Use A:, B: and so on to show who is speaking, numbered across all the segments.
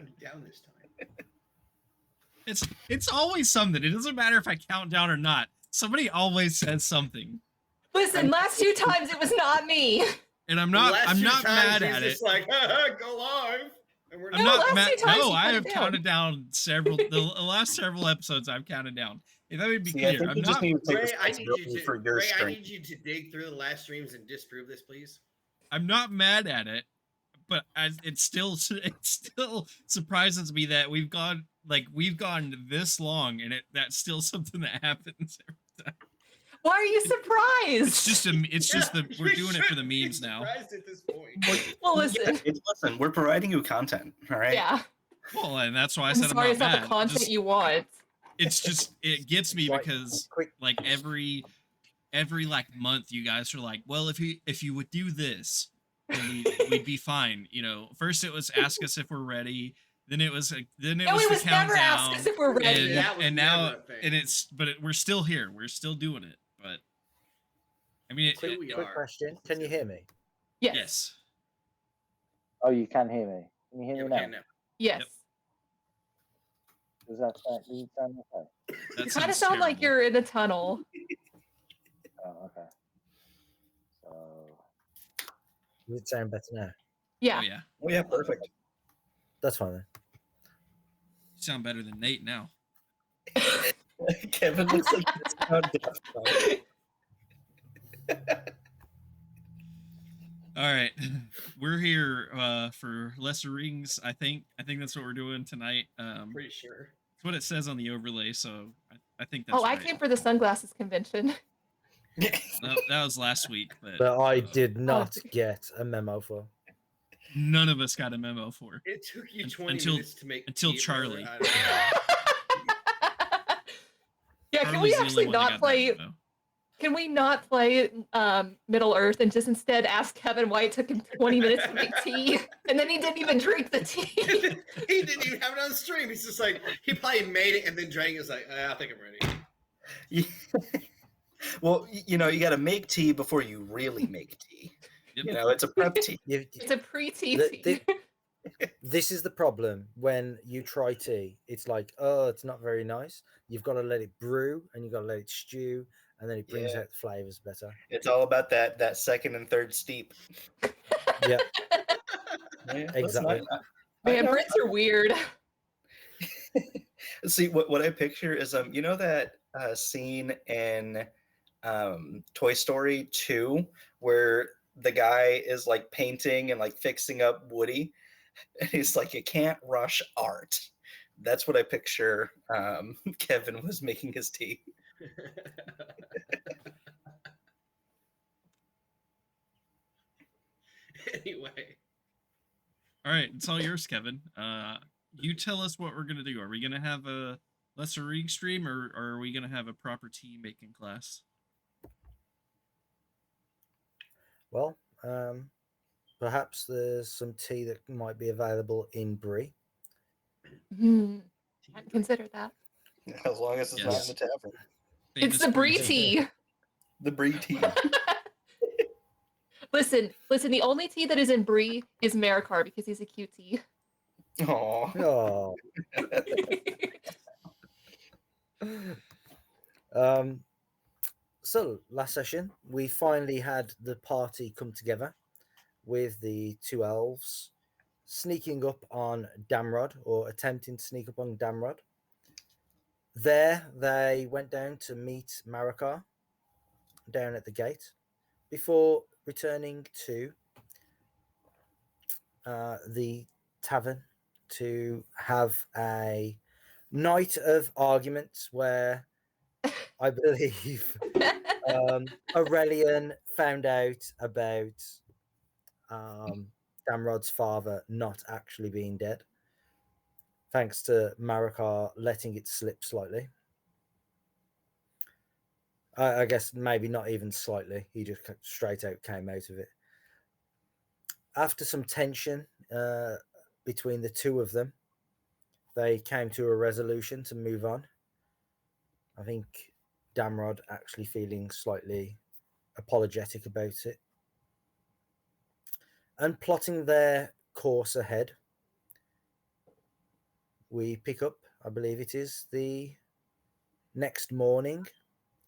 A: counted down this time.
B: It's always something. It doesn't matter if I count down or not. Somebody always says something.
C: Listen, last 2 times it was not me.
B: And I'm not mad at it.
A: It's like, go live. And we're
B: I'm not mad. No, I have
C: down.
B: counted down several. The last several episodes I've counted down. If that would be clear, I'm not.
A: Ray, I need you to dig through the last streams and disprove this, please.
B: I'm not mad at it, but it still surprises me that we've gone this long, and that's still something that happens every time.
C: Why are you surprised?
B: It's just that we're doing it for the memes now.
A: Surprised at this point.
C: Well, listen.
D: Listen, we're providing you content, all right?
C: Yeah.
B: Well, and that's why I
C: I'm
B: said
C: sorry,
B: I'm
C: it's
B: not
C: not
B: mad.
C: the content you want.
B: It's just it gets me because like every like month you guys are like, well, if you would do this, then we'd be fine. You know, first it was ask us if we're ready. Then it was the countdown.
C: Never ask us if we're ready.
B: And now we're still here. We're still doing it. But I mean,
E: quick question: can you hear me?
C: Yes.
B: Yes.
F: Oh, you can hear me. Can you hear me now?
C: Yes.
B: Yep.
F: Does that sound okay?
C: You kind of sound like you're in a tunnel.
F: Oh, okay. So.
E: Does it sound better now?
C: Yeah.
B: Oh, yeah.
D: Oh, yeah, perfect.
E: That's fine then.
B: You sound better than Nate now.
D: Kevin looks like it's about death.
B: All right, we're here for Lesser Rings. I think that's what we're doing tonight.
A: Pretty sure.
B: It's what it says on the overlay, so I think that's.
C: Oh,
B: right.
C: I came for the sunglasses convention.
B: No, that was last week, but
E: I did not get a memo for.
B: None of us got a memo for.
A: It took you 20 minutes to make
B: until Charlie.
C: Yeah, can we actually not play? Can we not play Middle Earth and just instead ask Kevin why it took him 20 minutes to make tea, and then he didn't even drink the tea?
A: He didn't even have it on stream. He's just like, he probably made it and then drank it. He's like, I think I'm ready.
D: Well, you know, you got to make tea before you really make tea.
B: Yep.
D: You know, it's a prep tea.
C: It's a pre-tea tea.
E: This is the problem when you try tea. It's like, oh, it's not very nice. You've got to let it brew and you've got to let it stew, and then it brings out the flavors better.
D: It's all about that second and third steep.
E: Yeah.
D: Yeah,
E: exactly.
C: Man, Brits are weird.
D: See, what I picture is you know that scene in Toy Story 2 where the guy is like painting and like fixing up Woody, and he's like, you can't rush art. That's what I picture Kevin was making his tea.
A: Anyway.
B: All right, it's all yours, Kevin. You tell us what we're gonna do. Are we gonna have a Lesser Ring stream, or are we gonna have a proper tea making class?
E: Well, perhaps there's some tea that might be available in Brie.
C: I'd consider that.
D: As long as it's not in the tavern.
C: It's the Brie tea.
D: The Brie tea.
C: Listen. The only tea that is in Brie is Maracar because he's a cute tea.
D: Oh.
E: So last session we finally had the party come together with the two elves sneaking up on Damron, or attempting to sneak up on Damron. There they went down to meet Maracar down at the gate before returning to the tavern to have a night of arguments where I believe Orelion found out about Damrod's father not actually being dead, thanks to Maracar letting it slip slightly. I guess maybe not even slightly. He just straight out came out of it. After some tension between the two of them, they came to a resolution to move on. I think Damron actually feeling slightly apologetic about it. And plotting their course ahead, we pick up, I believe it is the next morning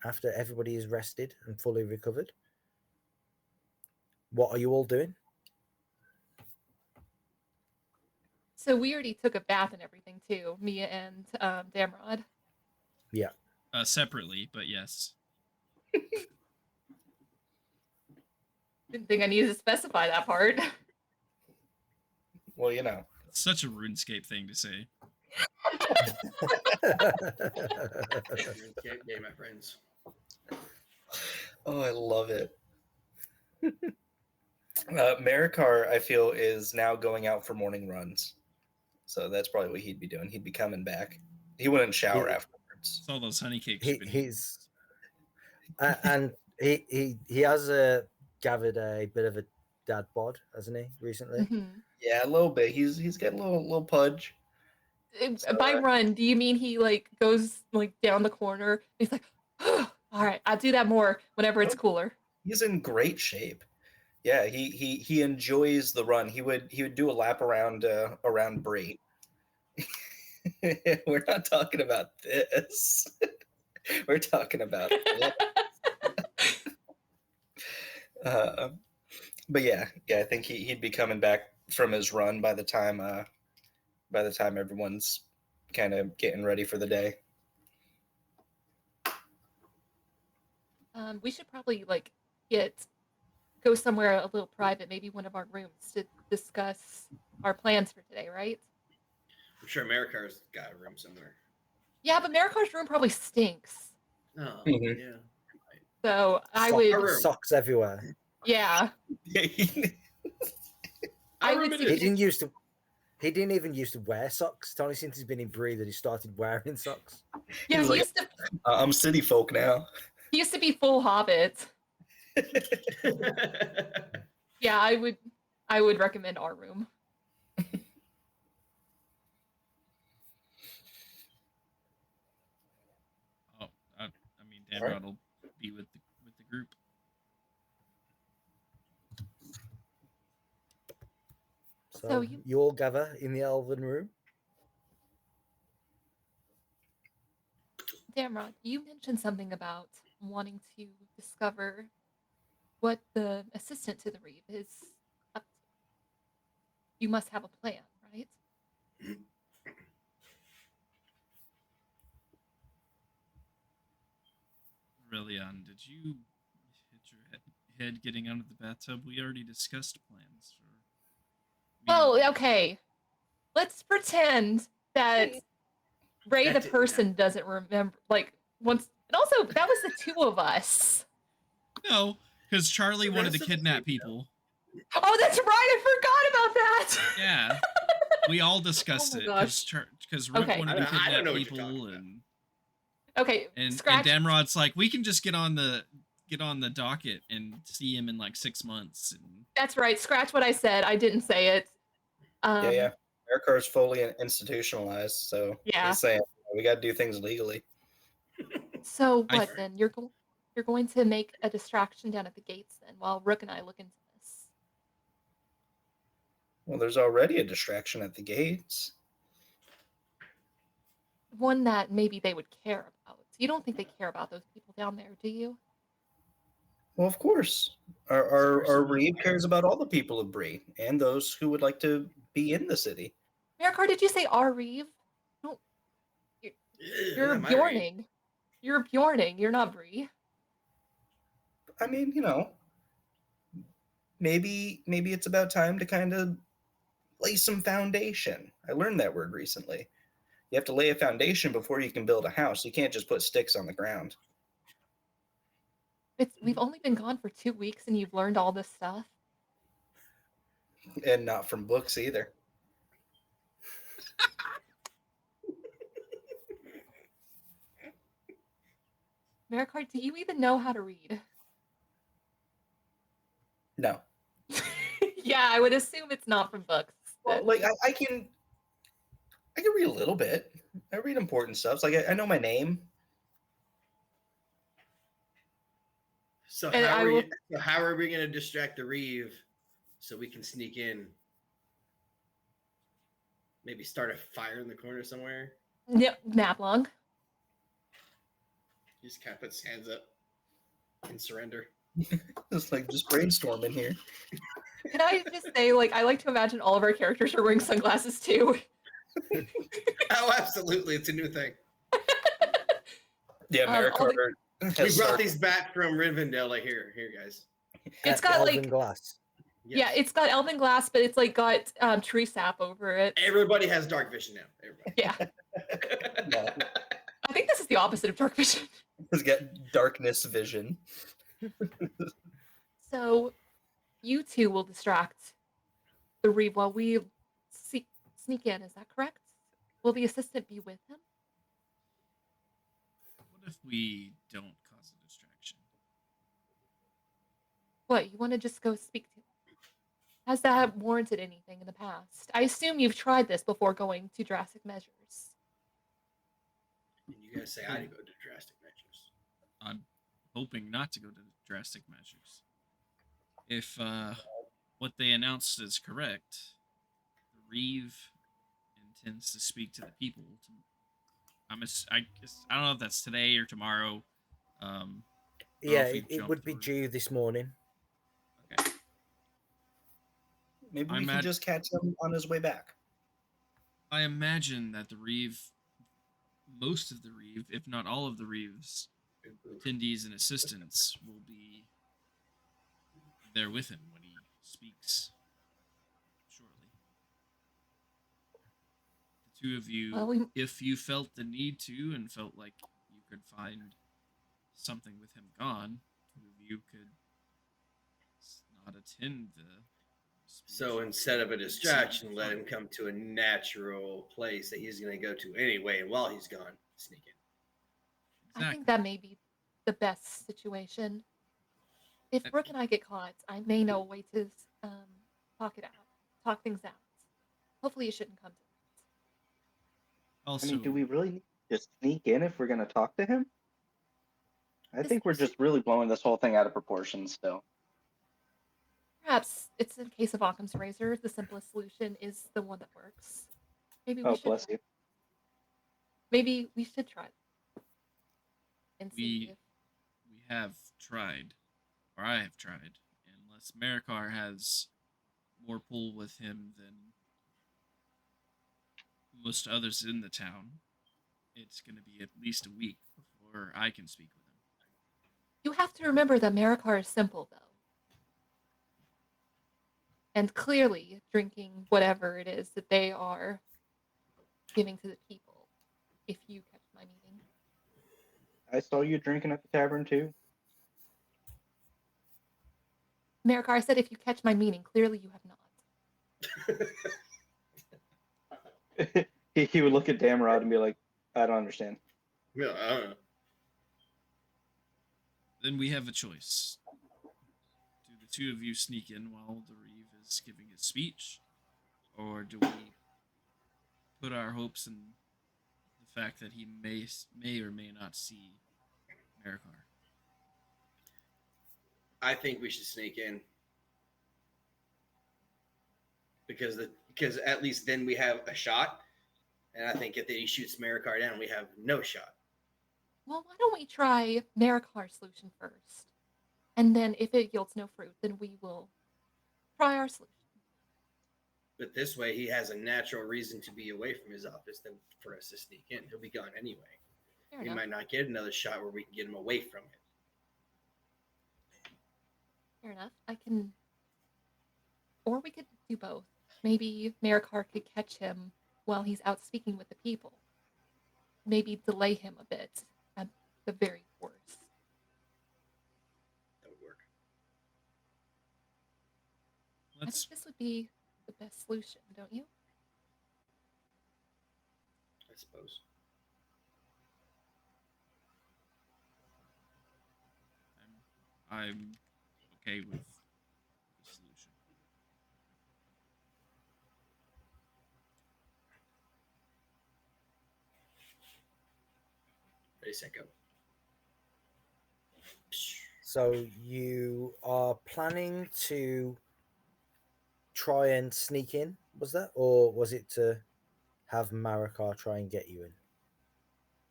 E: after everybody is rested and fully recovered. What are you all doing?
C: So we already took a bath and everything too, Mia and Damron.
E: Yeah.
B: Separately, but yes.
C: Didn't think I needed to specify that part.
D: Well, you know.
B: It's such a RuneScape thing to say.
A: Okay, my friends.
D: Oh, I love it. Maracar, I feel, is now going out for morning runs. So that's probably what he'd be doing. He'd be coming back. He wouldn't shower afterwards.
B: It's all those honey cakes.
E: He's and he has gathered a bit of a dad bod, hasn't he, recently?
C: Mm-hmm.
D: Yeah, a little bit. He's getting a little pudge.
C: By run, do you mean he like goes like down the corner? He's like, oh, all right, I'll do that more whenever it's cooler.
D: He's in great shape. Yeah, he enjoys the run. He would do a lap around Bree. We're not talking about this. We're talking about this. But yeah, I think he'd be coming back from his run by the time everyone's kind of getting ready for the day.
C: We should probably like go somewhere a little private, maybe one of our rooms, to discuss our plans for today, right?
A: I'm sure Maracar's got a room somewhere.
C: Yeah, but Maracar's room probably stinks.
A: Oh,
D: Mhm.
A: yeah.
C: So I would
E: socks everywhere.
C: Yeah. I would
E: He didn't even used to wear socks. It's only since he's been in Bree that he started wearing socks.
C: Yeah, he used to.
D: I'm city folk now.
C: He used to be full hobbit. Yeah, I would recommend our room.
B: Oh, I mean, Damron will be with the group.
E: So you all gather in the Elven room.
C: Damron, you mentioned something about wanting to discover what the assistant to the Reeve is up to. You must have a plan, right?
B: Orelion, did you hit your head getting out of the bathtub? We already discussed plans.
C: Oh, okay. Let's pretend that Ray the person doesn't remember. Like once, and also that was the two of us.
B: No, because Charlie wanted to kidnap people.
C: Oh, that's right. I forgot about that.
B: Yeah, we all discussed it because Rook wanted to kidnap people and.
C: Okay,
B: and Damrod's like, we can just get on the docket and see him in like 6 months. And...
C: That's right. Scratch what I said. I didn't say it.
D: Yeah. Maracar is fully institutionalized, so he's saying we got to do things legally.
C: So what then? You're going to make a distraction down at the gates then, while Rook and I look into this.
D: Well, there's already a distraction at the gates.
C: One that maybe they would care about. You don't think they care about those people down there, do you?
D: Well, of course. Our Reeve cares about all the people of Bree and those who would like to be in the city.
C: Maracar, did you say our Reeve? No. You're Bjorning. You're Bjorning. You're not Bree.
D: I mean, maybe it's about time to kind of lay some foundation. I learned that word recently. You have to lay a foundation before you can build a house. You can't just put sticks on the ground.
C: We've only been gone for 2 weeks and you've learned all this stuff.
D: And not from books either.
C: Maracar, do you even know how to read?
D: No.
C: Yeah, I would assume it's not from books.
D: Well, like I can read a little bit. I read important stuff. It's like I know my name.
A: So how are we going to distract the Reeve so we can sneak in? Maybe start a fire in the corner somewhere.
C: Yep, nap long.
A: He just kind of puts his hands up and surrender.
D: It's like just brainstorm in here.
C: Can I just say, like, I like to imagine all of our characters are wearing sunglasses too.
A: Oh, absolutely. It's a new thing.
D: Yeah, Maracar.
A: We brought these back from Rivendell. Like, here, guys.
C: It's got
E: elven
C: like
E: glass.
A: Yes.
C: Yeah, it's got elven glass, but it's like got tree sap over it.
A: Everybody has dark vision now. Everybody.
C: Yeah.
D: No.
C: I think this is the opposite of dark vision.
D: It's got darkness vision.
C: So, you two will distract the Reeve while we sneak in. Is that correct? Will the assistant be with him?
B: What if we don't cause a distraction?
C: What, you want to just go speak to him? Has that warranted anything in the past? I assume you've tried this before going to drastic measures.
A: And you guys say I to go to drastic measures.
B: I'm hoping not to go to drastic measures. If what they announced is correct, the Reeve intends to speak to the people. I don't know if that's today or tomorrow.
E: Yeah, it would be due this morning.
B: Okay.
D: Maybe we can just catch him on his way back.
B: I imagine that the Reeve, most of the Reeve, if not all of the Reeve's attendees and assistants, will be there with him when he speaks shortly. The two of you, if you felt the need to and felt like you could find something with him gone, two of you could not attend the speech.
A: So instead of a distraction, let him come to a natural place that he's going to go to anyway, and while he's gone, sneak in.
B: Exactly.
C: I think that may be the best situation. If Rook and I get caught, I may know a way to talk things out. Hopefully it shouldn't come to that.
B: Also,
G: I mean, do we really need to sneak in if we're going to talk to him? I think we're just really blowing this whole thing out of proportion still.
C: Perhaps it's a case of Occam's razor. The simplest solution is the one that works. Maybe
G: Oh, bless you.
C: Maybe we should try and see if
B: we have tried, or I have tried, unless Maracar has more pull with him than most others in the town. It's going to be at least a week before I can speak with him.
C: You have to remember that Maracar is simple, though. And clearly drinking whatever it is that they are giving to the people, if you catch my meaning.
G: I saw you drinking at the tavern, too.
C: Maracar said, if you catch my meaning, clearly you have
G: not. He would look at Damron and be like, I don't understand.
A: Yeah, I don't know.
B: Then we have a choice. Do the two of you sneak in while the Reeve is giving his speech? Or do we put our hopes in the fact that he may or may not see Maracar?
A: I think we should sneak in. Because at least then we have a shot. And I think if he shoots Maracar down, we have no shot.
C: Well, why don't we try Maracar's solution first? And then if it yields no fruit, then we will try our solution.
A: But this way, he has a natural reason to be away from his office than for us to sneak in. He'll be gone anyway. We might not get another shot where we can get him away from it.
C: Fair enough. Or we could do both. Maybe Maracar could catch him while he's out speaking with the people. Maybe delay him a bit at the very worst.
A: That would work.
C: I think this would be the best solution, don't you?
A: I suppose.
B: I'm okay with the solution.
A: Ready, set, go.
E: So you are planning to try and sneak in, was that? Or was it to have Maracar try and get you in?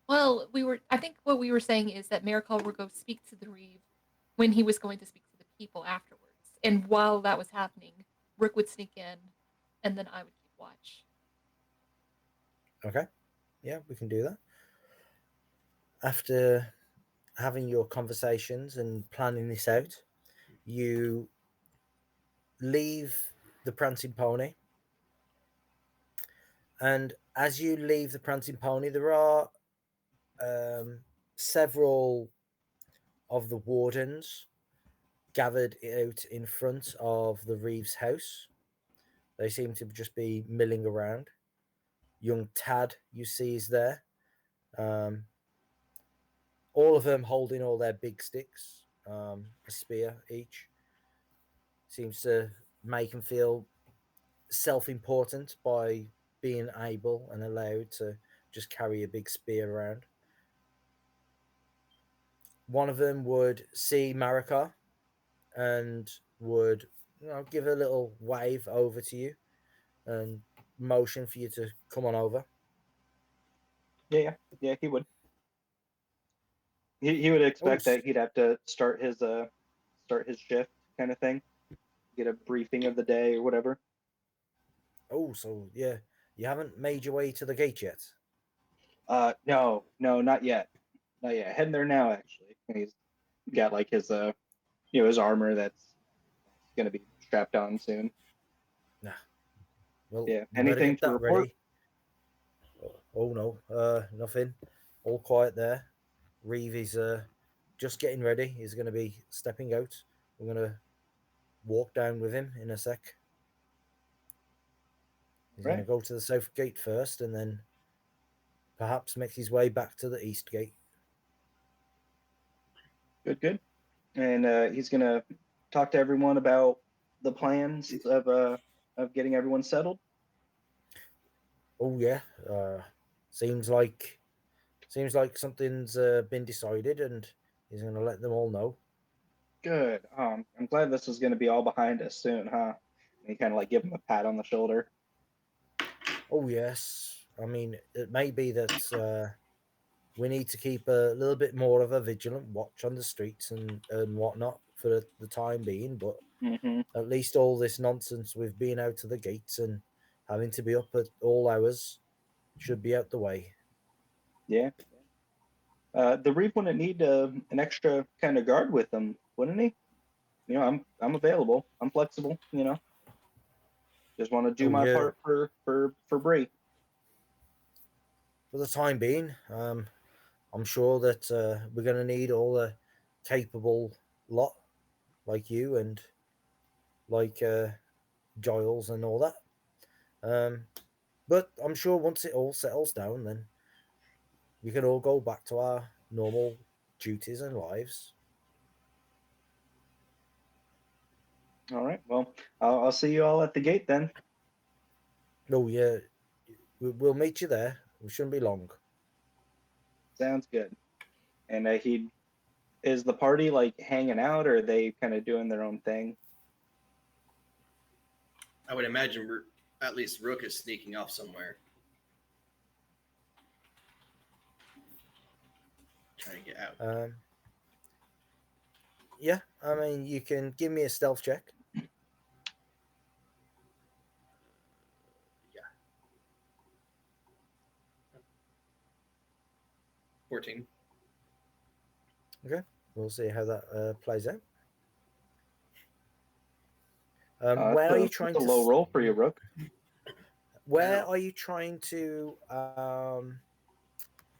C: Well, I think what we were saying is that Maracar would go speak to the Reeve when he was going to speak to the people afterwards. And while that was happening, Rook would sneak in, and then I would keep watch.
E: Okay. Yeah, we can do that. After having your conversations and planning this out, you leave the Prancing Pony. And as you leave the Prancing Pony, there are several of the wardens gathered out in front of the Reeves' house. They seem to just be milling around. Young Tad, you see, is there. All of them holding all their big sticks, a spear each. Seems to make them feel self-important by being able and allowed to just carry a big spear around. One of them would see Maracar and would, give a little wave over to you and motion for you to come on over.
G: Yeah, he would. He would expect that he'd have to start his shift kind of thing, get a briefing of the day or whatever.
E: Oh, so yeah, you haven't made your way to the gate yet?
G: No, not yet. Heading there now, actually. He's got like his his armor that's gonna be strapped on soon.
E: Nah. Well,
G: yeah. Anything to report?
E: Ready. Oh no, nothing. All quiet there. Reeve is just getting ready. He's going to be stepping out. We're going to walk down with him in a sec. He's going to go to the south gate first and then perhaps make his way back to the east gate.
G: Good. And he's going to talk to everyone about the plans of getting everyone settled.
E: Oh yeah, seems like something's been decided, and he's going to let them all know.
G: Good. I'm glad this is going to be all behind us soon, huh? And you kind of like give him a pat on the shoulder.
E: Oh yes. I mean, it may be that we need to keep a little bit more of a vigilant watch on the streets and whatnot for the time being, but at least all this nonsense with being out of the gates and having to be up at all hours should be out the way.
G: Yeah. The Reeve wouldn't need an extra kind of guard with him, wouldn't he? I'm available. I'm flexible. Just want to do my part for Bree.
E: For the time being, I'm sure that we're going to need all the capable lot like you and like Giles and all that. But I'm sure once it all settles down, then we can all go back to our normal duties and lives.
G: All right. Well, I'll see you all at the gate then.
E: Oh yeah, we'll meet you there. We shouldn't be long.
G: Sounds good. And is the party like hanging out, or are they kind of doing their own thing?
A: I would imagine at least Rook is sneaking off somewhere. Trying to get out.
E: Yeah, I mean, you can give me a stealth check.
A: Yeah. 14.
E: Okay, we'll see how that plays out.
G: Where are you trying to? It's a low roll for you, Rook.
E: Where are you trying to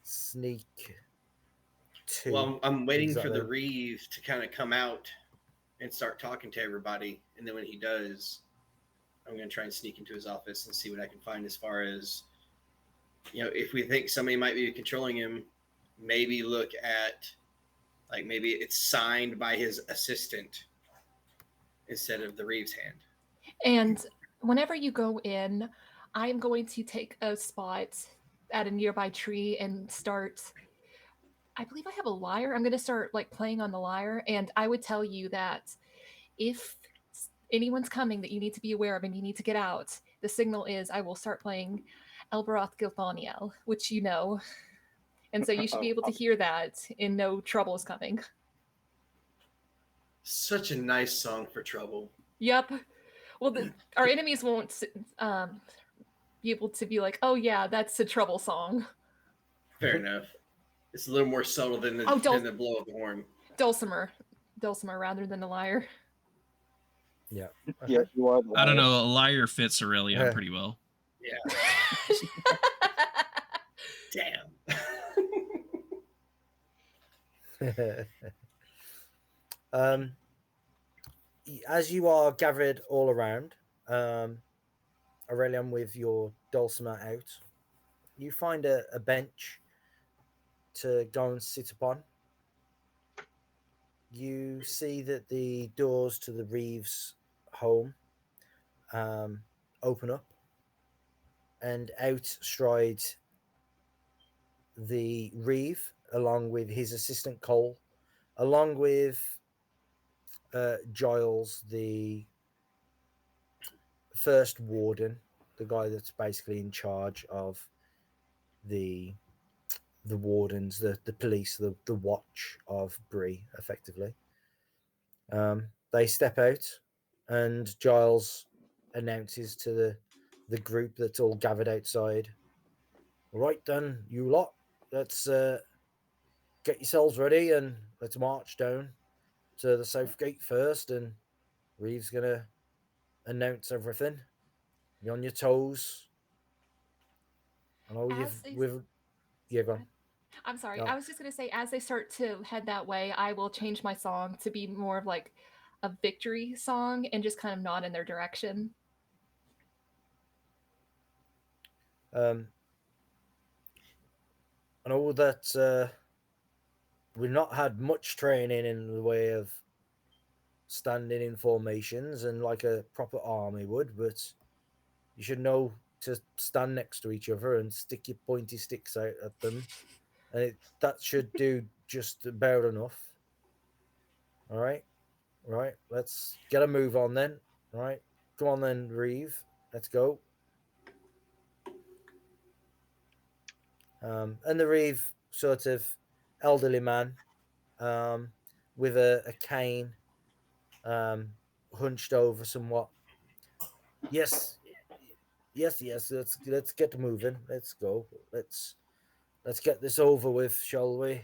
E: sneak to?
A: Well, I'm waiting for the Reeve to kind of come out and start talking to everybody, and then when he does, I'm going to try and sneak into his office and see what I can find as far as, if we think somebody might be controlling him, maybe look at, like, maybe it's signed by his assistant instead of the Reeve's hand.
C: And whenever you go in, I'm going to take a spot at a nearby tree and start, I believe I have a lyre. I'm going to start like playing on the lyre, and I would tell you that if anyone's coming that you need to be aware of and you need to get out, the signal is I will start playing, Elbaroth Gilthoniel, which you know. And so you should be able to hear that in No Troubles Coming.
A: Such a nice song for trouble.
C: Yep. Well, our enemies won't be able to be like, oh yeah, that's a trouble song.
A: Fair enough. It's a little more subtle than the blow of the horn.
C: Dulcimer rather than the lyre.
E: Yeah.
G: Yeah, you are.
B: I don't know. A lyre fits Orelion pretty well.
A: Yeah.
E: Damn. As you are gathered all around, Orelion with your dulcimer out, you find a bench to go and sit upon. You see that the doors to the Reeves home open up, and out stride the Reeve along with his assistant Cole, along with Giles, the first warden, the guy that's basically in charge of the wardens, the police, the watch of Bree, effectively. They step out, and Giles announces to the group that's all gathered outside, right then, you lot, let's get yourselves ready and let's march down to the south gate first, and Reeve's gonna announce everything. Be on your toes. I know yeah, go on.
C: I'm sorry. I was just gonna say, as they start to head that way, I will change my song to be more of like a victory song and just kind of nod in their direction.
E: I know that we've not had much training in the way of standing in formations and like a proper army would, but you should know to stand next to each other and stick your pointy sticks out at them, and that should do just about enough. All right, let's get a move on then. All right, come on then, Reeve, let's go. And the Reeve, sort of elderly man, with a cane, hunched over somewhat. Yes. Let's get moving. Let's go. Let's get this over with, shall we?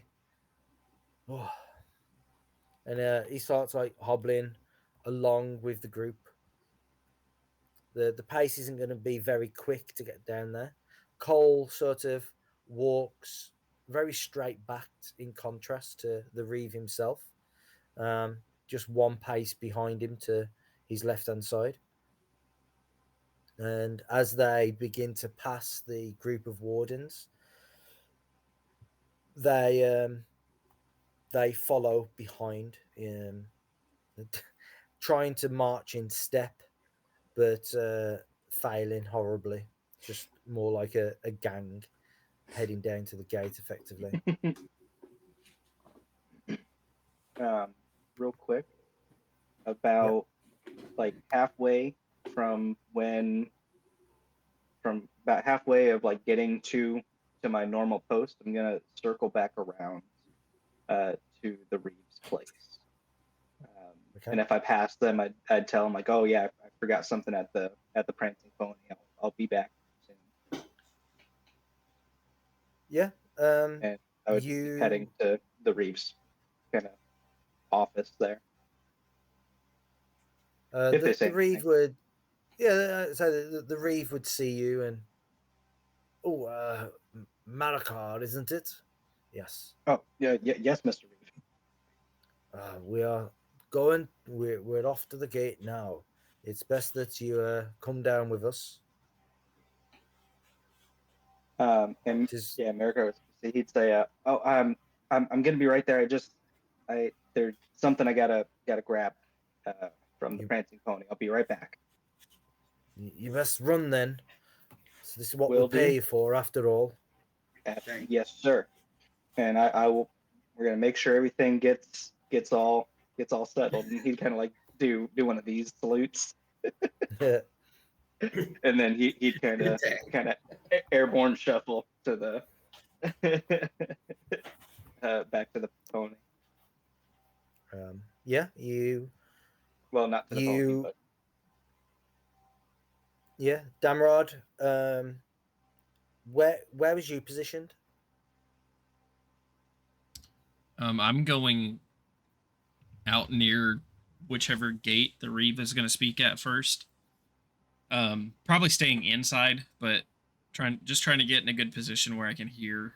E: Oh. And he starts like hobbling along with the group. The pace isn't going to be very quick to get down there. Cole sort of walks very straight backed in contrast to the Reeve himself. Just one pace behind him to his left hand side. And as they begin to pass the group of wardens, they follow behind, trying to march in step, but failing horribly. Just more like a gang heading down to the gate, effectively.
G: Real quick, about like halfway from about halfway of like getting to my normal post, I'm gonna circle back around to the Reeves place. And if I pass them, I'd tell them like, oh yeah, I forgot something at the prancing pony. I'll be back soon.
E: Yeah.
G: And I would be heading to the Reeves kind of office there.
E: The Reeve would, so the Reeve would see you and, Maracar, isn't it? Yes.
G: Oh yeah, yes, Mr. Reeve.
E: We are going. We're off to the gate now. It's best that you come down with us.
G: And yeah, Maracar, he'd say, "Oh, I'm gonna be right there. There's something I gotta grab from the prancing pony. I'll be right back."
E: You best run then. So this is what
G: Will
E: we pay you for, after all.
G: Yes, sir. And I will. We're gonna make sure everything gets all settled. And he'd kind of like do one of these salutes. And then he'd kind of airborne shuffle to the back to the pony.
E: Yeah, you.
G: Well, not to the pony, but
E: Yeah, Damrod. Where was you positioned?
B: I'm going out near whichever gate the Reeve is going to speak at first. Probably staying inside, but trying to get in a good position where I can hear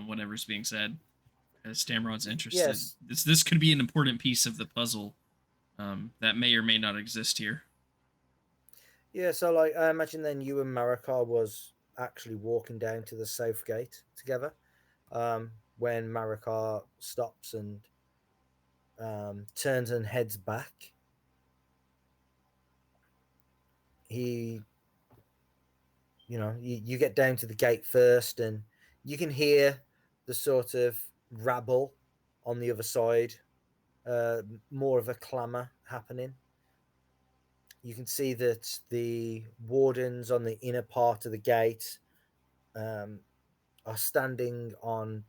B: whatever's being said. As Damron's interested,
E: Yes.
B: This could be an important piece of the puzzle that may or may not exist here.
E: Yeah, so like I imagine then you and Maracar was actually walking down to the south gate together. When Maracar stops and turns and heads back, he, you get down to the gate first, and you can hear the sort of rabble on the other side, more of a clamour happening. You can see that the wardens on the inner part of the gate are standing on,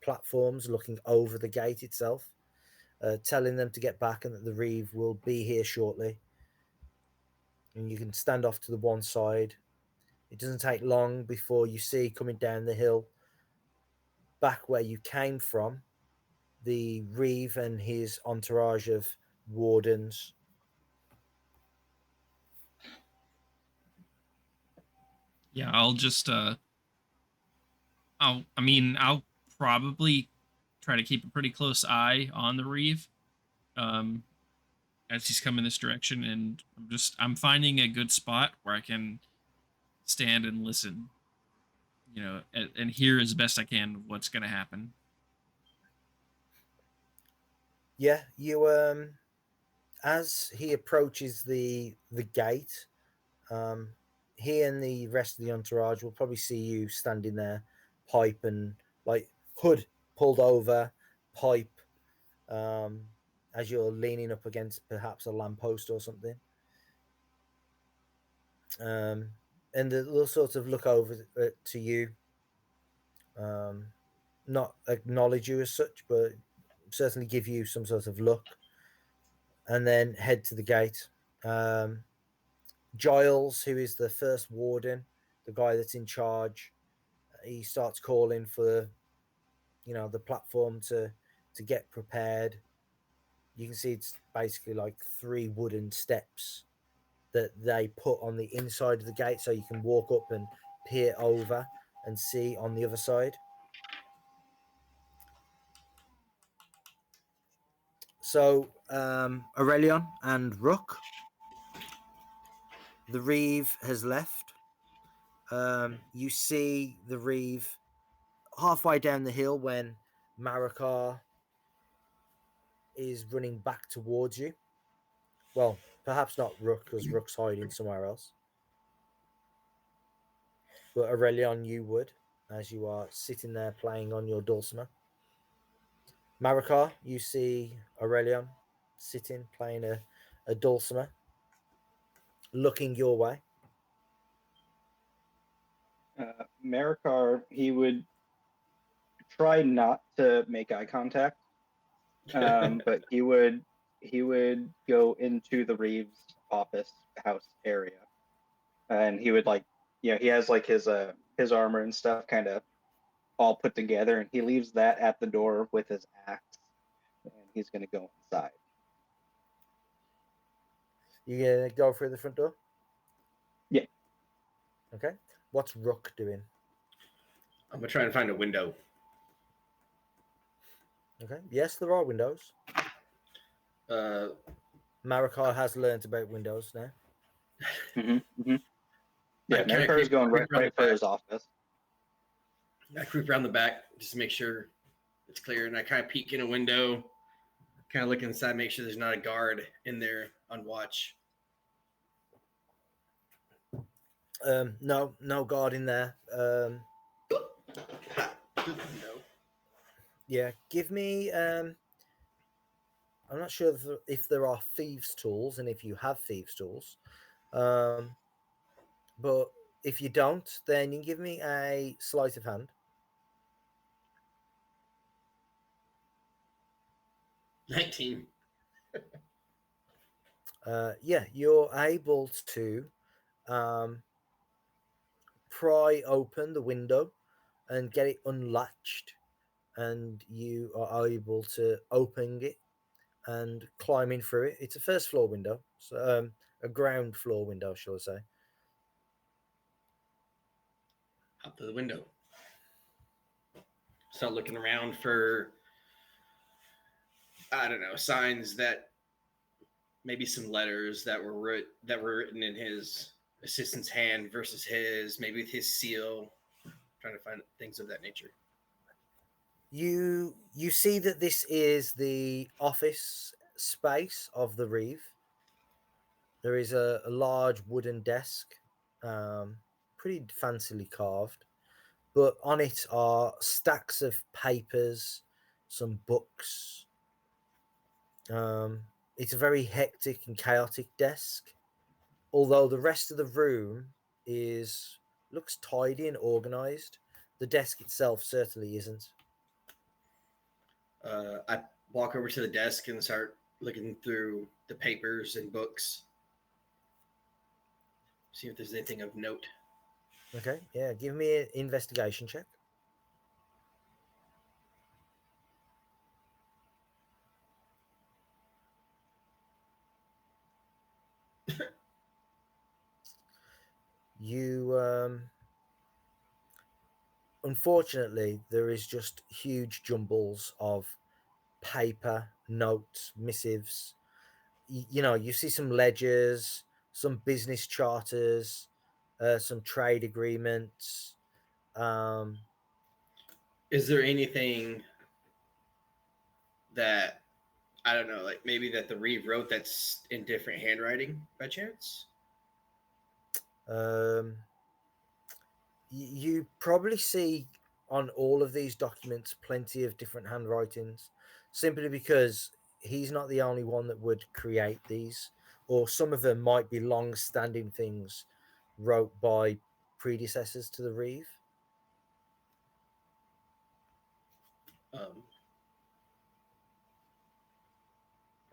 E: platforms looking over the gate itself, telling them to get back and that the Reeve will be here shortly. And you can stand off to the one side. It doesn't take long before you see coming down the hill, back where you came from, the Reeve and his entourage of wardens.
B: Yeah, I'll just I'll probably try to keep a pretty close eye on the Reeve as he's coming this direction, and I'm finding a good spot where I can stand and listen, and hear as best I can what's going to happen.
E: Yeah, you as he approaches the gate, he and the rest of the entourage will probably see you standing there, pipe and like hood pulled over, pipe, as you're leaning up against perhaps a lamppost or something. And they'll sort of look over to you, not acknowledge you as such, but certainly give you some sort of look, and then head to the gate. Giles, who is the first warden, the guy that's in charge, he starts calling for, the platform to get prepared. You can see it's basically like 3 wooden steps that they put on the inside of the gate, so you can walk up and peer over and see on the other side. So Orelion and Rook, the Reeve has left. You see the Reeve halfway down the hill when Maracar is running back towards you. Well, perhaps not Rook, because Rook's hiding somewhere else. But Orelion, you would, as you are sitting there playing on your dulcimer. Maracar, you see Orelion sitting, playing a dulcimer, looking your way.
G: Maracar, he would try not to make eye contact, but he would go into the Reeves office house area, and he would he has like his armor and stuff kind of all put together, and he leaves that at the door with his axe, and he's gonna go inside.
E: You gonna go through the front door?
G: Yeah.
E: Okay. What's Rook doing?
A: I'm gonna try and find a window.
E: Okay. Yes, there are windows.
A: Uh,
E: Maracar has learned about windows now.
G: Yeah, Maracar is going right for his office.
A: I creep around the back just to make sure it's clear, and I kind of peek in a window, kind of look inside, make sure there's not a guard in there on watch.
E: No guard in there.
A: No.
E: Yeah, give me. I'm not sure if there are thieves' tools, and if you have thieves' tools, But if you don't, then you can give me a sleight of hand.
A: 19.
E: Yeah, you're able to pry open the window and get it unlatched, and you are able to open it and climb in through it. It's a first floor window, so a ground floor window, shall I say?
A: Out the window. Start looking around for, I don't know, signs that maybe some letters that were written in his assistant's hand versus his, maybe with his seal. Trying to find things of that nature.
E: You see that this is the office space of the Reeve. There is a large wooden desk, pretty fancily carved, but on it are stacks of papers, some books. It's a very hectic and chaotic desk, although the rest of the room looks tidy and organized. The desk itself certainly isn't.
A: I walk over to the desk and start looking through the papers and books. See if there's anything of note.
E: Okay, yeah, give me an investigation check. You unfortunately, there is just huge jumbles of paper, notes, missives. You know, you see some ledgers, some business charters, some trade agreements. Um,
A: Is there anything that, I don't know, like maybe that the Reeve wrote that's in different handwriting by chance?
E: um, you probably see on all of these documents plenty of different handwritings, simply because he's not the only one that would create these, or some of them might be long-standing things wrote by predecessors to the Reeve.
A: Um,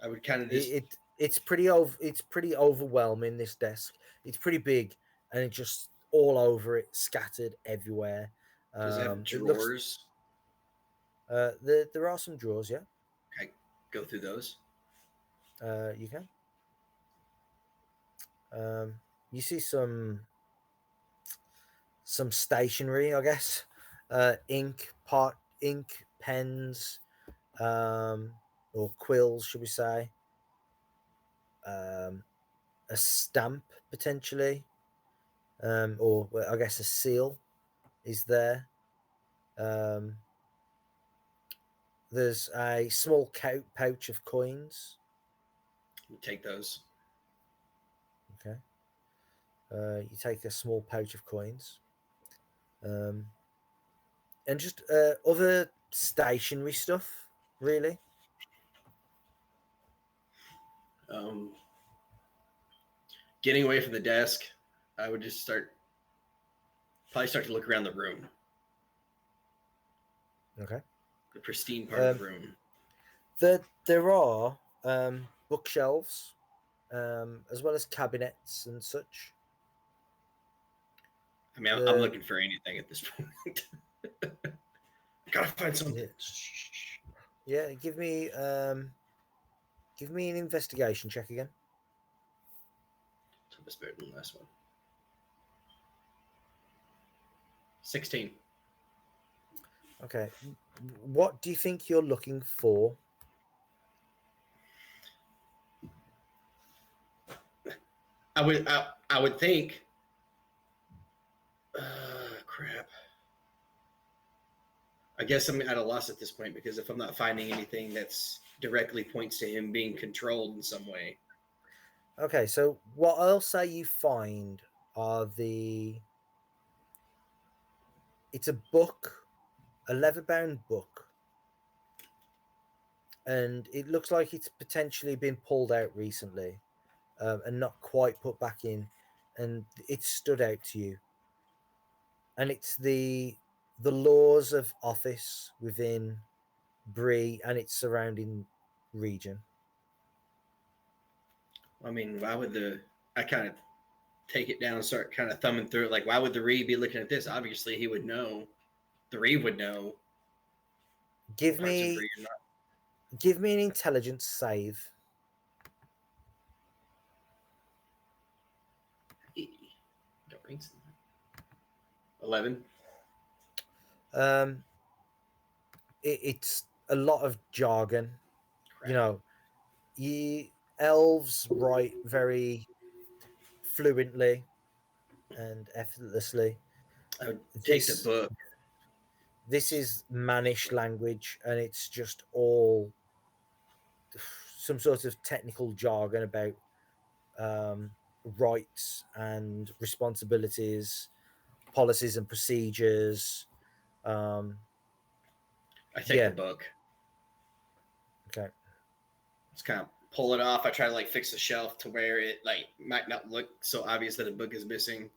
A: I would kind of just
E: It's pretty overwhelming. This desk, it's pretty big, and it's just all over it, scattered everywhere.
A: does it have
E: It looks
A: drawers?
E: there are some drawers. Yeah,
A: I go through those.
E: you can. You see some stationery, I guess. Ink, pens, or quills, should we say? A stamp potentially, or well, I guess a seal is there. Um, there's a small pouch of coins.
A: You take those.
E: Okay. You take a small pouch of coins. And just other stationery stuff, really.
A: Um, Getting away from the desk, I would just probably start to look around the room.
E: Okay.
A: The pristine part of the room.
E: There are bookshelves, as well as cabinets and such.
A: I mean, I'm looking for anything at this point. Gotta find something.
E: Yeah, give me an investigation check again.
A: It's better than the last one. 16.
E: Okay. What do you think you're looking for?
A: I would think. Crap. I guess I'm at a loss at this point, because if I'm not finding anything that's directly points to him being controlled in some way.
E: Okay, so what I'll say you find are it's a book, a leather-bound book, and it looks like it's potentially been pulled out recently. and not quite put back in, and it stood out to you. And it's the laws of office within Bree and its surrounding region.
A: I mean, why would I kind of take it down and start kind of thumbing through it? Like, why would the Reeve be looking at this? Obviously, he would know. The Reeve would know.
E: Give me an intelligence save.
A: Don't ring 11.
E: It's a lot of jargon.
A: Crap.
E: You know, elves write very fluently and effortlessly.
A: I would take the book.
E: This is Mannish language, and it's just all some sort of technical jargon about rights and responsibilities, policies and procedures.
A: I take the book.
E: Okay.
A: Just kind of pull it off. I try to like fix the shelf to where it like might not look so obvious that a book is missing.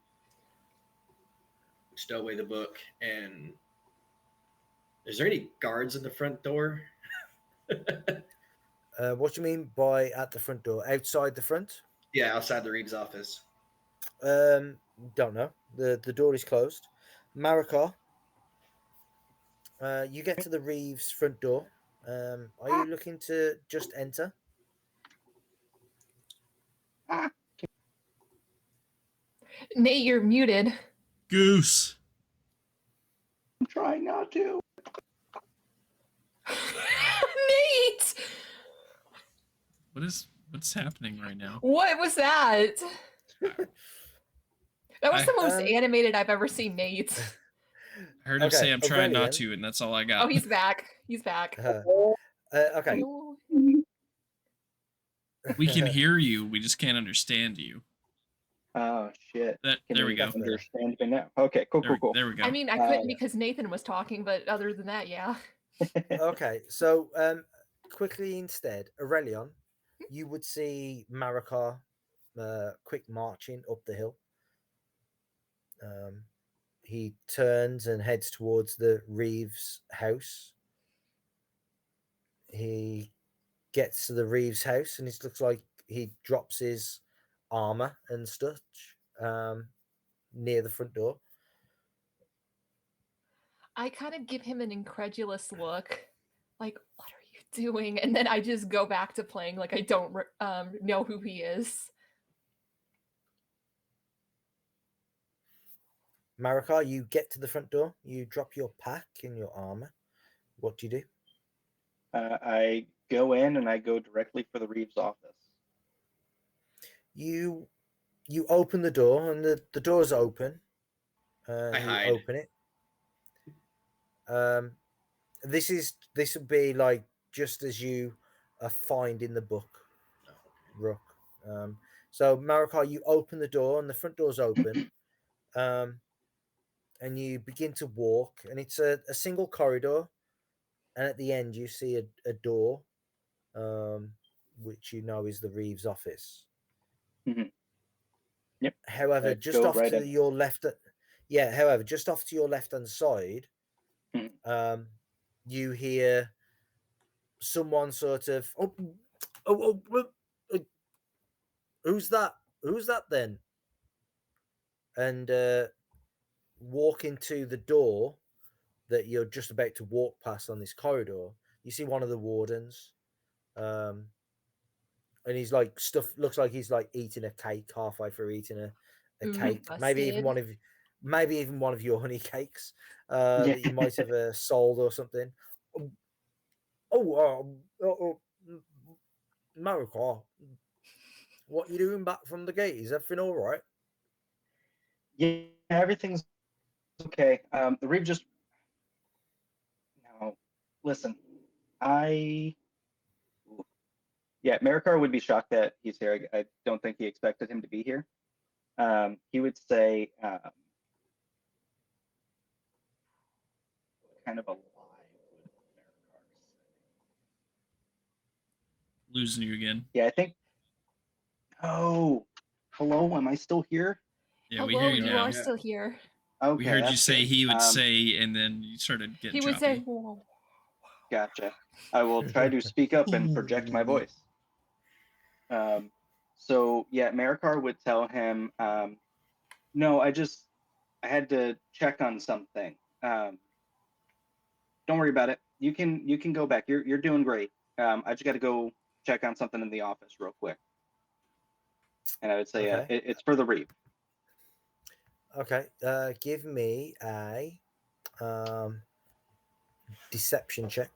A: Stow away the book. And is there any guards in the front door?
E: What do you mean by at the front door? Outside the front?
A: Yeah, outside the Reeve's office.
E: Don't know. The door is closed. Maracar, you get to the Reeve's front door. Are you looking to just enter?
C: Nate, you're muted.
B: Goose.
G: I'm trying not to.
C: Nate!
B: What's happening right now?
C: What was that? That was the most animated I've ever seen Nate.
B: I heard him say I'm trying not to, and that's all I got.
C: Oh, he's back. He's back.
E: Okay.
B: We can hear you. We just can't understand you.
G: Oh shit!
B: There we go.
G: Understand me now? Okay, cool.
B: There we go.
C: I mean, I couldn't because Nathan was talking, but other than that, yeah.
E: Okay, so quickly instead, Orelion, you would see Maracar quick marching up the hill. He turns and heads towards the Reeve's house. He gets to the Reeve's house, and it looks like he drops his armor and such near the front door.
C: I kind of give him an incredulous look, like, what are you doing? And then I just go back to playing like I don't know who he is.
E: Maracar, you get to the front door. You drop your pack and your armor. What do you do?
G: I go in and I go directly for the Reeve's office.
E: You open the door, and the door's open.
A: I
E: you
A: hide.
E: open it. This would be like just as you find in the book, Rook. So Maracar, you open the door, and the front door's open. And you begin to walk, and it's a single corridor, and at the end you see a door, which you know is the Reeve's office.
G: Mm-hmm. Yep.
E: However, just off to your left, however, just off to your left-hand side, you hear someone sort of, who's that? Who's that then? And walk into the door that you're just about to walk past on this corridor. You see one of the wardens, and he's like looks like he's like eating a cake, halfway through eating a cake.
C: Busted.
E: Maybe even one of your honey cakes that you might have sold or something. Maracar, what you doing back from the gate? Is everything all right?
G: Yeah, everything's okay. The Reeve just now. Listen, Maracar would be shocked that he's here. I don't think he expected him to be here. He would say, kind of alive would Maracar say?
B: Losing you again.
G: Yeah, I think Oh, hello. Am I still here?
B: Yeah, we
C: Hello,
B: hear you
C: you
B: now.
C: are still here.
G: Okay,
B: We heard you
G: that's
B: say
G: good.
B: he would say, and then you started getting
C: He would
B: choppy.
C: say, "Whoa."
G: Gotcha. I will try to speak up and project my voice. So yeah, Maracar would tell him, no, I had to check on something. Don't worry about it. You can go back. You're doing great. I just got to go check on something in the office real quick. And I would say,
E: Okay.
G: it's for the Reeve.
E: Okay. Give me a deception check.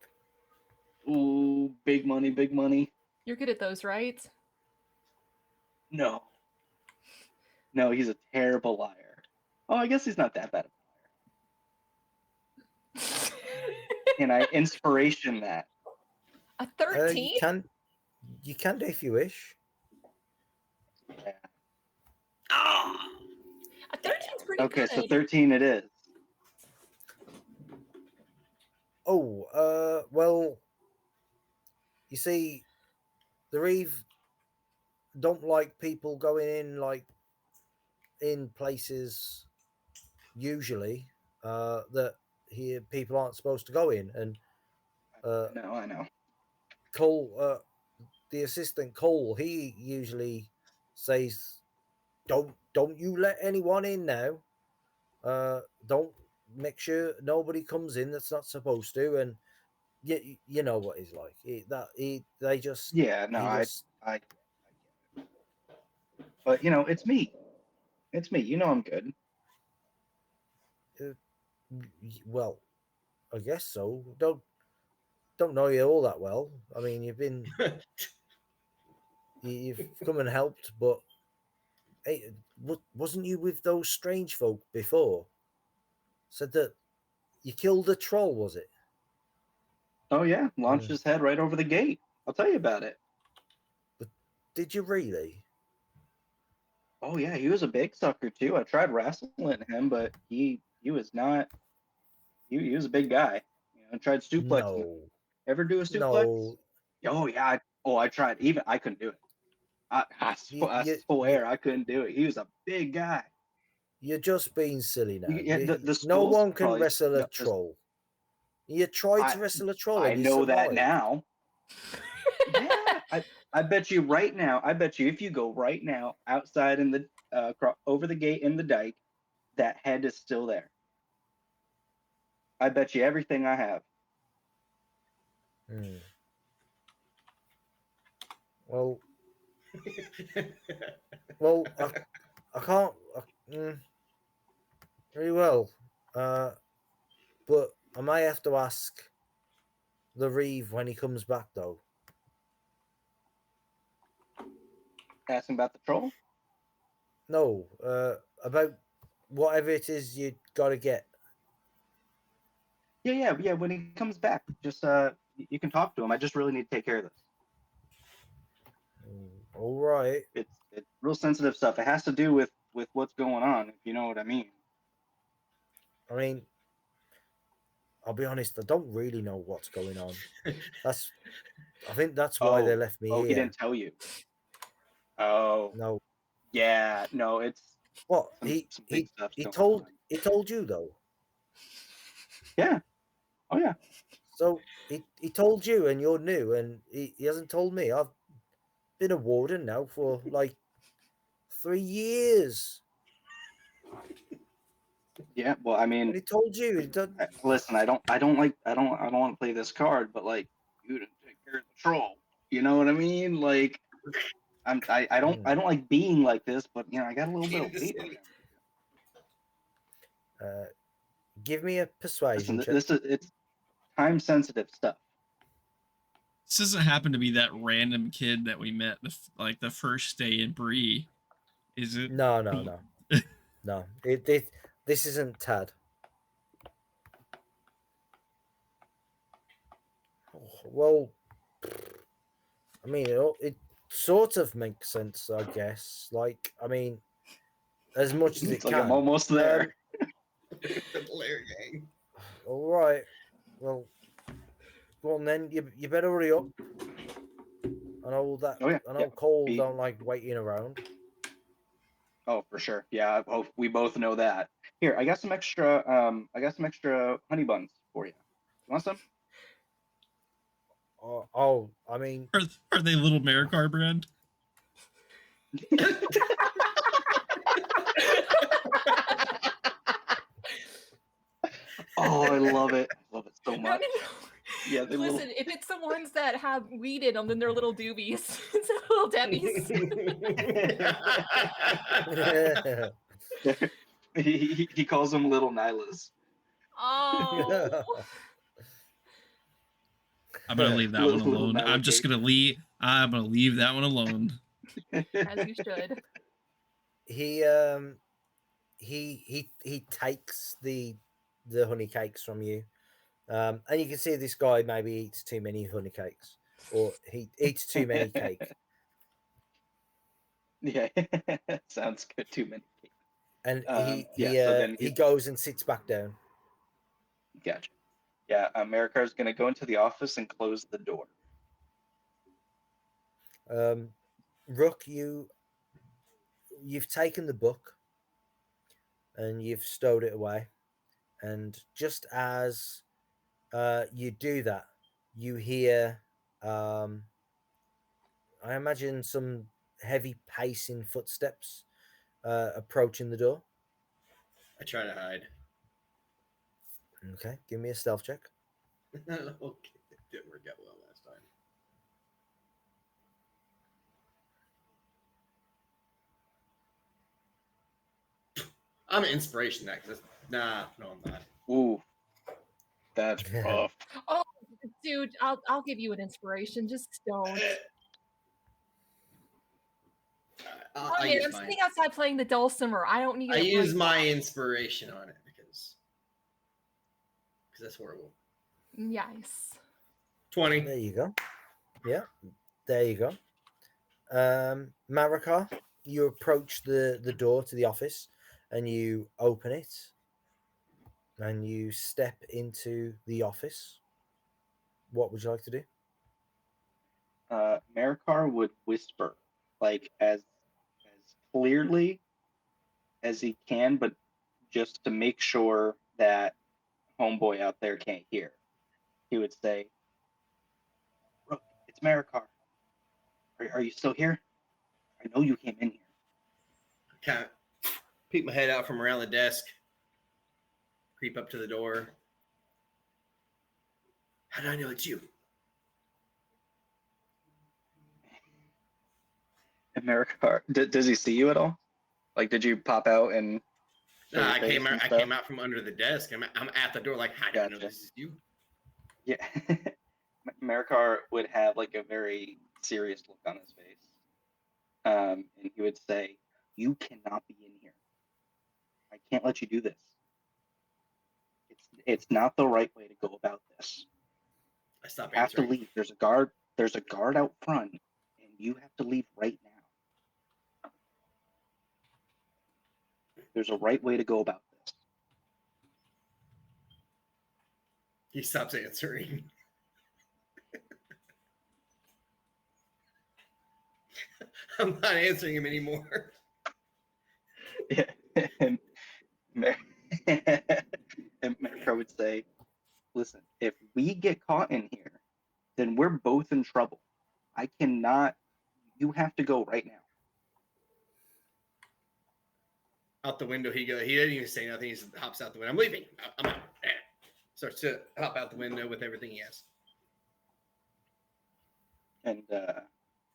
G: Ooh, big money, big money.
C: You're good at those, right?
G: No, he's a terrible liar. Oh, I guess he's not that bad of a liar. And I inspiration that.
C: A 13?
E: You can do if you wish.
G: Yeah.
A: Ah!
C: A 13's pretty
G: Okay,
C: good.
G: so 13 it is.
E: Oh, well, you see, the Reeve don't like people going in like in places usually that here people aren't supposed to go in, and
G: I know.
E: Cole, the assistant Cole, he usually says, "Don't you let anyone in now. Don't make sure nobody comes in that's not supposed to." And you know what he's like. They just
G: Yeah, no,
E: he
G: I
E: just
G: get it. But it's me. It's me. I'm good.
E: well, I guess so. Don't know you all that well. I mean, you've come and helped, but hey, wasn't you with those strange folk before? Said that you killed a troll, was it?
G: Oh yeah, launched
E: Mm.
G: his head right over the gate. I'll tell you about it.
E: But did you really?
G: Oh yeah, he was a big sucker too. I tried wrestling him, but he was not. He was a big guy. I tried suplexing him.
E: No,
G: Ever do a suplex?
E: no.
G: Oh yeah. I tried. Even I couldn't do it. I
E: You
G: swear I couldn't do it. He was a big guy.
E: you're just being silly now.
G: Yeah, the
E: No
G: skulls
E: one can
G: probably.
E: wrestle a
G: No,
E: troll. You tried to wrestle a troll
G: I
E: and you
G: know that
E: survived.
G: now. Yeah, I bet you right now. I bet you if you go right now outside in the over the gate in the dike, that head is still there. I bet you everything I have.
E: Hmm. Well, I can't. Very well. But I may have to ask the Reeve when he comes back, though.
G: Asking about the troll?
E: No, about whatever it is you got to get.
G: Yeah. When he comes back, just you can talk to him. I just really need to take care of this.
E: All right.
G: It's real sensitive stuff. It has to do with what's going on, if you know what I mean.
E: I mean, I'll be honest. I don't really know what's going on. I think that's why they left me
G: Oh,
E: here.
G: he didn't tell you. Oh.
E: No.
G: Yeah. No, it's
E: What
G: some big stuff.
E: he told you though.
G: Yeah. Oh yeah.
E: So he told you, and you're new, and he hasn't told me. I've been a warden now for like 3 years.
G: Yeah. Well, I
E: And
G: mean,
E: he told you.
G: listen, I don't want to play this card, but like, you didn't take care of the troll. You know what I mean? Like, I don't like being like this, but I got a little bit of weight.
E: Give me a persuasion
G: Listen,
E: check.
G: it's time sensitive stuff.
B: This doesn't happen to be that random kid that we met the first day in Bree, is it?
E: No. No. This isn't Tad. Well, I mean, it sort of makes sense, I guess. Like, I mean, as much as it
G: It's like
E: can.
G: I'm almost there.
A: The Blair gang.
E: All right. Well, go on then. You better hurry up. I know that.
G: Oh, yeah,
E: I know
G: yeah.
E: Cole
G: Be-
E: don't like waiting around.
G: Oh, for sure. Yeah, we both know that. Here, I got some extra. I got some extra honey buns for you. You want some?
E: Oh, I mean,
B: Are they little Maracar brand?
G: Oh, I love it. I love it so
C: No,
G: much.
C: no, no.
G: Yeah, they
C: Listen, if it's the ones that have weed in them, then they're little doobies. It's little Debbie's.
G: he calls them little Nylas.
C: Oh.
B: I'm gonna leave that one
G: Little
B: alone.
G: Nyla
B: I'm just
G: cake.
B: gonna leave. I'm gonna leave that one alone.
C: As you should.
E: he takes the honey cakes from you, and you can see this guy maybe eats too many honey cakes, or he eats too many cake,
G: Yeah, sounds good. Too many.
E: and
G: So then
E: he goes and sits back down.
G: Gotcha. Yeah, Maracar is gonna go into the office and close the door.
E: Rook, you've taken the book and you've stowed it away, and just as you do that, you hear I imagine some heavy pacing footsteps approaching the door.
A: I try to hide.
E: Okay, give me a stealth check.
A: Okay, it didn't work out well last time. I'm an inspiration necklace. Nah, no, I'm not.
G: Ooh, that's rough.
C: Oh, dude, I'll give you an inspiration. Just don't.
A: I
C: Okay,
A: use
C: I'm
A: mine.
C: sitting outside playing the dulcimer. I don't need.
A: I use
C: like
A: my
C: that.
A: inspiration on it because that's horrible.
C: Yes.
A: 20.
E: There you go. Yeah, there you go. Maracar, you approach the door to the office and you open it and you step into the office. What would you like to do?
G: Maracar would whisper, like as clearly as he can, but just to make sure that homeboy out there can't hear. He would say, "Rook, it's Maracar. Are you still here? I know you came in here."
A: Kind of peek my head out from around the desk, creep up to the door. How do I know it's you?
G: And Maracar, does he see you at all? Like, did you pop out and? show your
A: I
G: face
A: came
G: and
A: out. I
G: stuff?
A: came out from under the desk. I'm at the door. Like, how do I know
G: Gotcha.
A: this is you?
G: Yeah. Maracar would have like a very serious look on his face. And he would say, "You cannot be in here. I can't let you do this. It's not the right way to go about this.
A: I stop
G: You have to
A: answering.
G: leave. There's a guard. There's a guard out front, and you have to leave right now. There's a right way to go about this."
A: He stops answering. I'm not answering him anymore.
G: Yeah. And Maracar would say, "Listen, if we get caught in here, then we're both in trouble. I cannot. You have to go right now."
A: Out the window he goes. He doesn't even say nothing. He just hops out the window. I'm leaving. I'm out. Starts to hop out the window with everything he has.
G: And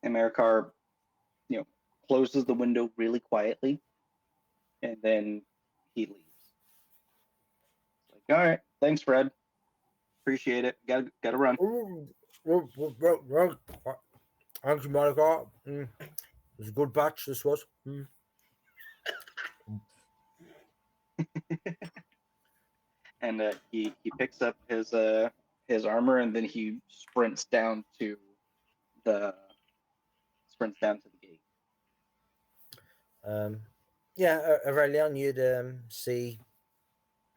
G: Maracar, closes the window really quietly, and then he leaves. It's like, "All right, thanks, Fred. Appreciate it. Gotta run."
E: Thank you, Maracar. It was a good batch. This was.
G: And he picks up his armor, and then he sprints down to the gate.
E: Yeah, Aurelion, you'd see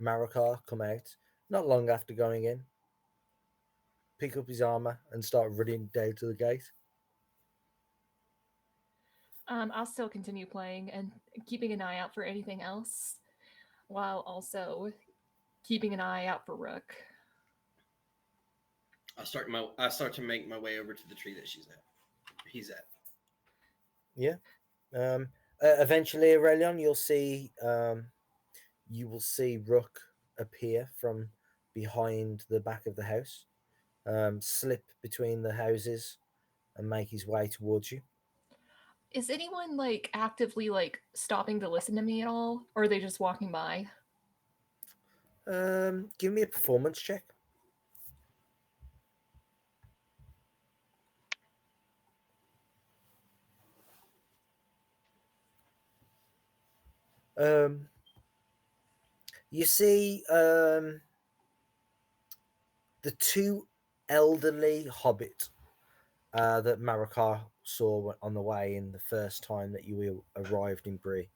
E: Maracar come out not long after going in, pick up his armor, and start running down to the gate.
C: I'll still continue playing and keeping an eye out for anything else, while also keeping an eye out for Rook.
A: I start to make my way over to the tree that he's at.
E: Yeah. Eventually, Aurelion, you will see Rook appear from behind the back of the house, slip between the houses, and make his way towards you.
C: Is anyone like actively like stopping to listen to me at all, or are they just walking by?
E: Give me a performance check. You see the two elderly hobbit that Maracar saw on the way in the first time that you arrived in Bree.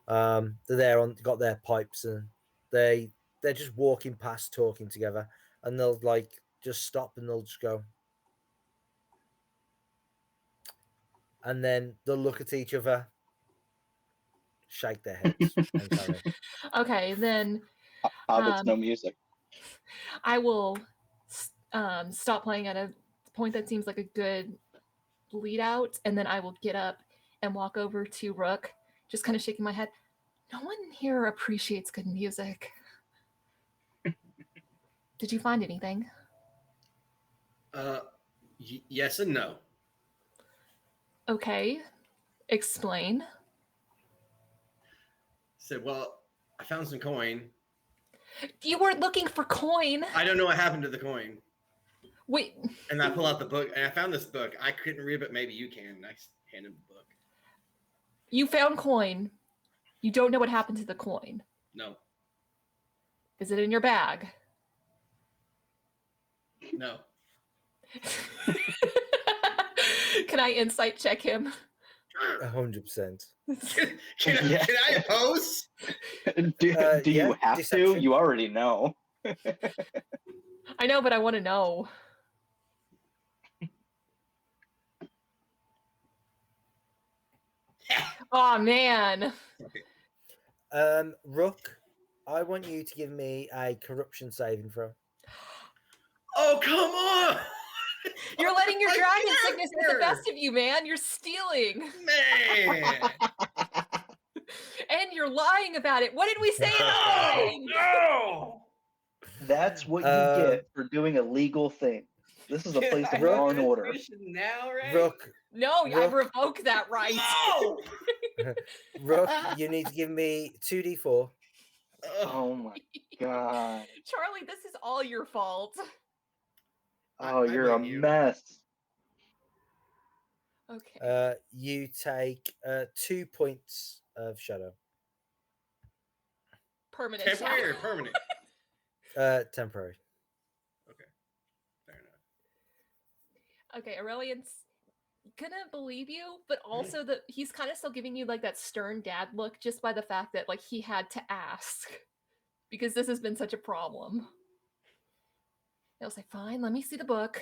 E: They're there got their pipes, and they're just walking past, talking together, and they'll like just stop and they'll just go, and then they'll look at each other, shake their heads, and carry on.
C: Okay, then
G: Hobbits, no music.
C: I will stop playing at a point that seems like a good lead out, and then I will get up and walk over to Rook, just kind of shaking my head. No one here appreciates good music. Did you find anything?
A: Yes and no.
C: Okay, explain.
A: Said, well, I found some coin.
C: You weren't looking for coin.
A: I don't know what happened to the coin.
C: Wait.
A: And I pull out the book, and I found this book. I couldn't read it, but maybe you can. And I hand him the book.
C: You found coin. You don't know what happened to the coin.
A: No.
C: Is it in your bag?
A: No.
C: Can I insight check him?
E: 100%.
A: Can I oppose?
G: Do
E: yeah,
G: you have
E: deception.
G: to? You already know.
C: I know, but I want to know. Oh man.
E: Rook, I want you to give me a corruption saving throw.
A: Oh, come on!
C: You're letting your
A: My
C: dragon sickness get the
A: character!
C: best of you, man. You're stealing.
A: Man!
C: And you're lying about it. What did we say in the meeting?
A: No!
G: That's what you get for doing a legal thing. This is a place of law and order.
A: Now, right?
E: Rook,
C: No, I
E: Rook.
C: revoke that right.
A: No!
E: Rook, you need to give me 2d4.
G: Oh my god.
C: Charlie, this is all your fault.
G: Oh,
A: I
G: you're a
A: blame you.
G: mess.
C: Okay.
E: You take 2 points of shadow.
C: Permanent.
A: Temporary
C: shadow.
A: or permanent?
E: Temporary.
A: Okay. Fair enough.
C: Okay, Aurelion's gonna believe you, but also that he's kind of still giving you like that stern dad look just by the fact that like he had to ask because this has been such a problem. He'll say, fine, let me see the book.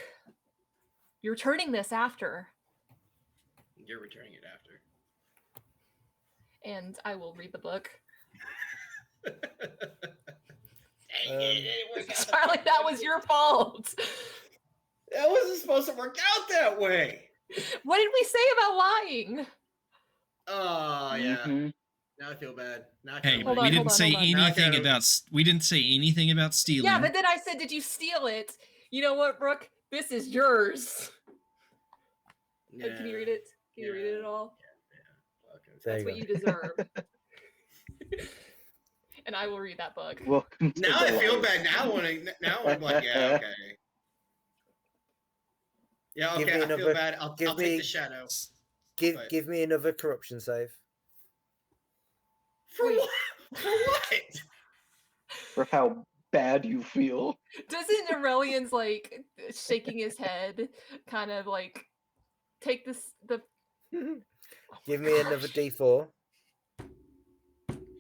C: You're returning this after.
A: You're returning it after.
C: And I will read the book.
A: Dang it worked out.
C: Charlie, that was your fault.
A: That wasn't supposed to work out that way.
C: What did we say about lying?
A: Oh, yeah.
G: Mhm.
A: Now I feel bad. Now I
B: Hey,
A: feel
C: Hold
A: bad.
C: on,
B: we
C: hold
B: didn't
C: on,
B: say
C: hold on.
B: anything
A: Now I
B: about. We didn't say anything about stealing.
C: Yeah, but then I said, did you steal it? You know what, Brooke? This is yours.
A: Yeah.
C: Can you read it? Can you read it at all?
A: Okay.
E: There
C: That's
E: you
C: what
E: go.
C: you deserve. And I will read that book.
G: Welcome to
A: Now
G: the
A: I feel
G: life.
A: bad. Now I'm like, yeah, okay. Yeah,
E: Give
A: okay.
E: me
A: I feel
E: another-
A: bad. I'll
E: give
A: take
E: me-
A: the shadow. But-
E: Give me another corruption save.
A: For
C: Wait.
A: what? For what?
G: For how bad you feel.
C: Doesn't Aurelion's like shaking his head kind of like take this the
E: Give me another d4.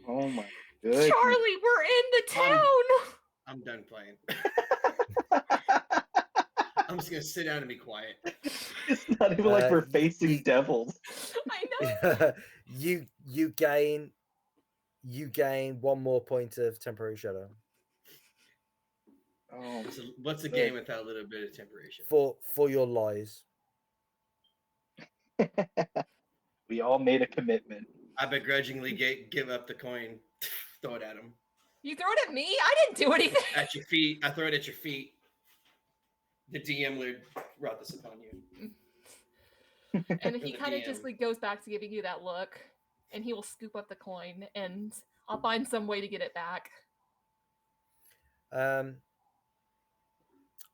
G: Oh my goodness.
C: Charlie, we're in the town.
A: I'm done playing. I'm just gonna sit down and be quiet.
G: It's not even like we're facing
E: you-
G: devils.
C: I know.
E: you gain 1 more point of temporary shadow
G: Oh,
A: So what's a game without a little bit of temperation?
E: for your lies.
G: we all made a commitment.
A: I begrudgingly give up the coin, throw it at him.
C: You throw it at me? I didn't do anything.
A: At your feet. I throw it at your feet. The DM Lord brought this upon you.
C: And he
A: The
C: kind of
A: DM.
C: just like goes back to giving you that look, and he will scoop up the coin, and I'll find some way to get it back.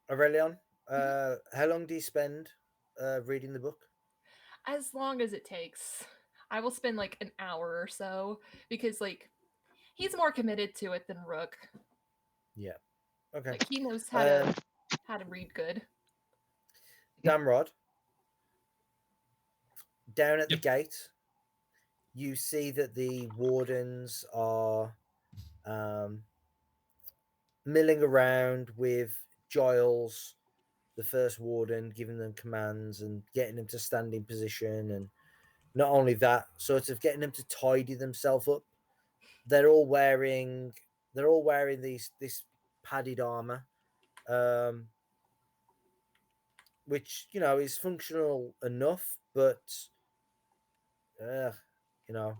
E: Aurelion, how long do you spend reading the book?
C: As long as it takes. I will spend like an hour or so because like he's more committed to it than Rook.
E: Yeah. Okay.
C: Like he knows how to read good.
E: Damrod, down at
B: Yep.
E: the gate, you see that the wardens are milling around with Giles, the first warden, giving them commands and getting them to stand in position, and not only that, sort of getting them to tidy themselves up. They're all wearing this padded armor, which is functional enough, but you know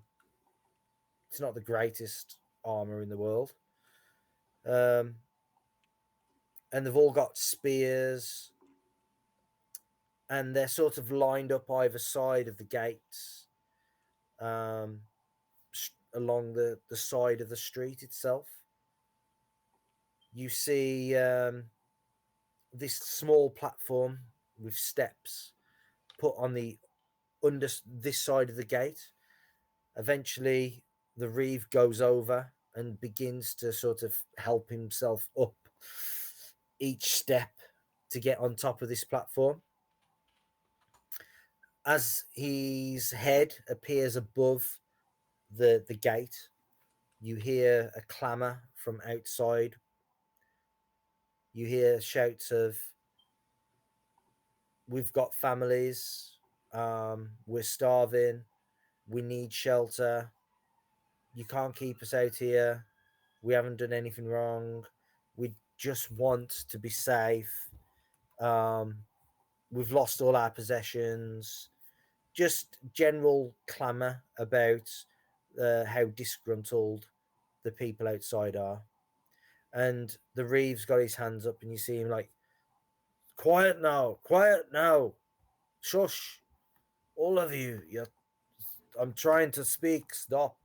E: it's not the greatest armor in the world. And they've all got spears, and they're sort of lined up either side of the gates, along the side of the street itself. You see this small platform with steps put on the under this side of the gate. Eventually, the Reeve goes over and begins to sort of help himself up each step to get on top of this platform. As his head appears above the gate, you hear a clamour from outside. You hear shouts of, "We've got families. We're starving. We need shelter. You can't keep us out here. We haven't done anything wrong. We just want to be safe. We've lost all our possessions." Just general clamour about how disgruntled the people outside are. And the Reeve's got his hands up, and you see him like, quiet now, shush, all of you. I'm trying to speak, stop.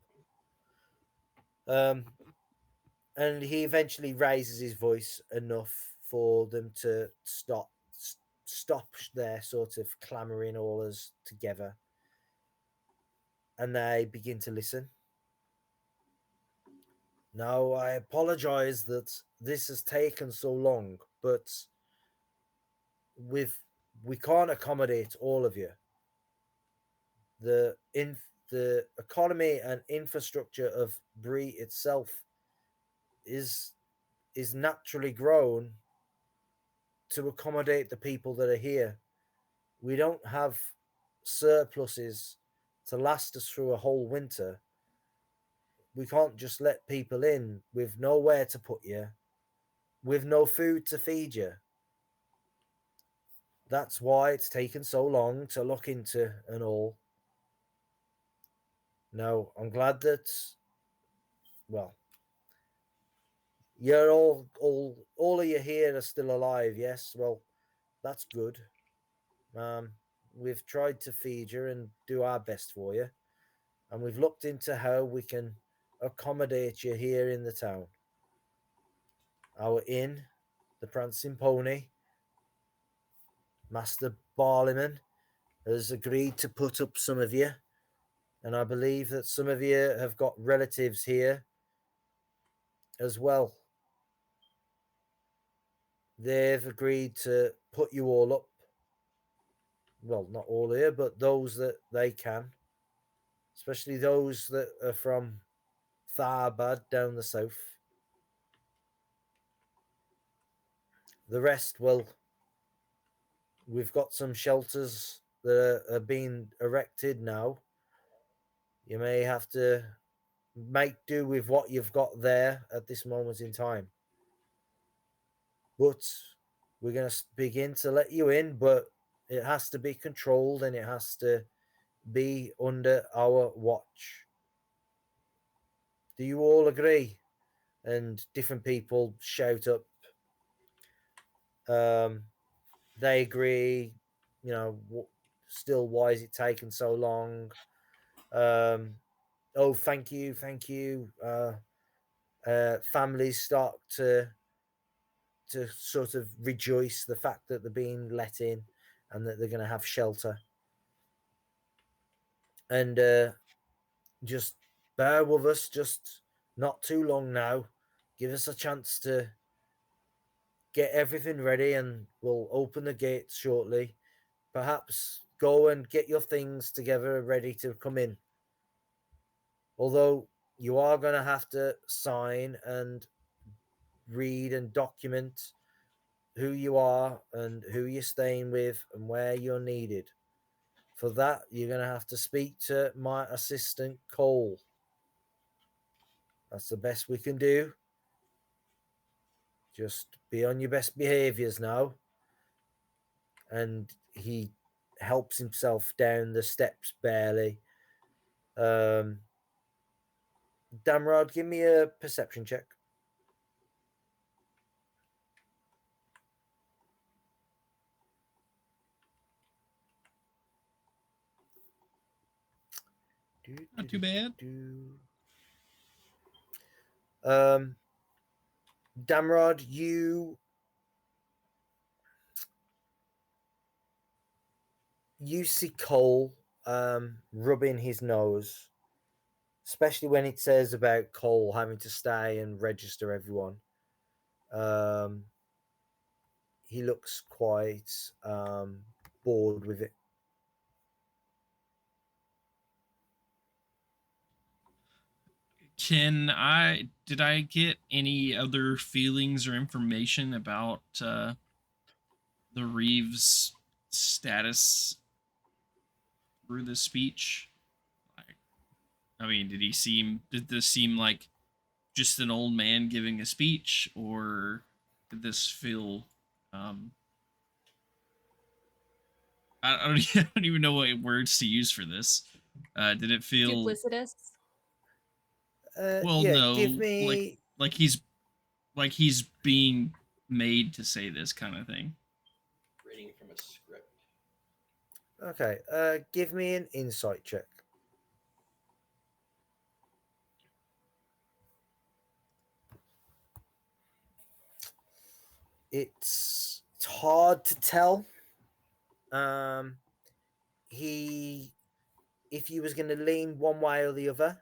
E: And he eventually raises his voice enough for them to stop their sort of clamoring all as together, and they begin to listen. Now, I apologize that this has taken so long, but we can't accommodate all of you. The economy and infrastructure of Bree itself is naturally grown to accommodate the people that are here. We don't have surpluses to last us through a whole winter. We can't just let people in with nowhere to put you, with no food to feed you. That's why it's taken so long to look into and all. No, I'm glad that, well, you're all of you here are still alive. Yes, well, that's good. We've tried to feed you and do our best for you, and we've looked into how we can accommodate you here in the town. Our inn, the Prancing Pony, Master Barleyman, has agreed to put up some of you, and I believe that some of you have got relatives here as well. They've agreed to put you all up. Well, not all here, but those that they can, especially those that are from Tharbad down the south. The rest, well, we've got some shelters that are being erected now. You may have to make do with what you've got there at this moment in time. But we're going to begin to let you in, but it has to be controlled and it has to be under our watch. Do you all agree? And different people shout up. They agree. You know, still, why is it taking so long? Oh, thank you, thank you. Families start to sort of rejoice the fact that they're being let in and that they're going to have shelter. And just bear with us, just not too long now. Give us a chance to get everything ready and we'll open the gates shortly. Perhaps go and get your things together ready to come in. Although you are going to have to sign and read and document who you are and who you're staying with and where you're needed. For that, you're going to have to speak to my assistant, Cole. That's the best we can do. Just be on your best behaviors now. And he helps himself down the steps barely. Damron, give me a perception check.
B: Not too bad.
E: Damrod, you see Cole rubbing his nose, especially when it says about Cole having to stay and register everyone. He looks quite bored with it.
B: Did I get any other feelings or information about the Reeve's status through the speech? I mean, did this seem like just an old man giving a speech, or did this feel I don't, I don't even know what words to use for this. Did it feel
C: duplicitous?
B: well,
E: yeah,
B: no,
E: give me
B: like he's being made to say this kind of thing.
A: Reading from a script.
E: Okay, give me an insight check. It's hard to tell. If he was going to lean one way or the other,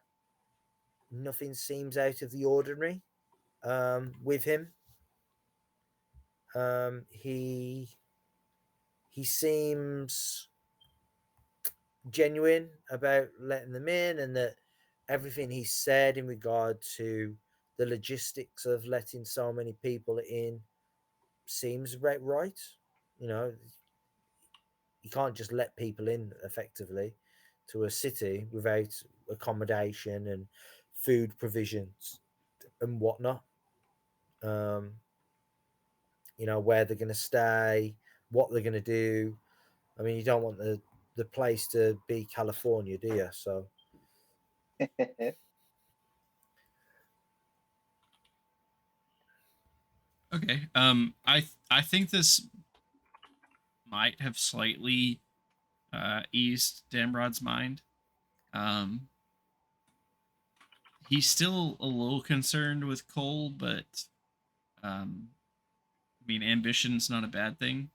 E: nothing seems out of the ordinary with him. He seems genuine about letting them in, and that everything he said in regard to the logistics of letting so many people in seems about right. You know, you can't just let people in effectively to a city without accommodation and food provisions and whatnot. You know, where they're going to stay, what they're going to do. I mean, you don't want the place to be California, do you? So
B: Okay. I think this might have slightly eased Damrod's mind. He's still a little concerned with Cole, but I mean, ambition's not a bad thing.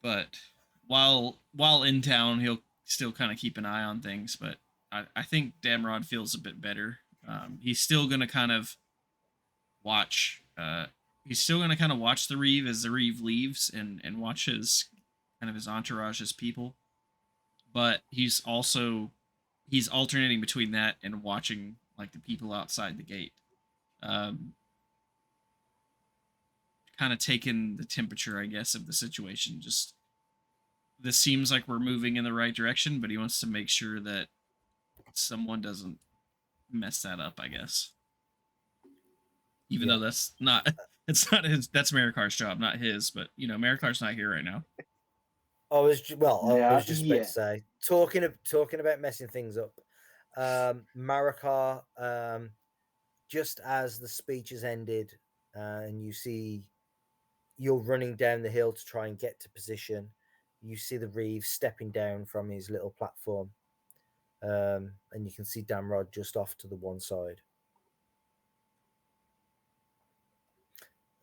B: But while in town, he'll still kind of keep an eye on things. But I think Damrod feels a bit better. He's still gonna kind of watch. He's still gonna kind of watch the Reeve as the Reeve leaves and watch his kind of his entourage, his people. But he's alternating between that and watching like the people outside the gate. kind of taken the temperature, I guess, of the situation. Just this seems like we're moving in the right direction, but he wants to make sure that someone doesn't mess that up, I guess. Even though that's not it's not his, that's Maracar's job, not his, but Maracar's not here right now.
E: I was just about to
G: Yeah.
E: say, talking about messing things up. Maracar, just as the speech has ended, and you see you're running down the hill to try and get to position, you see the Reeve stepping down from his little platform, and you can see Damron just off to the one side.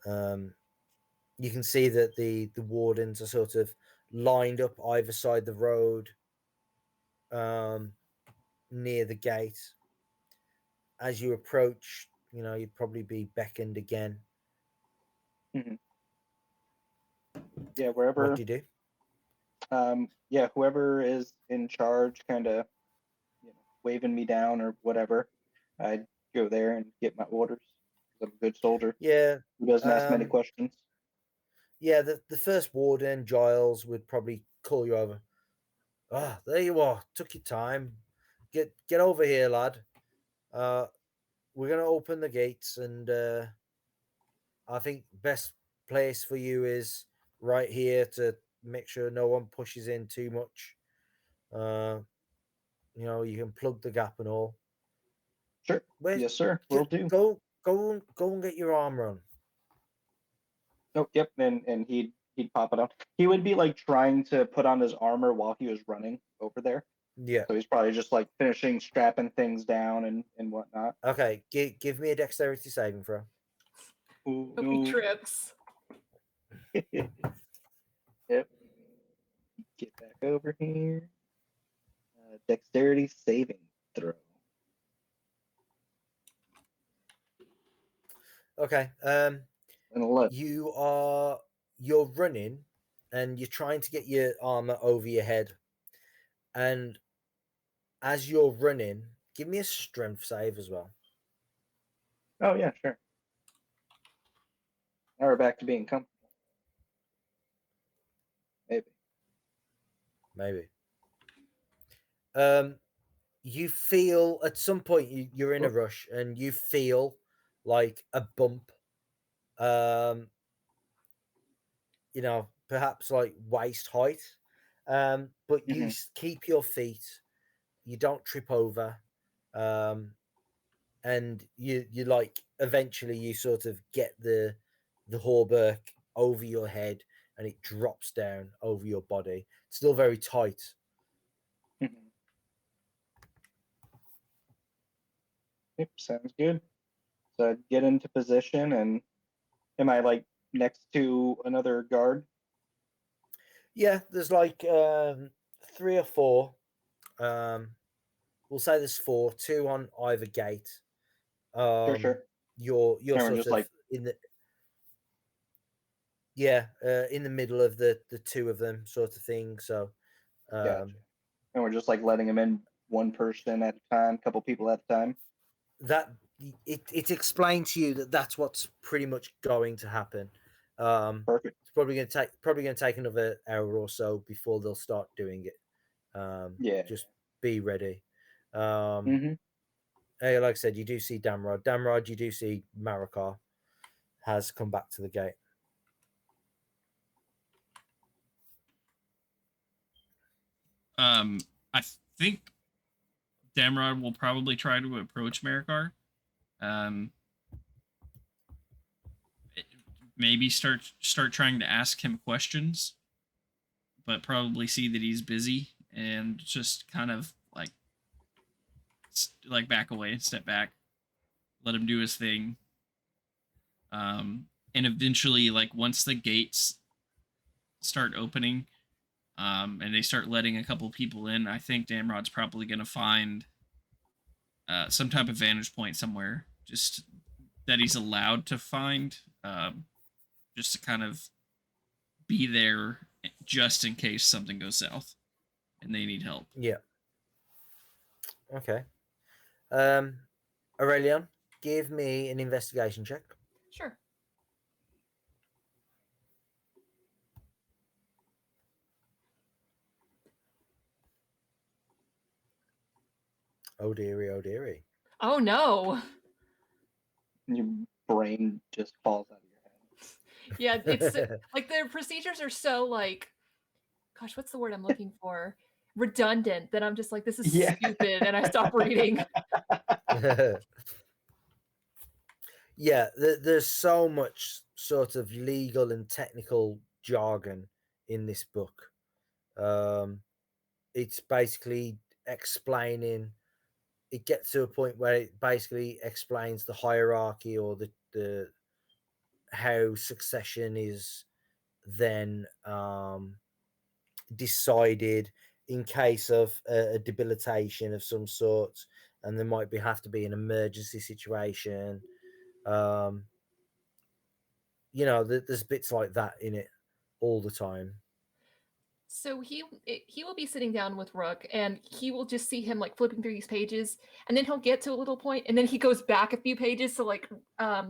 E: You can see that the wardens are sort of lined up either side the road, near the gate. As you approach, you'd probably be beckoned again.
G: Mm-hmm. Yeah, wherever.
E: What do you
G: do? Yeah, whoever is in charge, kind of, waving me down or whatever, I'd go there and get my orders. I'm a good soldier.
E: Yeah.
G: Who doesn't ask many questions.
E: Yeah, the first warden, Giles, would probably call you over. Ah, there you are. Took your time. Get over here, lad. We're gonna open the gates, and I think best place for you is right here to make sure no one pushes in too much. You can plug the gap and all.
G: Sure. Yes, sir. Will do.
E: Go and get your armor on.
G: Oh, yep. And he'd pop it on. He would be like trying to put on his armor while he was running over there.
E: Yeah.
G: So he's probably just like finishing strapping things down and whatnot.
E: Okay. Give me a dexterity saving throw.
G: Ooh,
C: Hope he trips.
G: Yep. Get back over here. Dexterity saving throw.
E: Okay. You're running and you're trying to get your armor over your head. And as you're running, give me a strength save as well.
G: Oh yeah, sure. Now we're back to being comfortable.
E: Maybe. You feel at some point you're in a rush and you feel like a bump. Perhaps like waist height. But you keep your feet. You don't trip over. And you like eventually you sort of get the hauberk over your head and it drops down over your body. It's still very tight.
G: Yep, sounds good. So I'd get into position, and am I like next to another guard?
E: Yeah, there's like 3 or 4. We'll say there's 4, 2 on either gate.
G: Sure.
E: You're sort
G: just
E: of
G: like
E: in the in the middle of the 2 of them sort of thing. So
G: gotcha. And we're just like letting them in one person at a time, couple people at a time.
E: That it's explained to you that that's what's pretty much going to happen.
G: Perfect.
E: It's probably going to take another hour or so before they'll start doing it. Just be ready. Hey, like I said, you do see Damron, you do see Maracar has come back to the gate.
B: I think Damron will probably try to approach Maracar. Maybe start trying to ask him questions, but probably see that he's busy and just kind of like back away, step back, let him do his thing. And eventually, like once the gates start opening, and they start letting a couple people in, I think Damrod's probably going to find some type of vantage point somewhere, just that he's allowed to find, just to kind of be there just in case something goes south and they need help.
E: Yeah. Okay. Orelion, give me an investigation check.
C: Sure.
E: Oh dearie, oh dearie.
C: Oh no.
G: Your brain just falls out of your head.
C: Yeah, it's like the procedures are so like, gosh, what's the word I'm looking for? Redundant that I'm just like, this is
G: Yeah.
C: stupid, and I stop reading.
E: Yeah, there's so much sort of legal and technical jargon in this book. It's basically explaining. It gets to a point where it basically explains the hierarchy or the how succession is then decided in case of a debilitation of some sort, and there might have to be an emergency situation. There's bits like that in it all the time.
C: So he will be sitting down with Rook, and he will just see him like flipping through these pages, and then he'll get to a little point, and then he goes back a few pages to like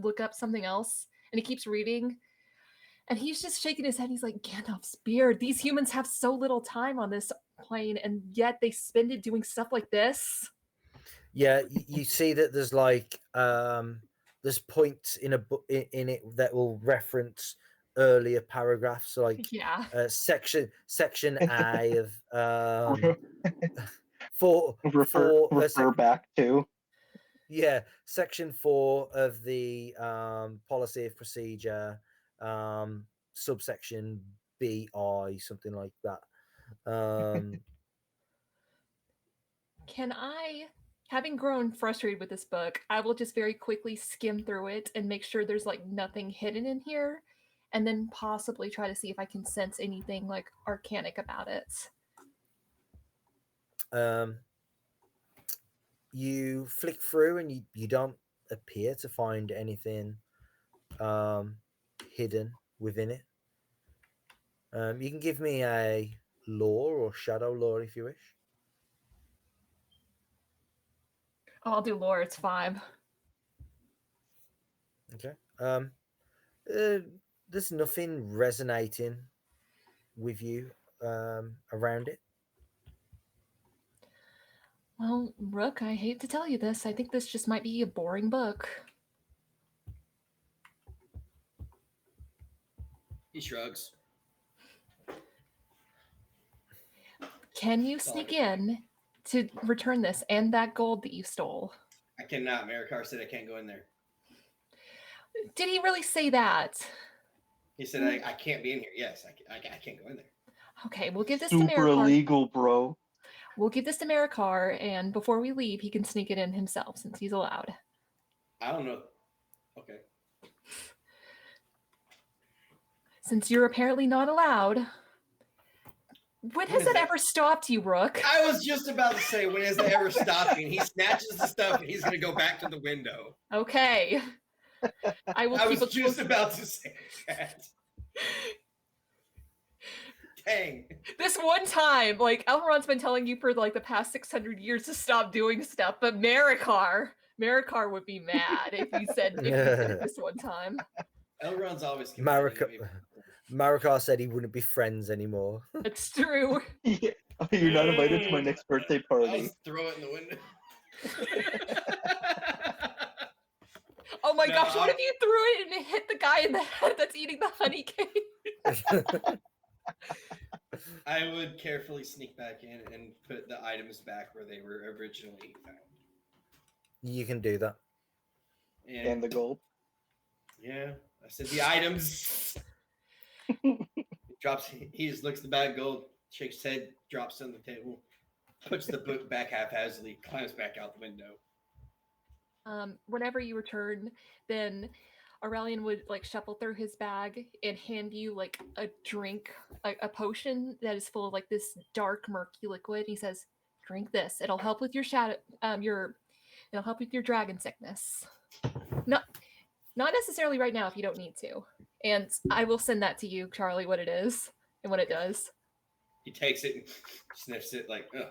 C: look up something else, and he keeps reading, and he's just shaking his head. He's like, Gandalf's beard. These humans have so little time on this plane, and yet they spend it doing stuff like this.
E: Yeah, you see that there's like there's points in a book in it that will reference earlier paragraphs, like
C: Yeah.
E: section A of four
G: refer back to.
E: Yeah, section 4 of the policy of procedure, subsection BI, something like that.
C: Can I, having grown frustrated with this book, I will just very quickly skim through it and make sure there's like nothing hidden in here, and then possibly try to see if I can sense anything like arcanic about it.
E: You flick through and you don't appear to find anything hidden within it. You can give me a lore or shadow lore if you wish.
C: Oh, I'll do lore. It's 5.
E: Okay. There's nothing resonating with you around it.
C: Well, Rook, I hate to tell you this. I think this just might be a boring book.
A: He shrugs.
C: Can you sneak in to return this and that gold that you stole?
A: I cannot. Maracar said I can't go in there.
C: Did he really say that?
A: He said I can't be in here. Yes, I can't go in there.
C: Okay, we'll give this to Maracar.
G: Super illegal, bro.
C: We'll give this to Maracar, and before we leave, he can sneak it in himself since he's allowed.
A: I don't know. Okay.
C: Since you're apparently not allowed, when has that ever stopped you, Rook?
A: I was just about to say, when has that ever stopped me? And he snatches the stuff and he's going to go back to the window.
C: Okay. I was
A: just about to say that. Dang.
C: This one time, like, Elrond's been telling you for like the past 600 years to stop doing stuff, but Maracar would be mad if you said this one time.
A: Elrond's always
E: Maracar said he wouldn't be friends anymore.
C: It's true.
G: Yeah. You're not invited to my next birthday party.
A: I'll just throw it in the window.
C: Oh my gosh, what if you threw it and it hit the guy in the head that's eating the honey cake?
A: I would carefully sneak back in and put the items back where they were originally found.
E: You can do that.
G: And the gold.
A: Yeah, I said the items. He just looks at the bag of gold, shakes his head, drops it on the table, puts the book back haphazardly, climbs back out the window.
C: Whenever you return, then Orelion would like shuffle through his bag and hand you like a drink, like a potion that is full of like this dark murky liquid. He says, "Drink this. It'll help with your it'll help with your dragon sickness. Not necessarily right now if you don't need to. And I will send that to you, Charlie, what it is and what it does."
A: He takes it and sniffs it like, ugh.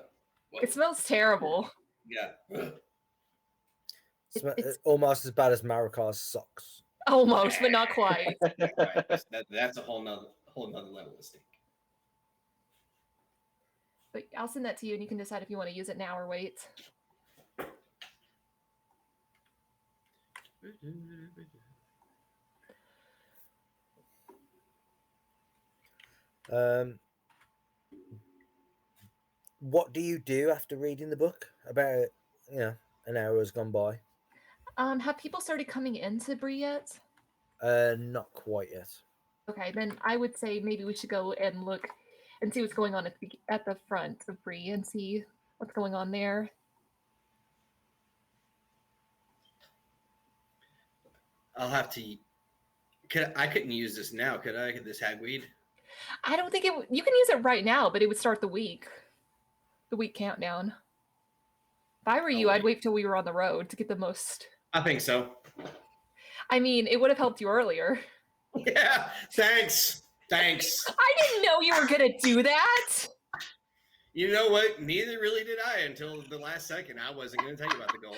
A: What?
C: It smells terrible.
A: Yeah.
E: It's almost as bad as Maracar's socks.
C: Almost, but not quite.
A: That's a whole nother level of stink.
C: But I'll send that to you and you can decide if you want to use it now or wait.
E: What do you do after reading the book? About an hour has gone by.
C: Have people started coming into Bree yet?
E: Not quite yet.
C: Okay, then I would say maybe we should go and look and see what's going on at the front of Bree and see what's going on there.
A: I'll have to. I couldn't use this now, could I? This hagweed.
C: I don't think you can use it right now, but it would start the week countdown. If I were you, I'd wait till we were on the road to get the most.
A: I think so.
C: I mean, it would have helped you earlier.
A: Yeah, thanks.
C: I didn't know you were gonna do that.
A: You know what? Neither really did I until the last second. I wasn't going to tell you about the gold.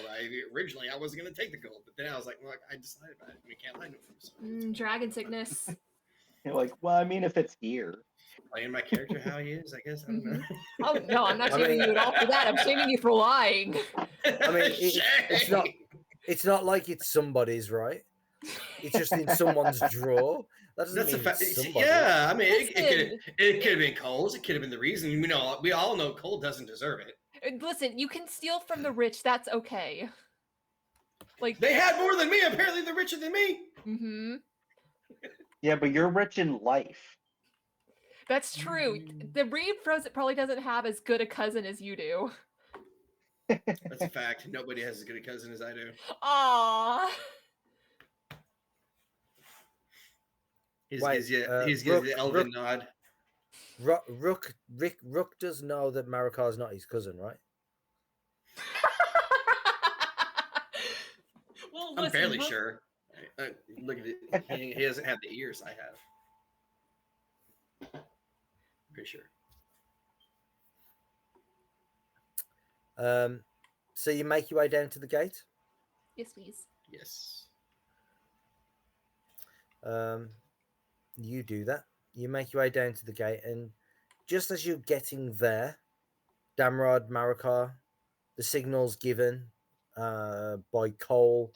A: Originally, I wasn't going to take the gold, but then I was like, look, I decided about it. We can't lie to him. So.
C: Dragon sickness.
G: You're like, well, I mean, if it's here.
A: Playing my character how he is, I guess. I don't know.
C: Oh, no, I'm not shaming you at all for that. I'm shaming you for lying.
E: I mean, it's not like it's somebody's, right? It's just in someone's drawer. That doesn't mean it's somebody.
A: Yeah, I mean, it could have been Cole's. It could have been the reason. We all know Cole doesn't deserve it.
C: Listen, you can steal from the rich. That's okay. Like
A: they had more than me. Apparently, they're richer than me.
C: Mm-hmm.
G: Yeah, but you're rich in life.
C: That's true. The Reeve probably doesn't have as good a cousin as you do.
A: That's a fact. Nobody has as good a cousin as I do.
C: Aww.
A: He's the elven nod.
E: Rook does know that Maracar is not his cousin, right?
C: Well,
A: I'm fairly sure. Look at it. He doesn't have the ears I have. Pretty sure.
E: So you make your way down to the gate?
C: Yes, please.
A: Yes.
E: You do that. You make your way down to the gate, and just as you're getting there, Damron, Maracar, the signal's given by Cole,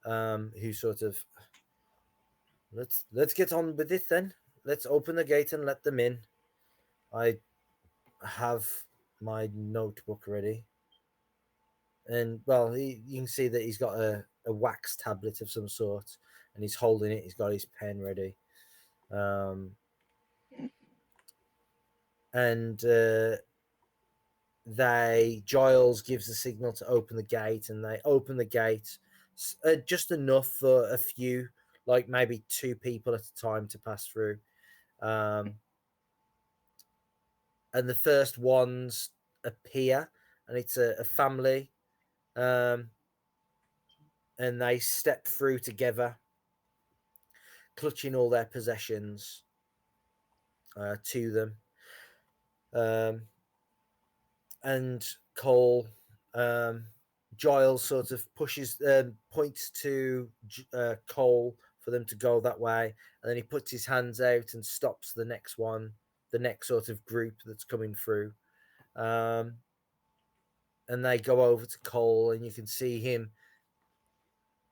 E: who sort of let's get on with it then. Let's open the gate and let them in. I have my notebook ready. And well, you can see that he's got a wax tablet of some sort, and he's holding it. He's got his pen ready. Giles gives the signal to open the gate, and they open the gate just enough for a few, like maybe 2 people at a time to pass through. And the first ones appear, and it's a family, and they step through together, clutching all their possessions to them. And Cole, Giles sort of points to Cole for them to go that way, and then he puts his hands out and stops the next sort of group that's coming through. And they go over to Cole, and you can see him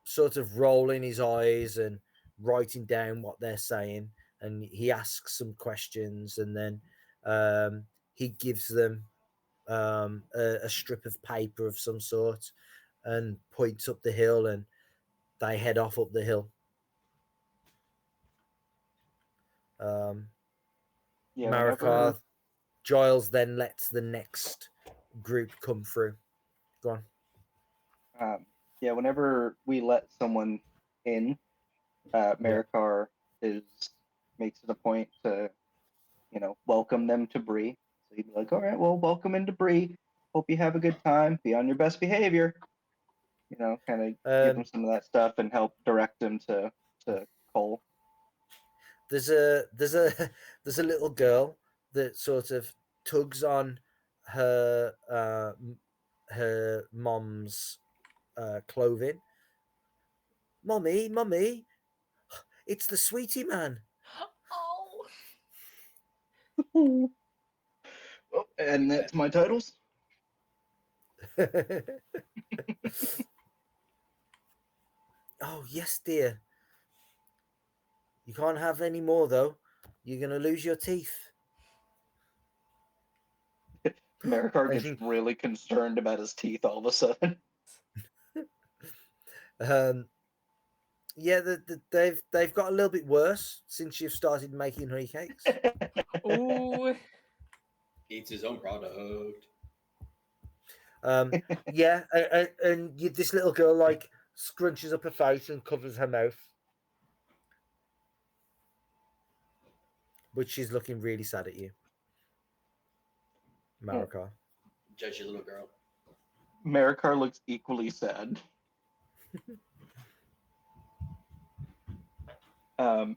E: sort of rolling his eyes and writing down what they're saying, and he asks some questions, and then he gives them a strip of paper of some sort and points up the hill, and they head off up the hill. Maracar, Giles then lets the next group come through. Go on.
G: Whenever we let someone in, Maracar makes it a point to, welcome them to Bree. So he'd be like, all right, well, welcome into Bree. Hope you have a good time. Be on your best behavior. Kind of give them some of that stuff and help direct them to Cole.
E: There's a little girl that sort of tugs on her mom's clothing. Mommy, it's the sweetie man.
C: Oh.
G: And that's my titles.
E: Oh, yes, dear. You can't have any more, though. You're going to lose your teeth.
G: Maracar gets really concerned about his teeth all of a sudden.
E: Yeah, they've got a little bit worse since you've started making honey cakes.
C: Ooh.
A: Eats his own product.
E: Yeah, and this little girl like scrunches up her face and covers her mouth, but she's looking really sad at you, Maracar.
A: Judge your little girl.
G: Maracar looks equally sad. And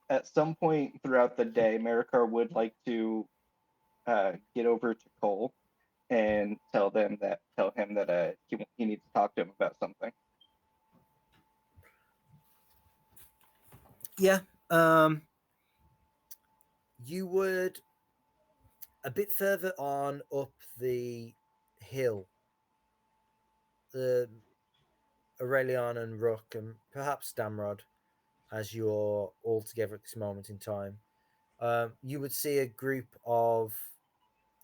G: at some point throughout the day, Maracar would like to get over to Cole and tell him that he needs to talk to him about something.
E: Yeah. You would a bit further on up the hill, the Orelion and Rooke, and perhaps Damron, as you're all together at this moment in time. You would see a group of,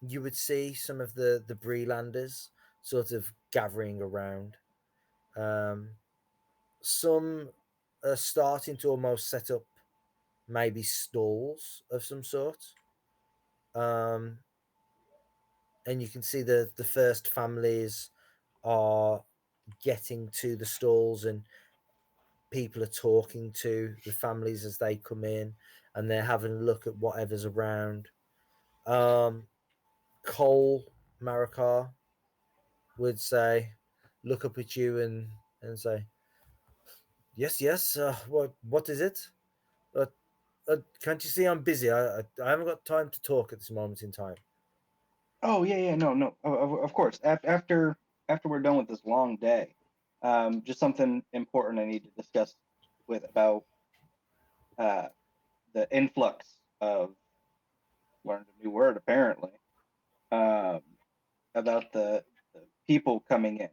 E: you would see some of the Brelanders sort of gathering around. Some are starting to almost set up maybe stalls of some sort. And you can see the first families are getting to the stalls, and people are talking to the families as they come in, and they're having a look at whatever's around. Cole Maracar would say, look up at you and say, yes. What is it? Can't you see I'm busy? I haven't got time to talk at this moment in time.
G: Oh yeah, no, of course. After we're done with this long day, just something important I need to discuss about the influx of, learned a new word apparently, about the people coming in.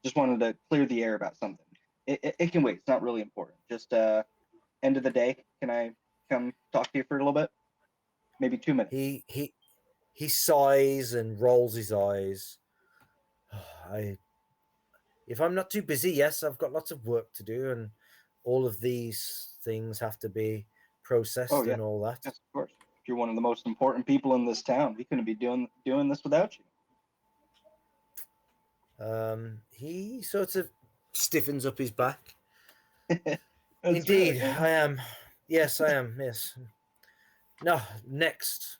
G: Just wanted to clear the air about something. It can wait. It's not really important. Just end of the day. Can I come talk to you for a little bit? Maybe 2 minutes.
E: He sighs and rolls his eyes. If I'm not too busy, yes, I've got lots of work to do, and all of these things have to be processed and all that.
G: Yes, of course. If you're one of the most important people in this town, we couldn't be doing this without you.
E: He sort of stiffens up his back. Indeed, I am. Yes, I am. Yes. No, next.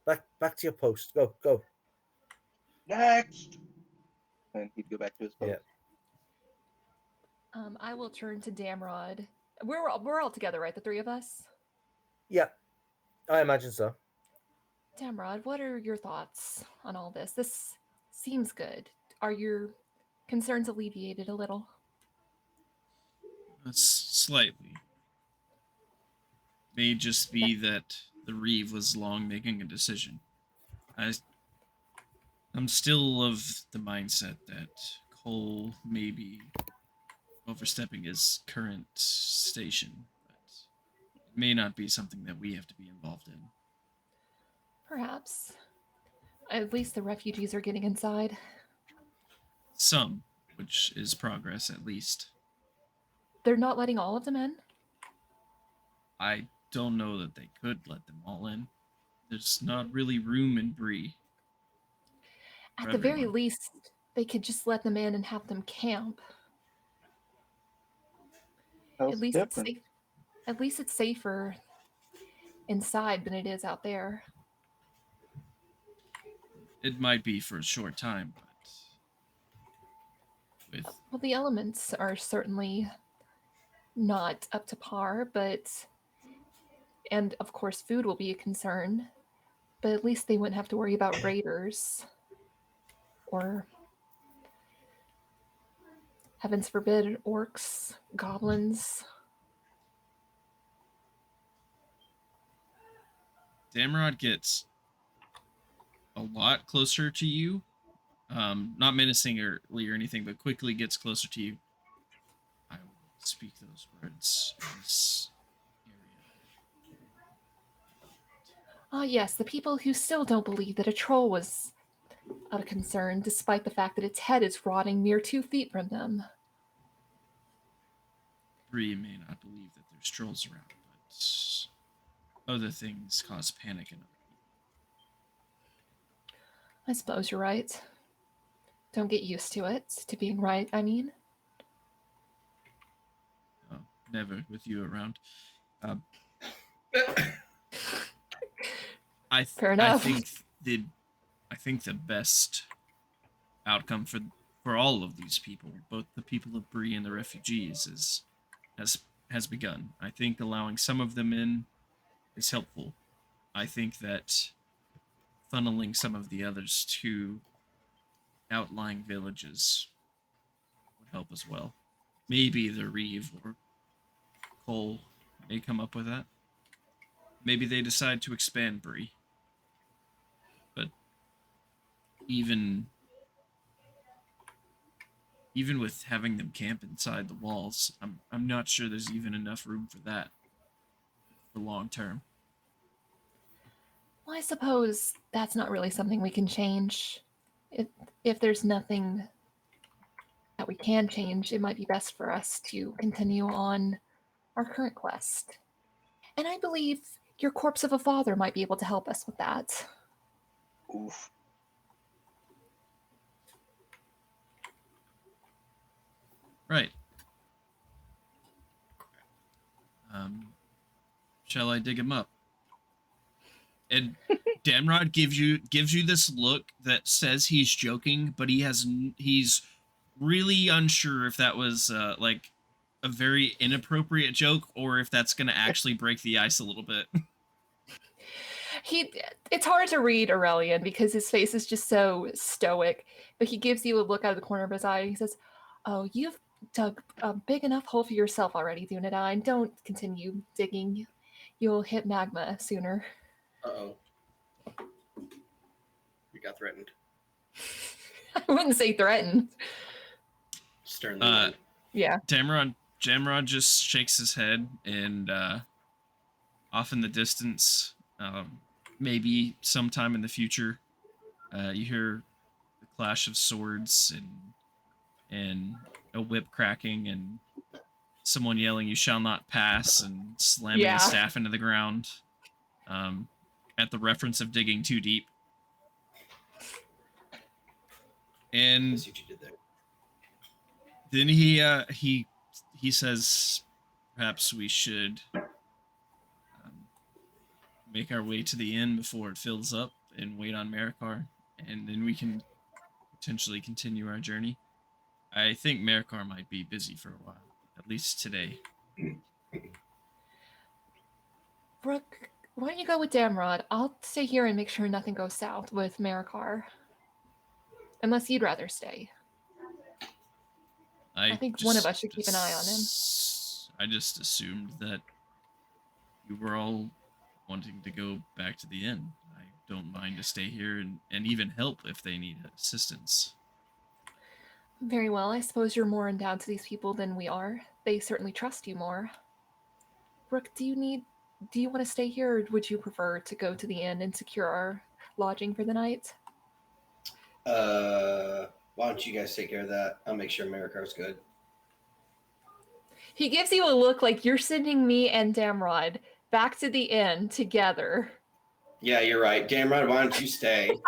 E: Back to your post. Go.
G: Next. And he'd go back to his post.
E: Yeah.
C: I will turn to Damron. We're all together, right? The three of us?
E: Yeah, I imagine so.
C: Damron, what are your thoughts on all this? This seems good. Are your concerns alleviated a little?
B: Slightly. May just be that the Reeve was long making a decision. I'm still of the mindset that Cole may be overstepping his current station, but it may not be something that we have to be involved in.
C: Perhaps. At least the refugees are getting inside.
B: Some, which is progress at least.
C: They're not letting all of them in?
B: I don't know that they could let them all in. There's not really room in Bree.
C: At the very least, they could just let them in and have them camp. At least it's safe. At least it's safer inside than it is out there.
B: It might be for a short time, but
C: well, the elements are certainly not up to par, and of course food will be a concern, but at least they wouldn't have to worry about raiders or, heavens forbid, orcs, goblins.
B: Damron gets a lot closer to you. Not menacingly or anything, but quickly gets closer to you. speak those words in this area.
C: Ah, yes, the people who still don't believe that a troll was a concern, despite the fact that its head is rotting mere 2 feet from them.
B: Bree may not believe that there's trolls around, but other things cause panic in other people.
C: I suppose you're right. Don't get used to it, to being right, I mean.
B: Oh, never with you around.
C: Fair enough.
B: I think the best outcome for all of these people, both the people of Bree and the refugees, has begun. I think allowing some of them in is helpful. I think that funneling some of the others to outlying villages would help as well. Maybe the Reeve or Cole may come up with that. Maybe they decide to expand Bree. But even with having them camp inside the walls, I'm not sure there's even enough room for that for long term.
C: Well, I suppose that's not really something we can change. If there's nothing that we can change, it might be best for us to continue on our current quest. And I believe your corpse of a father might be able to help us with that.
G: Oof.
B: Right. Shall I dig him up? And Damron gives you this look that says he's joking, but he's really unsure if that was like a very inappropriate joke or if that's going to actually break the ice a little bit.
C: It's hard to read Orelion because his face is just so stoic, but he gives you a look out of the corner of his eye and he says, "Oh, you've dug a big enough hole for yourself already, Dunedain. Don't continue digging. You'll hit magma sooner."
A: Uh-oh. We got threatened.
C: I wouldn't say threatened.
A: Sternly.
C: Yeah.
B: Damron just shakes his head, and off in the distance, maybe sometime in the future, you hear the clash of swords and a whip cracking and someone yelling, "You shall not pass," and slamming his staff into the ground. At the reference of digging too deep. And then he says, perhaps we should make our way to the inn before it fills up and wait on Maracar, and then we can potentially continue our journey. I think Maracar might be busy for a while, at least today.
C: Rook, why don't you go with Damron? I'll stay here and make sure nothing goes south with Maracar. Unless you'd rather stay. I think one of us should keep an eye on him.
B: I just assumed that you were all wanting to go back to the inn. I don't mind to stay here and even help if they need assistance.
C: Very well. I suppose you're more endowed to these people than we are. They certainly trust you more. Rook, do you want to stay here, or would you prefer to go to the inn and secure our lodging for the night?
A: Why don't you guys take care of that? I'll make sure Maracar's good.
C: He gives you a look like you're sending me and Damron back to the inn together.
A: Yeah, you're right. Damron, why don't you stay?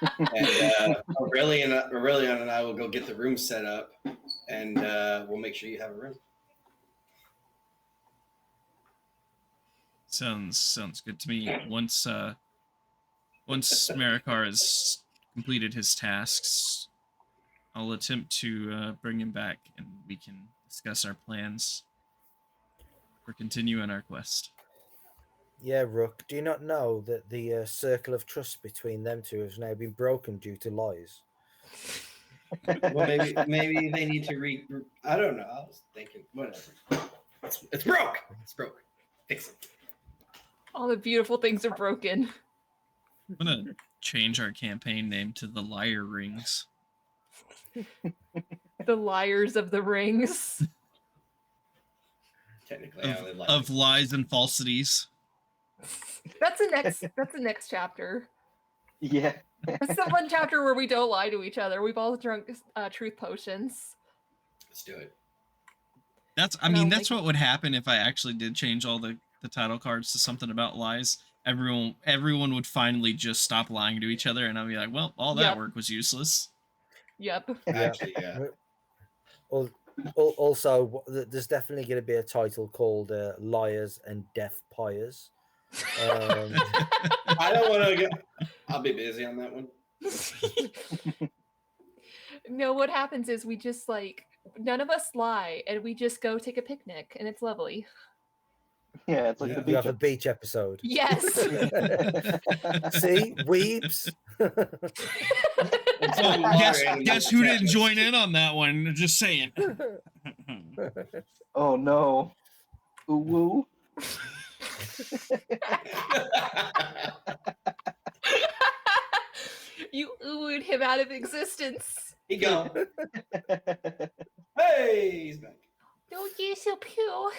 A: And Orelion and I will go get the room set up, and we'll make sure you have a room.
B: Sounds good to me. Once Maracar has completed his tasks, I'll attempt to bring him back, and we can discuss our plans for continuing our quest.
E: Yeah, Rook, do you not know that the circle of trust between them two has now been broken due to lies?
A: Well, maybe they need to I don't know. I was thinking, whatever. It's broke. It's broke. Fix it.
C: All the beautiful things are broken.
B: I'm gonna change our campaign name to the Liar Rings.
C: The Liars of the Rings.
A: Technically, I only
B: of lies and falsities.
C: That's the next chapter.
G: Yeah.
C: It's the one chapter where we don't lie to each other. We've all drunk truth potions.
A: Let's do it.
B: That's what would happen if I actually did change all the title cards to something about lies. Everyone would finally just stop lying to each other, and I'd be like, well, all that work was useless.
C: Yep.
A: Actually, yeah.
E: Also, there's definitely going to be a title called Liars and Deaf Pyres.
A: I don't want to get. I'll be busy on that one.
C: No, what happens is we just none of us lie, and we just go take a picnic, and it's lovely.
G: Yeah, it's like the beach.
E: You have a beach episode.
C: Yes.
E: See, weebs.
B: Guess who didn't join in on that one? Just saying.
G: Oh no. Ooh woo.
C: You oohed him out of existence.
A: He gone. Hey, he's back.
C: Don't get so pure.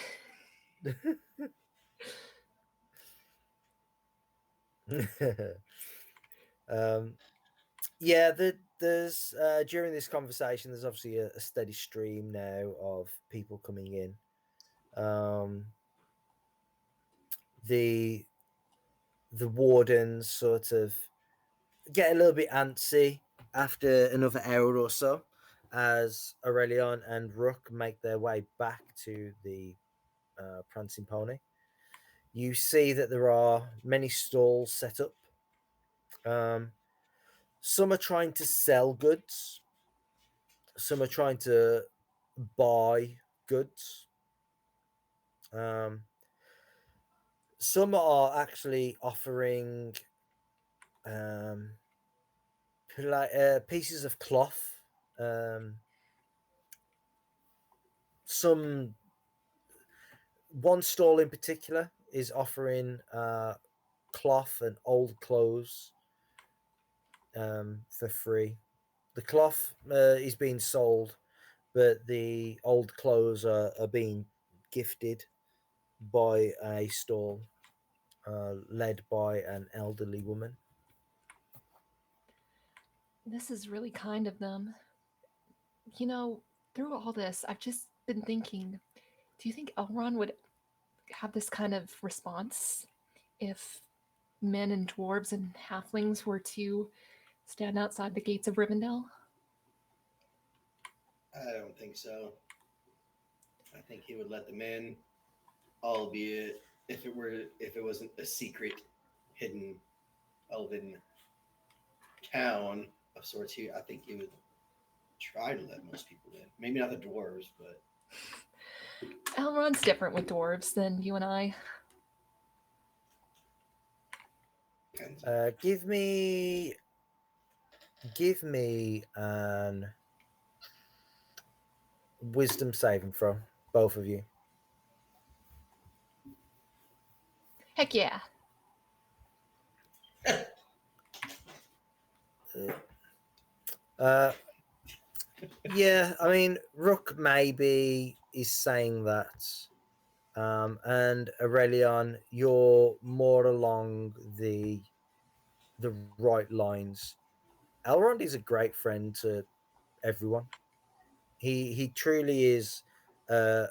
E: Yeah, there's during this conversation, there's obviously a steady stream now of people coming in. The wardens sort of get a little bit antsy after another hour or so as Orelion and Rook make their way back to the prancing pony. You see that there are many stalls set up. Some are trying to sell goods. Some are trying to buy goods. Some are actually offering pieces of cloth. One stall in particular is offering cloth and old clothes for free. The cloth is being sold, but the old clothes are being gifted by a stall led by an elderly woman.
C: This is really kind of them. You know, through all this, I've just been thinking, do you think Elrond would have this kind of response if men and dwarves and halflings were to stand outside the gates of Rivendell?
A: I don't think so. I think he would let them in, albeit if it wasn't a secret, hidden, elven town of sorts. I think he would try to let most people in. Maybe not the dwarves, but
C: Elrond's different with dwarves than you and I.
E: Give me an wisdom saving throw, both of you.
C: Heck yeah.
E: Yeah, I mean, Rook maybe is saying that, and Orelion, you're more along the right lines. Elrond is a great friend to everyone. He truly is a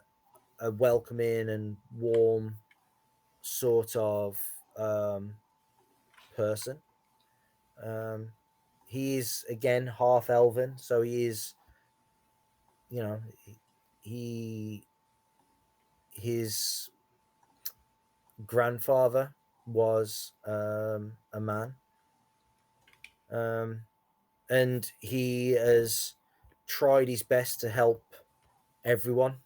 E: welcoming and warm sort of person. He is again half elven, so he is, you know, his grandfather was a man, and he has tried his best to help everyone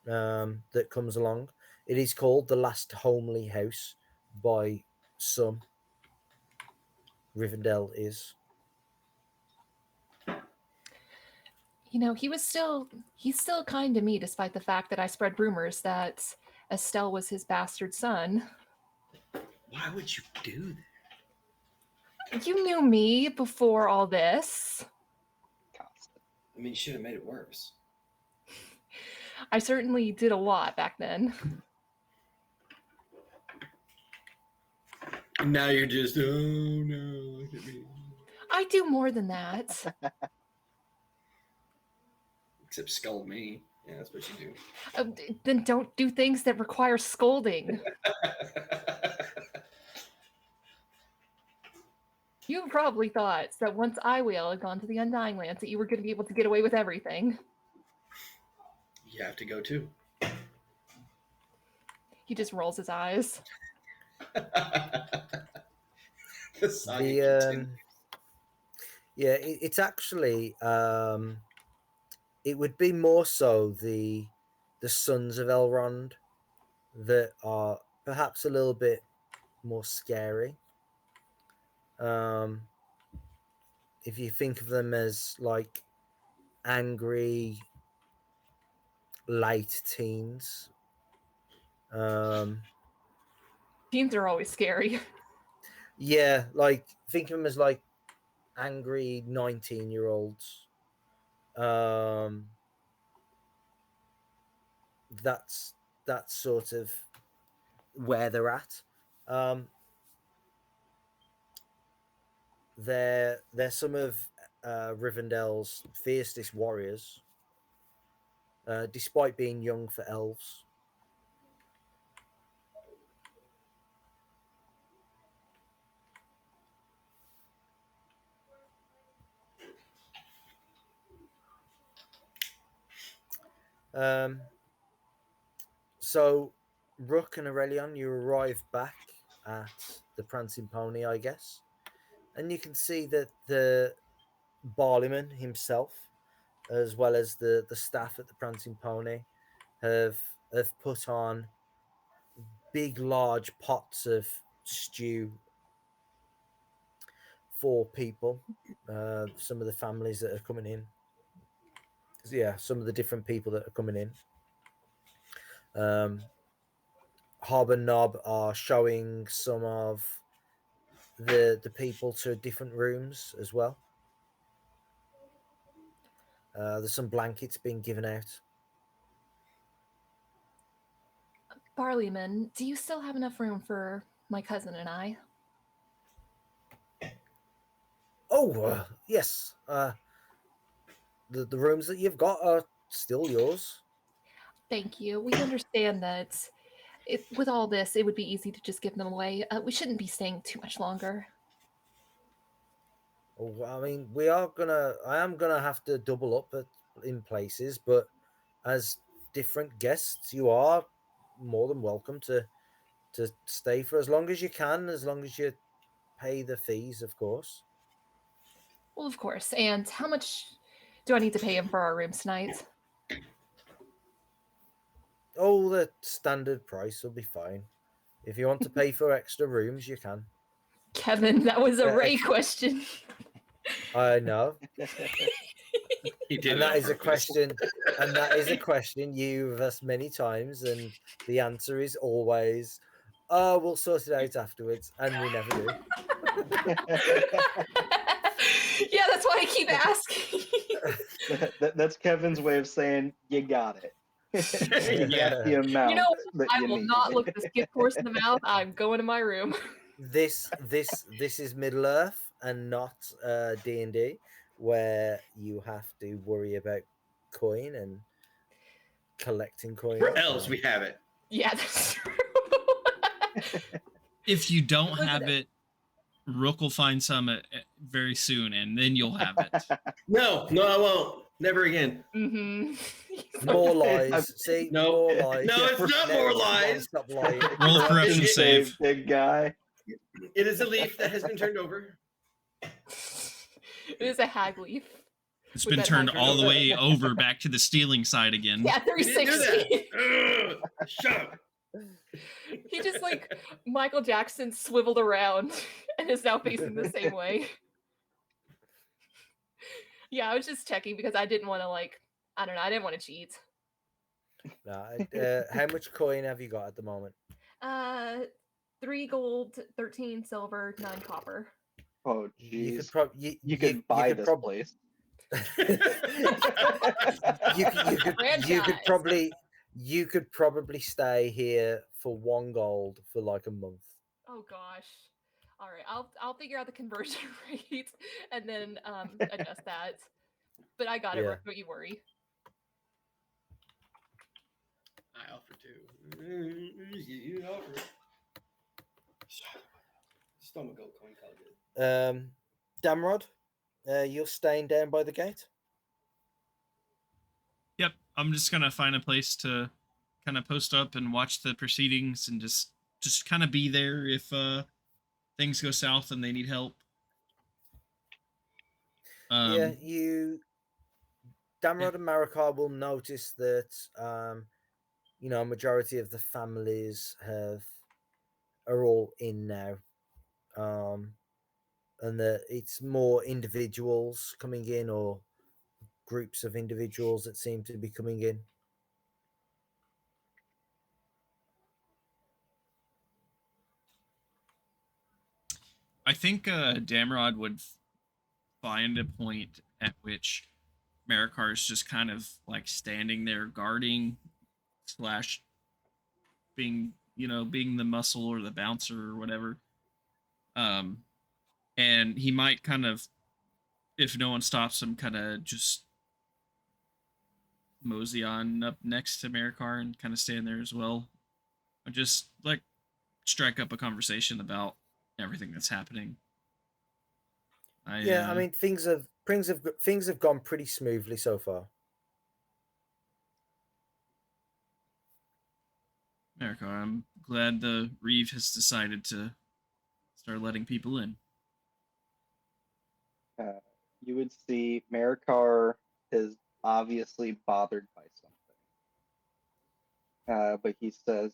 E: that comes along. It is called the Last Homely House by some. Rivendell is.
C: You know, he's still kind to me, despite the fact that I spread rumors that Estelle was his bastard son.
A: Why would you do that?
C: You knew me before all this.
A: I mean, you should have made it worse.
C: I certainly did a lot back then.
A: Now you're just, oh no, look at me.
C: I do more than that.
A: Except scold me. Yeah, that's what you do.
C: Then don't do things that require scolding. You probably thought that once Iwheel had gone to the Undying Lands that you were going to be able to get away with everything.
A: You have to go too.
C: He just rolls his eyes.
E: It's actually it would be more so the sons of Elrond that are perhaps a little bit more scary. If you think of them as like angry late teens.
C: Teens are always scary.
E: Yeah, like think of them as like angry 19-year-olds. That's sort of where they're at. They're some of Rivendell's fiercest warriors, despite being young for elves. So Rook and Orelion, you arrive back at the Prancing Pony, I guess, and you can see that the Barleyman himself, as well as the staff at the Prancing Pony, have put on big, large pots of stew for people. Some of the families that are coming in. Yeah, some of the different people that are coming in. Hob and Knob are showing some of the people to different rooms as well. There's some blankets being given out.
C: Barleyman, do you still have enough room for my cousin and I?
E: Oh, yes. The rooms that you've got are still yours.
C: Thank you. We understand that with all this, it would be easy to just give them away. We shouldn't be staying too much longer.
E: Oh, I mean, I am gonna have to double up in places, but as different guests, you are more than welcome to stay for as long as you can, as long as you pay the fees, of course.
C: Well, of course. And how much do I need to pay him for our rooms tonight?
E: Oh, the standard price will be fine. If you want to pay for extra rooms, you can.
C: Kevin, that was a Ray question.
E: I know.
A: He did
E: And that is a question, and that is a question you've asked many times, and the answer is always, "Oh, we'll sort it out afterwards," and we never do.
C: Yeah, that's why I keep asking.
G: That's Kevin's way of saying you got it. You got the amount.
C: You know,
G: that
C: I
G: you
C: will
G: need.
C: not look this gift horse in the mouth. I'm going to my room.
E: This is Middle Earth and not D&D, where you have to worry about coin and collecting coins.
A: For elves, we have it.
C: Yeah, that's true.
B: If you don't have it, Rook will find some very soon, and then you'll have it.
A: No, I won't. Never again.
C: Mm-hmm.
E: More lies. See,
A: no,
E: more lies.
A: No, it's not more lies.
E: Stop lying.
B: Roll a corruption save.
G: Big guy.
A: It is a leaf that has been turned over.
C: It is a hag leaf.
B: It's been turned all the way over back to the stealing side again.
C: Yeah, 360.
A: Shut up.
C: He just like Michael Jackson swiveled around and is now facing the same way. Yeah, I was just checking because I didn't want to I didn't want to cheat.
E: How much coin have you got at the moment?
C: 3 gold, 13 silver, 9 copper.
G: Oh, geez.
E: You
G: could buy this place.
E: you could probably stay here for 1 gold for like a month.
C: Oh gosh. All right, I'll figure out the conversion rate and then adjust that. But I got it.
E: Yeah.
C: Don't you worry.
A: I offer to. You offer. Stomach gold coin called it.
E: Damrod, you're staying down by the gate?
B: Yep, I'm just gonna find a place to kind of post up and watch the proceedings and just kind of be there if things go south and they need help.
E: Yeah, Damrod and Maracar will notice that a majority of the families are all in now. And that it's more individuals coming in or groups of individuals that seem to be coming in.
B: I think Damrod would find a point at which Maracar is just kind of like standing there guarding / being the muscle or the bouncer or whatever. And he might kind of, if no one stops him, kind of just mosey on up next to Maracar and kind of stand there as well. Or just like strike up a conversation about everything that's happening.
E: I mean, things have gone pretty smoothly so far.
B: Maracar, I'm glad the Reeve has decided to start letting people in.
G: You would see Maracar is obviously bothered by something. But he says,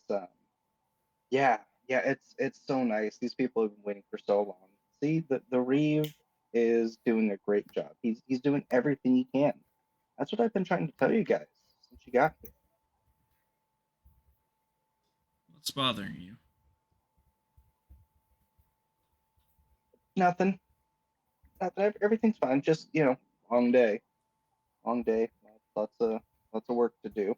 G: yeah, it's so nice. These people have been waiting for so long. See, the Reeve is doing a great job. He's doing everything he can. That's what I've been trying to tell you guys since you got here.
B: What's bothering you?
G: Nothing. Everything's fine. Just long day. Lots of work to do.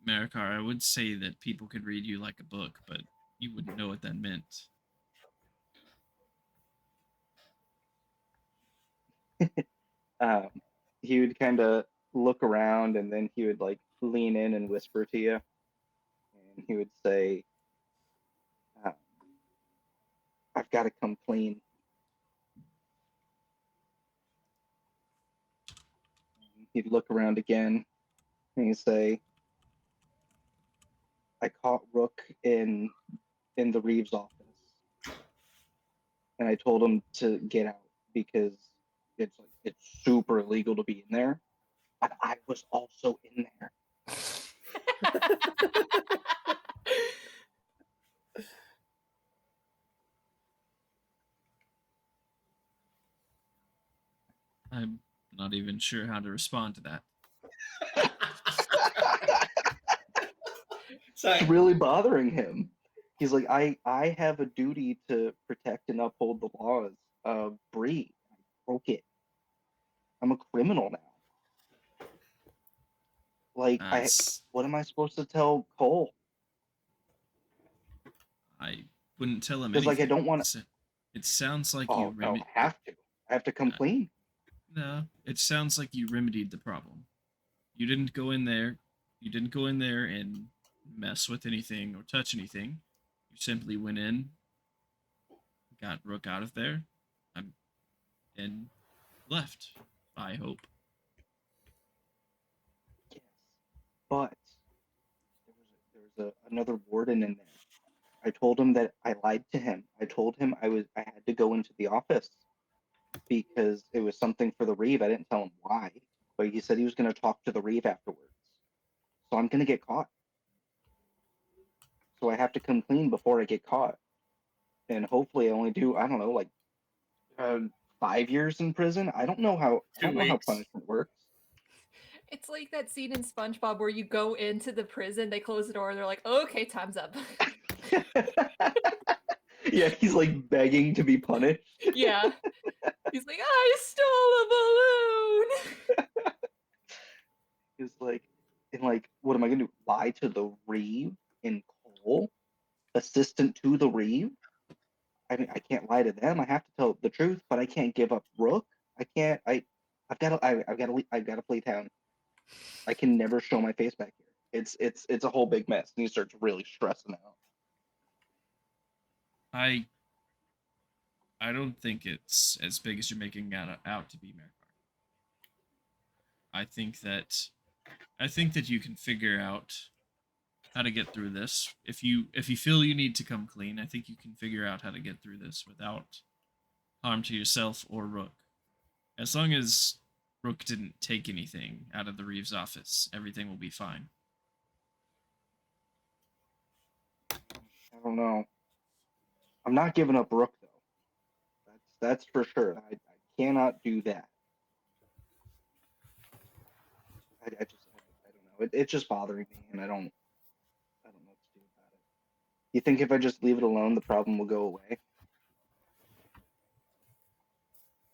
B: Maracar, I would say that people could read you like a book, but you wouldn't know what that meant.
G: He would kind of look around and then he would like lean in and whisper to you. And he would say, I've got to come clean. And he'd look around again and he'd say, I caught Rook in the Reeve's office. And I told him to get out because it's super illegal to be in there. But I was also in there.
B: I'm not even sure how to respond to that.
G: It's really bothering him. He's like, I have a duty to protect and uphold the laws of Bree. I broke it. I'm a criminal now. Like, what am I supposed to tell Cole?
B: I wouldn't tell him
G: Because,
B: anything.
G: like, I don't want
B: to. It sounds like
G: you no, I have to. I have to come clean.
B: No, it sounds like you remedied the problem. You didn't go in there. You didn't go in there and mess with anything or touch anything. You simply went in, got Rook out of there, and left. I hope.
G: Yes, but there was another warden in there. I told him that I lied to him. I told him I had to go into the office because it was something for the Reeve. I didn't tell him why, but he said he was going to talk to the Reeve afterwards. So I'm going to get caught. So I have to come clean before I get caught. And hopefully I only do, I don't know, like 5 years in prison. I don't know how punishment works.
C: It's like that scene in SpongeBob where you go into the prison, they close the door, and they're like, okay, time's up.
G: Yeah, he's like begging to be punished.
C: Yeah. He's like, I stole a balloon.
G: He's like, and like, what am I gonna do? Lie to the Reeve and Cole, assistant to the Reeve? I mean, I can't lie to them. I have to tell the truth, but I can't give up Rook. I can't. I've got to. I've got to flee town. I can never show my face back here. It's a whole big mess, and he starts really stressing out.
B: I don't think it's as big as you're making out to be, Maracar. I think that you can figure out how to get through this. If you feel you need to come clean, I think you can figure out how to get through this without harm to yourself or Rook. As long as Rook didn't take anything out of the Reeve's office, everything will be fine.
G: I don't know. I'm not giving up Rook though. That's for sure. I cannot do that. I don't know. It's just bothering me, and I don't know what to do about it. You think if I just leave it alone, the problem will go away?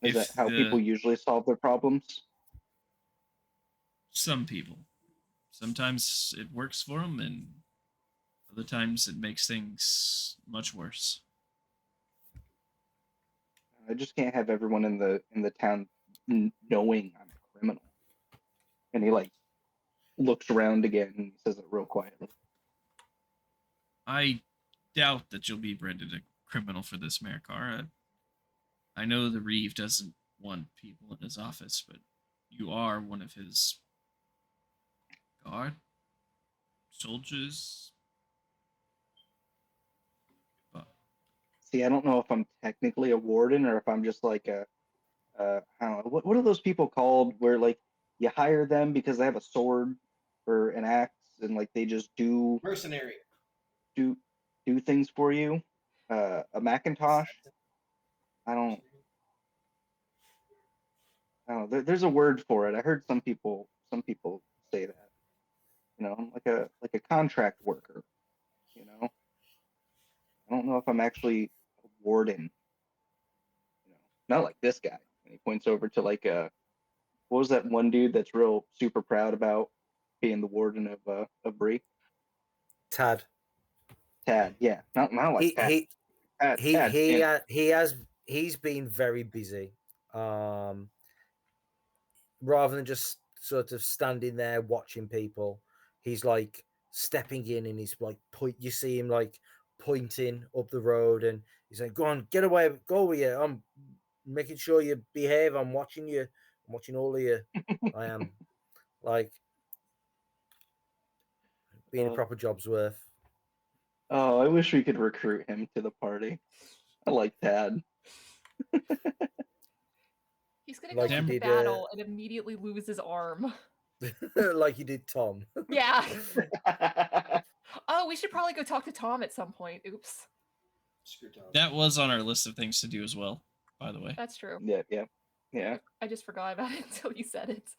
G: Is that how people usually solve their problems?
B: Some people. Sometimes it works for them, and other times it makes things much worse.
G: I just can't have everyone in the town knowing I'm a criminal. And he like looks around again and says it real quietly.
B: I doubt that you'll be branded a criminal for this, Maracar. I know the Reeve doesn't want people in his office, but you are one of his guard soldiers. But
G: see, I don't know if I'm technically a warden or if I'm just like a I don't know, what are those people called where like you hire them because they have a sword or an axe and like they just do
A: mercenary.
G: Do things for you. A Macintosh. I don't know. There's a word for it. I heard some people say that. You know, like a contract worker. You know, I don't know if I'm actually a warden. You know, not like this guy. And he points over to like what was that one dude that's real super proud about being the warden of Bree?
E: Tad.
G: Tad, yeah, not like Tad.
E: He's been very busy. Rather than just sort of standing there watching people, he's like stepping in and he's like you see him like pointing up the road and he's like, go on, get away, go over here. I'm making sure you behave. I'm watching you. I'm watching all of you. I am like being a proper job's worth.
G: Oh, I wish we could recruit him to the party. I like Tad.
C: He's gonna go into battle and immediately lose his arm.
E: Like you did Tom.
C: Yeah. Oh, we should probably go talk to Tom at some point. Oops.
B: That was on our list of things to do as well, by the way.
C: That's true.
G: Yeah.
C: I just forgot about it until you said it.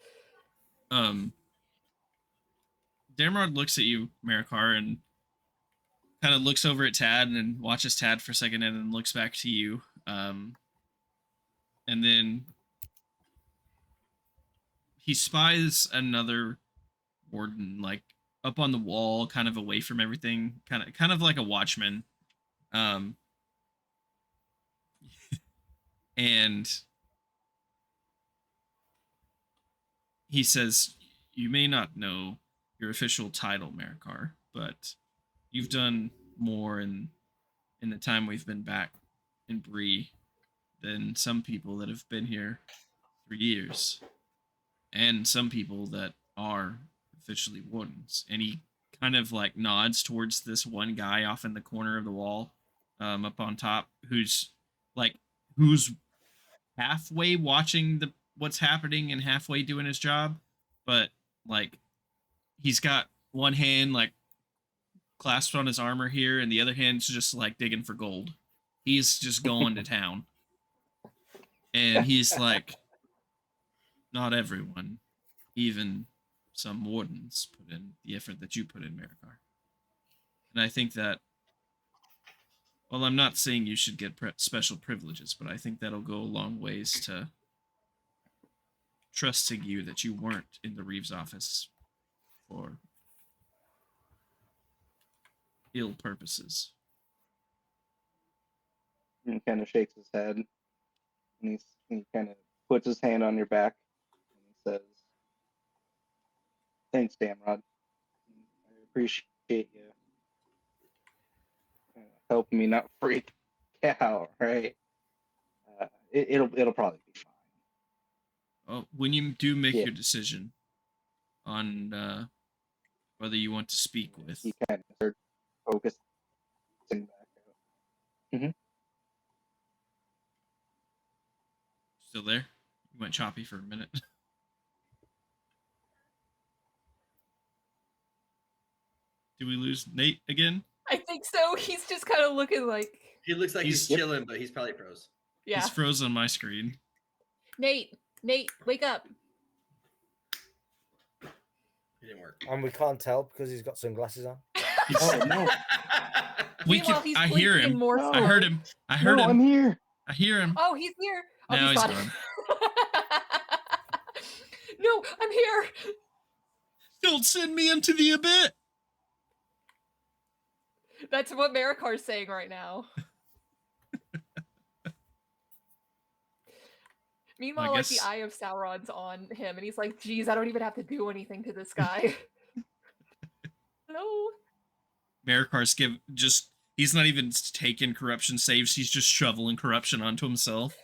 B: Damron looks at you, Maracar, and kind of looks over at Tad and watches Tad for a second and then looks back to you. And then he spies another warden, like up on the wall, kind of away from everything, kind of like a watchman. And he says, you may not know your official title, Maracar, but you've done more in the time we've been back in Bree than some people that have been here for years, and some people that are officially wardens. And he kind of like nods towards this one guy off in the corner of the wall, up on top, who's halfway watching what's happening and halfway doing his job, but like he's got one hand like clasped on his armor here and the other hand's just like digging for gold. He's just going to town. And he's like, not everyone, even some wardens, put in the effort that you put in, Maracar. And I think that Well, I'm not saying you should get special privileges, but I think that'll go a long ways to trusting you that you weren't in the Reeves office for ill purposes.
G: And he kind of shakes his head, and he kind of puts his hand on your back, and he says, "Thanks, Damron. I appreciate you helping me not freak out. Right? It'll probably be fine."
B: Well, when you do make
G: Yeah.
B: your decision on whether you want to speak with,
G: He kind of starts focusing back out.
B: still there? You went choppy for a minute. Did we lose Nate again?
C: I think so. He's just kind of looking like.
A: He looks like he's
B: Yep.
A: chilling, but he's probably froze.
C: Yeah.
B: He's frozen on my screen.
C: Nate, wake up.
A: It didn't work.
E: And we can't tell because he's got sunglasses on.
G: Oh no!
C: Meanwhile, he's
B: I hear
C: blinking
B: him.
C: more
G: No.
B: I heard him. I heard
G: No,
B: him.
G: I'm here.
B: I hear him.
C: Oh, he's here. Oh,
B: Now he's
C: gone.
B: gone.
C: No, I'm here.
B: Don't send me into the abyss.
C: That's what Maracar's saying right now. Meanwhile, like the
B: guess-
C: eye of Sauron's on him, and he's like, "Geez, I don't even have to do anything to this guy." Hello.
B: Maracar's he's not even taking corruption saves, he's just shoveling corruption onto himself.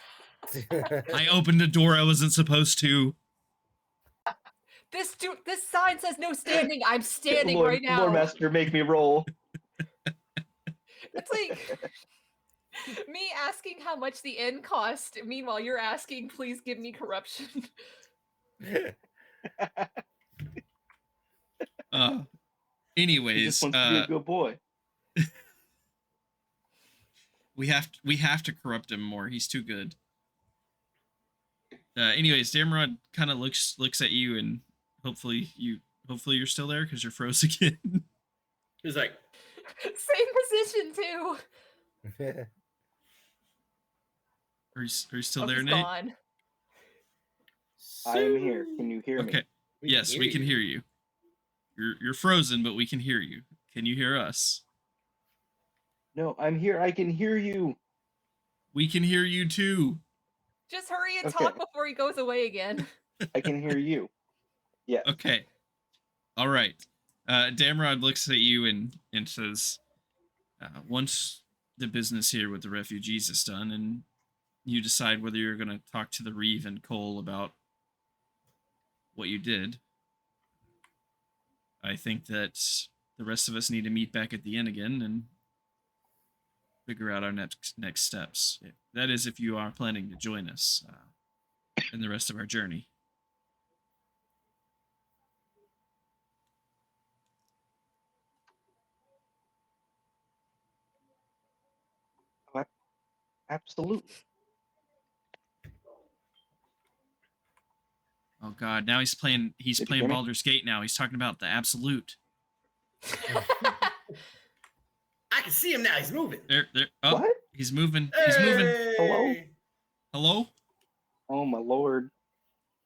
B: I opened a door I wasn't supposed to.
C: This sign says no standing. I'm standing
G: Lord,
C: right now.
G: Lord Master, make me roll.
C: It's like me asking how much the inn cost. Meanwhile, you're asking, please give me corruption.
G: He
B: Anyways,
G: just wants to be a good boy.
B: we have to corrupt him more. He's too good. Anyways, Damron kind of looks at you, and hopefully you're still there because you're froze again.
A: He's like,
C: Same position too.
B: Are you still
C: Oh,
B: there,
C: he's
B: Nate?
C: gone.
G: I am here. Can you hear
B: Okay.
G: me?
B: Yes, we can hear you. You're frozen, but we can hear you. Can you hear us?
G: No, I'm here. I can hear you.
B: We can hear you too.
C: Just hurry and
G: Okay.
C: talk before he goes away again.
G: I can hear you. Yeah.
B: Okay. All right. Damron looks at you and says, once the business here with the refugees is done and you decide whether you're going to talk to the Reeve and Cole about what you did, I think that the rest of us need to meet back at the inn again and figure out our next steps. That is, if you are planning to join us in the rest of our journey.
G: Absolutely.
B: Oh God! Now he's playing
G: Did you hear me?
B: Baldur's Gate. Now he's talking about the absolute.
A: I can see him now. He's moving.
B: There. Oh,
G: What?
B: he's moving. He's moving.
G: Hello?
B: Hello.
G: Oh my lord.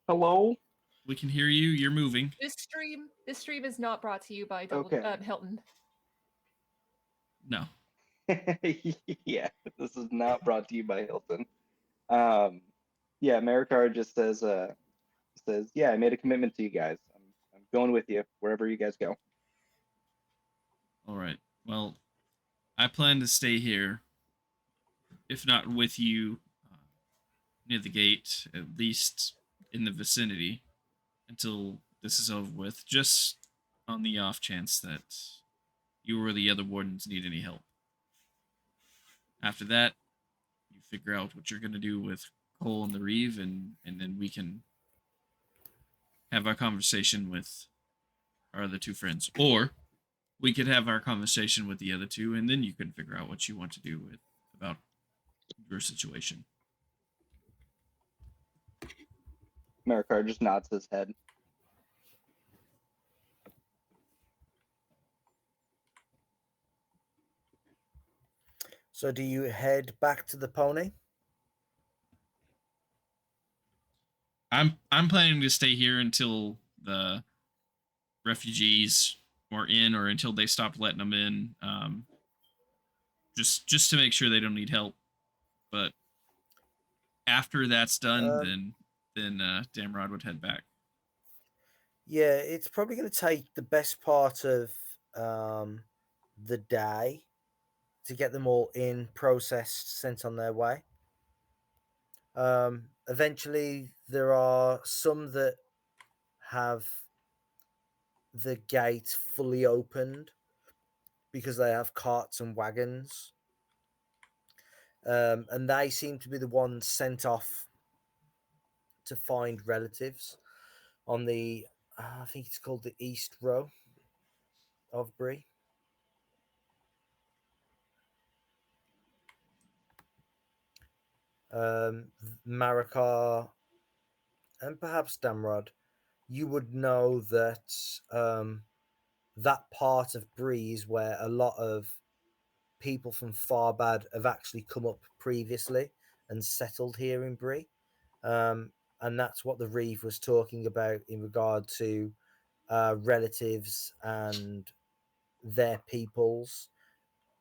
G: Hello?
B: We can hear you. You're moving.
C: This stream is not brought to you by
G: Okay.
C: Hilton.
B: No.
G: Yeah, this is not brought to you by Hilton. Yeah, Maracar just says, yeah, I made a commitment to you guys. I'm going with you wherever you guys go.
B: All right. Well, I plan to stay here, if not with you, near the gate, at least in the vicinity, until this is over with, just on the off chance that you or the other wardens need any help. After that, you figure out what you're going to do with Cole and the Reeve, and then we can have our conversation with our other two friends. Or we could have our conversation with the other two, and then you can figure out what you want to do about your situation.
G: Maracar just nods his head.
E: So do you head back to the pony?
B: I'm planning to stay here until the refugees are in, or until they stop letting them in. Just to make sure they don't need help. But after that's done, then Damron would head back.
E: Yeah, it's probably going to take the best part of the day to get them all in, processed, sent on their way. Eventually, there are some that have the gate fully opened because they have carts and wagons. And they seem to be the ones sent off to find relatives on the, I think it's called the East Row of Bree. Maracar and perhaps Damrod, you would know that that part of Bree is where a lot of people from Farbad have actually come up previously and settled here in Bree. And that's what the Reeve was talking about in regard to relatives and their peoples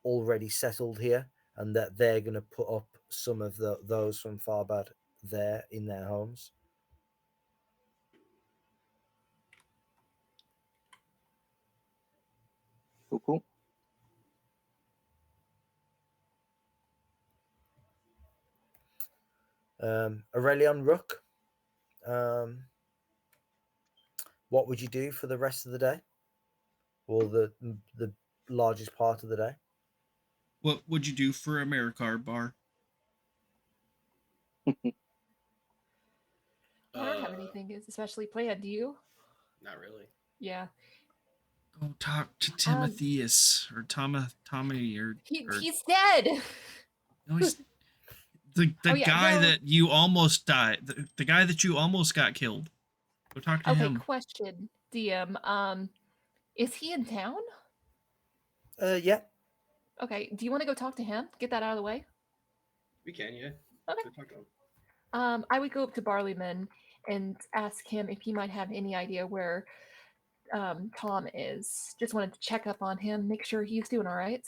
E: already settled here, and that they're going to put up some of those from Farbad there in their homes.
G: Cool.
E: Orelion and Rooke, what would you do for the rest of the day, or the largest part of the day?
B: What would you do for a Maracar bar?
C: I don't have anything especially planned. Do you?
A: Not really.
C: Yeah.
B: Go talk to Timotheus or Tommy or
C: He's dead.
B: no, he's the guy that you almost died. The guy that you almost got killed. Go talk to him.
C: Okay, question, DM. Is he in town?
E: Yeah.
C: Okay. Do you want to go talk to him? Get that out of the way.
A: We can, yeah.
C: Okay.
A: Go talk to him.
C: I would go up to Barleyman and ask him if he might have any idea where Tom is. Just wanted to check up on him, make sure he's doing all right.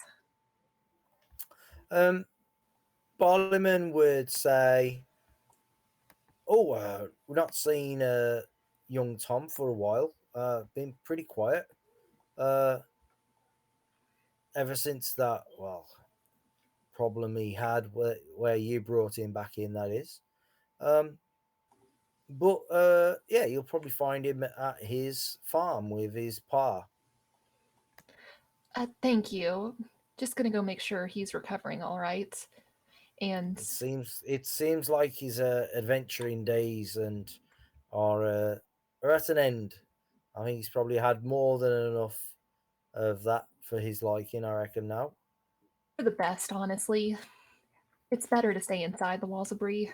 E: Barleyman would say, "Oh, we're not seeing young Tom for a while. Been pretty quiet. Ever since that problem he had where you brought him back in, that is. But yeah, you'll probably find him at his farm with his pa."
C: Thank you. Just gonna go make sure he's recovering all right. And
E: it seems like his adventuring days and are at an end. I think he's probably had more than enough of that for his liking, I reckon now.
C: For the best, honestly. It's better to stay inside the walls of Bree.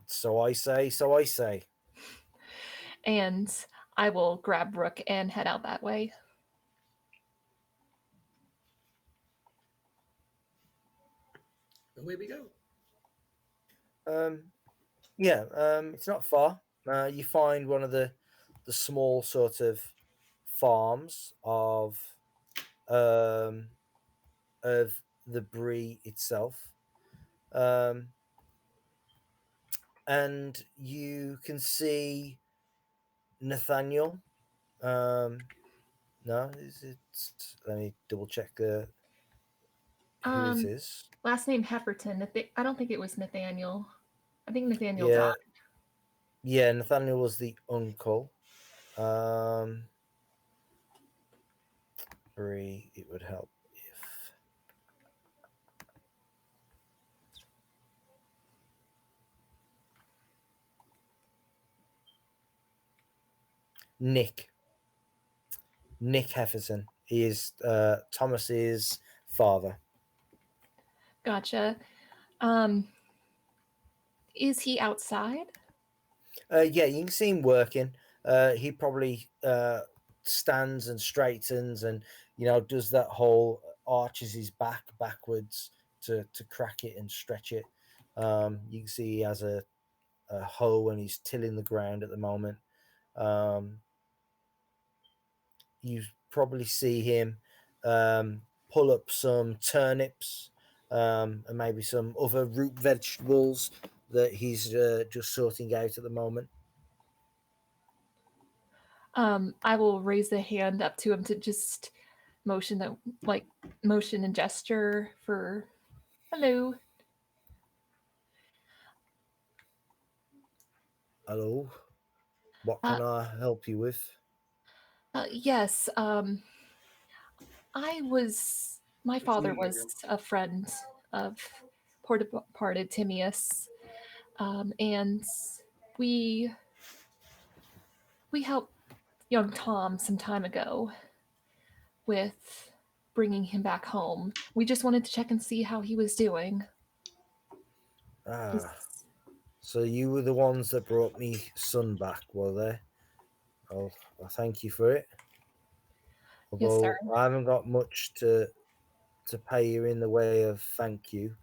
E: So I say.
C: And I will grab Rook and head out that way.
A: Away we go.
E: It's not far. You find one of the small sort of farms of the Bree itself. And you can see Nathaniel. No, is it? Let me double check who it is.
C: Last name Hefferton. I don't think it was Nathaniel. I think Nathaniel died.
E: Yeah, Nathaniel was the uncle. Bree, it would help if Nick Hefferson is Thomas's father.
C: Gotcha. Is he outside?
E: Yeah, you can see him working. He probably stands and straightens and does that whole arches his back backwards to crack it and stretch it. You can see he has a hoe and he's tilling the ground at the moment. You probably see him pull up some turnips and maybe some other root vegetables that he's just sorting out at the moment.
C: I will raise the hand up to him to just motion and gesture for hello.
E: Hello, what can I help you with?
C: Yes, my father was a friend of poor departed Timaeus, and we helped young Tom some time ago with bringing him back home. We just wanted to check and see how he was doing.
E: So you were the ones that brought me son back, were they? Oh, I thank you for it. Although
C: yes, sir.
E: I haven't got much to pay you in the way of thank you.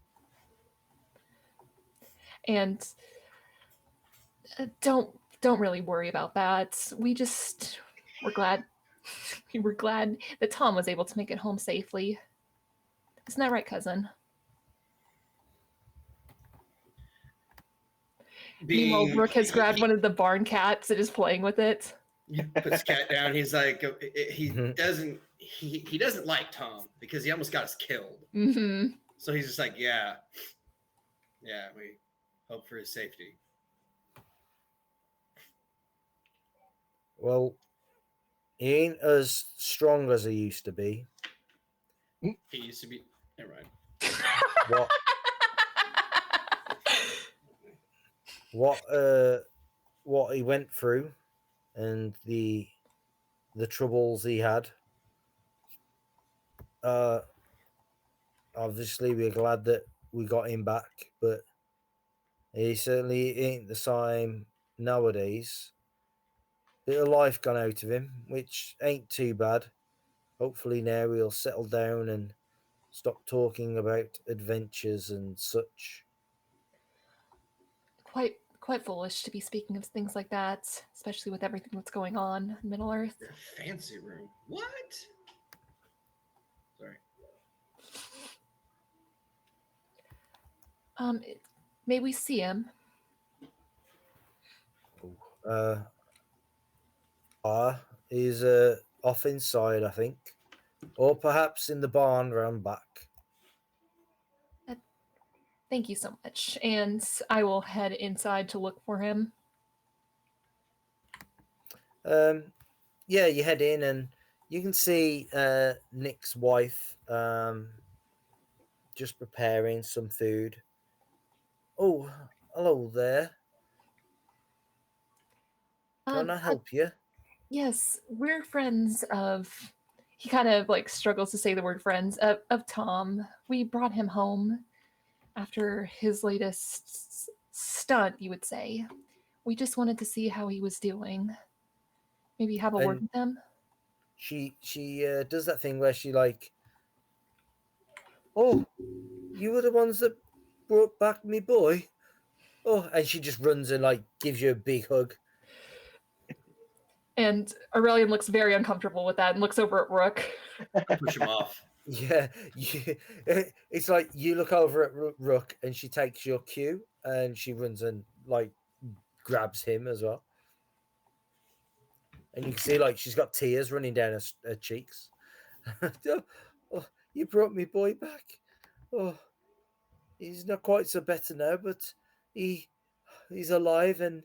C: And don't really worry about that. We're glad that Tom was able to make it home safely. Isn't that right, cousin? Meanwhile, Rook has grabbed one of the barn cats and is playing with it.
A: He puts the cat down. He's like, he doesn't like Tom because he almost got us killed.
C: Mm-hmm.
A: So he's just like, yeah, we hope for his safety.
E: Well, he ain't as strong as he used to be.
A: He used to be. Never mind.
E: What he went through and the troubles he had. Obviously we're glad that we got him back, but he certainly ain't the same nowadays. Bit of life gone out of him, which ain't too bad. Hopefully now he'll settle down and stop talking about adventures and such.
C: Quite foolish to be speaking of things like that, especially with everything that's going on in Middle Earth.
A: Your fancy room. What? Sorry.
C: May we see him?
E: He's off inside, I think, or perhaps in the barn round back.
C: Thank you so much, and I will head inside to look for him.
E: Yeah, you head in and you can see Nick's wife just preparing some food. Oh, hello there. Can I help you?
C: Yes, we're friends of. He kind of struggles to say the word friends of Tom. We brought him home after his latest stunt, you would say. We just wanted to see how he was doing. Maybe have a word with him.
E: She does that thing where she oh, you were the ones that brought back me boy. Oh, and she just runs and gives you a big hug.
C: And Orelion looks very uncomfortable with that and looks over at Rook.
A: Push him off.
E: Yeah, it's like you look over at Rook and she takes your cue and she runs and grabs him as well. And you can see she's got tears running down her cheeks. Oh, you brought me boy back. Oh, he's not quite so better now, but he's alive and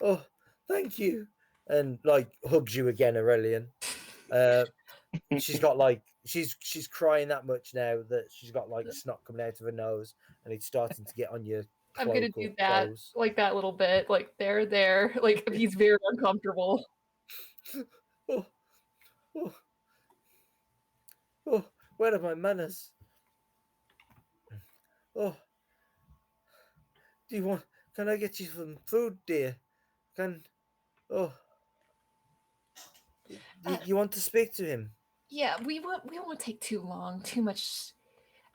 E: oh, thank you. And hugs you again, Orelion. She's got she's crying that much now that she's got snot coming out of her nose and it's starting to get on your cloak.
C: I'm gonna do that that little bit there he's very uncomfortable.
E: Oh, where are my manners? Oh, can I get you some food, dear? You want to speak to him?
C: Yeah, we won't take too long, too much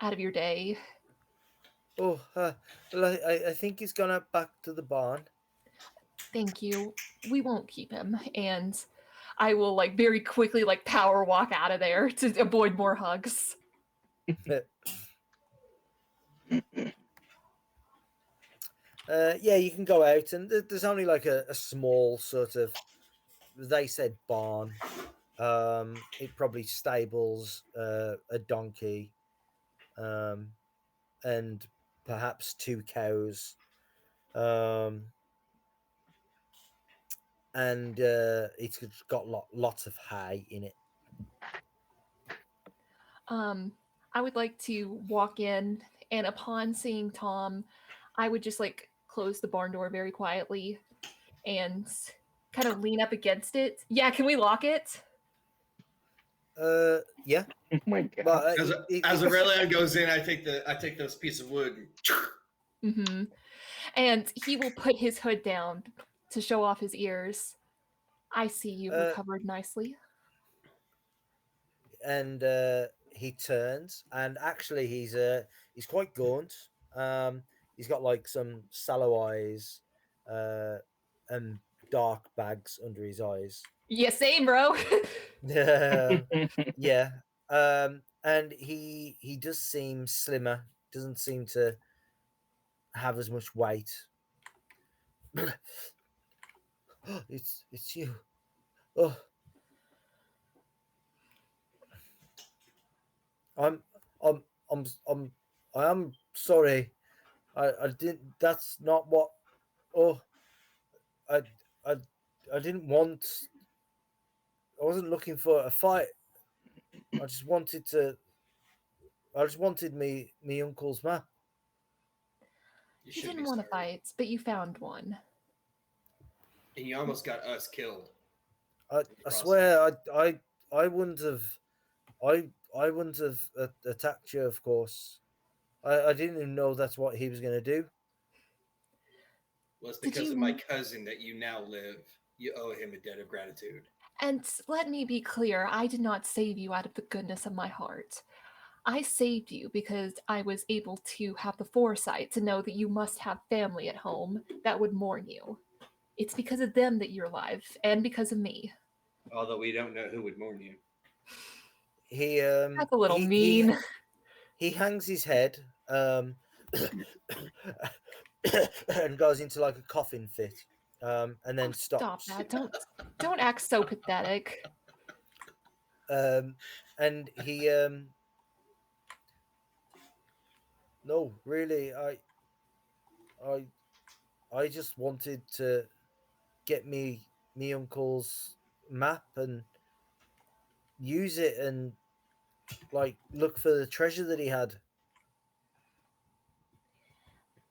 C: out of your day.
E: Oh, well, I think he's gone up back to the barn.
C: Thank you. We won't keep him, and I will like very quickly like power walk out of there to avoid more hugs.
E: Yeah, you can go out, and there's only like a small sort of. They said barn. It probably stables a donkey, and perhaps 2 cows, and it's got lots of hay in it.
C: I would like to walk in, and upon seeing Tom, I would just like close the barn door very quietly and kind of lean up against it. Yeah, can we lock it?
E: Yeah.
G: Oh my god.
E: But
A: As Orelion goes in, I take those pieces of wood.
C: Mm-hmm. And he will put his hood down to show off his ears. I see you recovered nicely.
E: And he turns, and actually he's quite gaunt. He's got like some sallow eyes, and dark bags under his eyes.
C: Yeah, same, bro.
E: Yeah. And he does seem slimmer. Doesn't seem to have as much weight. It's you. Oh, I'm I'm I am sorry. I didn't. That's not what. Oh, I I I didn't want. I wasn't looking for a fight. I just wanted to. I just wanted me uncle's map.
C: You didn't want to fight, but you found one.
A: And you almost got us killed.
E: I swear I wouldn't have. I wouldn't have attacked you. Of course, I didn't even know that's what he was going to do.
A: Well, it's because of my cousin that you now live. You owe him a debt of gratitude.
C: And let me be clear, I did not save you out of the goodness of my heart. I saved you because I was able to have the foresight to know that you must have family at home that would mourn you. It's because of them that you're alive, and because of me.
A: Although we don't know who would mourn you.
C: That's a little mean.
E: He hangs his head and goes into like a coughing fit, and then stops.
C: Stop that! Don't act so pathetic.
E: And he no, really, I just wanted to get me uncle's map and use it and like look for the treasure that he had.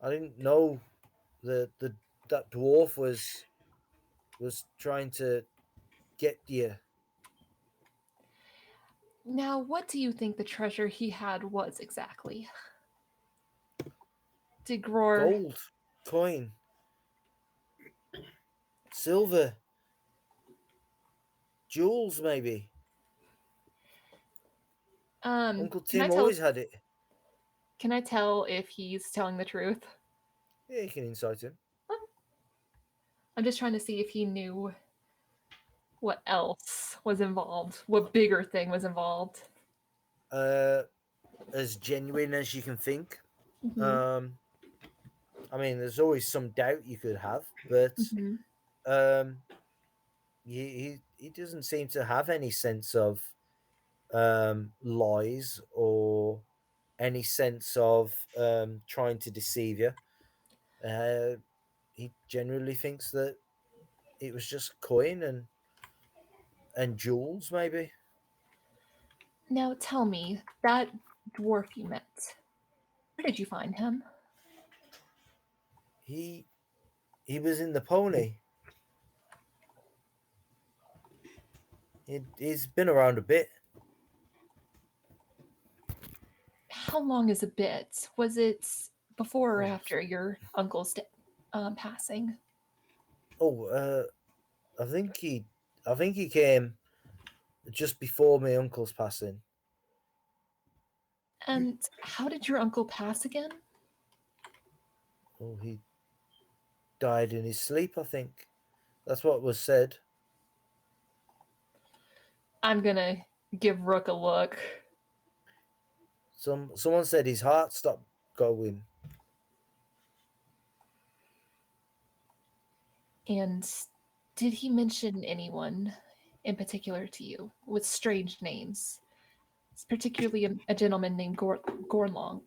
E: I didn't know that dwarf was trying to get you.
C: Now, what do you think the treasure he had was exactly? Did Gror...
E: Gold, coin, silver, jewels, maybe. Uncle Tim always had it.
C: Can I tell if he's telling the truth?
E: Yeah, you can insight him.
C: I'm just trying to see if he knew what else was involved, what bigger thing was involved.
E: As genuine as you can think.
C: Mm-hmm.
E: I mean, there's always some doubt you could have, but he doesn't seem to have any sense of lies or any sense of trying to deceive you. He genuinely thinks that it was just coin and jewels, maybe.
C: Now tell me, that dwarf you met, where did you find him?
E: He was in the pony. He's been around a bit.
C: How long is a bit? Was it before or after your uncle's passing?
E: Oh, I think he came just before my uncle's passing.
C: And how did your uncle pass again?
E: Oh, he died in his sleep, I think. That's what was said.
C: I'm gonna give Rook a look.
E: Someone said his heart stopped going.
C: And did he mention anyone in particular to you with strange names? It's particularly a gentleman named Gorlong.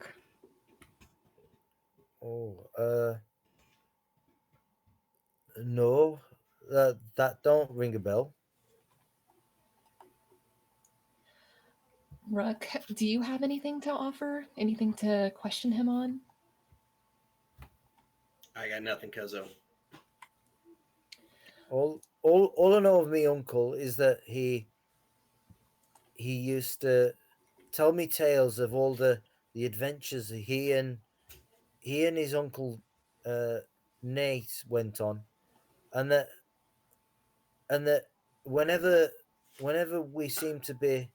E: Oh, no, that don't ring a bell.
C: Rook, do you have anything to offer? Anything to question him on?
A: I got nothing, Cuzzo.
E: All I know of me uncle is that he used to tell me tales of all the adventures he and his uncle Nate went on, and that whenever we seem to be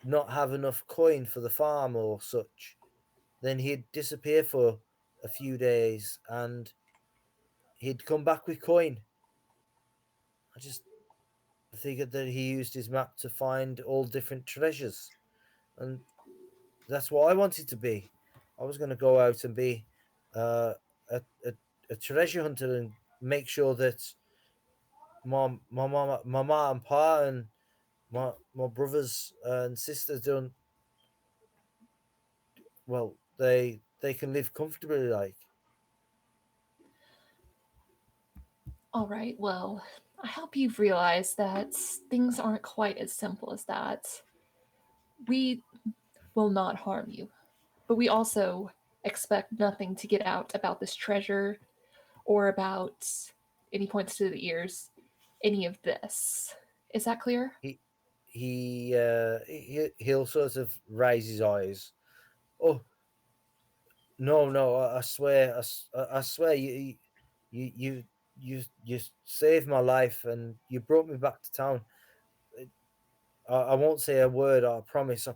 E: not have enough coin for the farm or such, then he'd disappear for a few days and he'd come back with coin. I just figured that he used his map to find all different treasures, and that's what I wanted to be. I was going to go out and be uh, a, a treasure hunter and make sure that my mom and pa and my brothers and sisters don't, well, they can live comfortably, like.
C: All right, well, I hope you've realized that things aren't quite as simple as that. We will not harm you, but we also expect nothing to get out about this treasure or about any points to the ears, any of this. Is that clear?
E: He'll sort of raise his eyes. Oh, no, I swear, I swear, you saved my life and you brought me back to town. I won't say a word. I promise.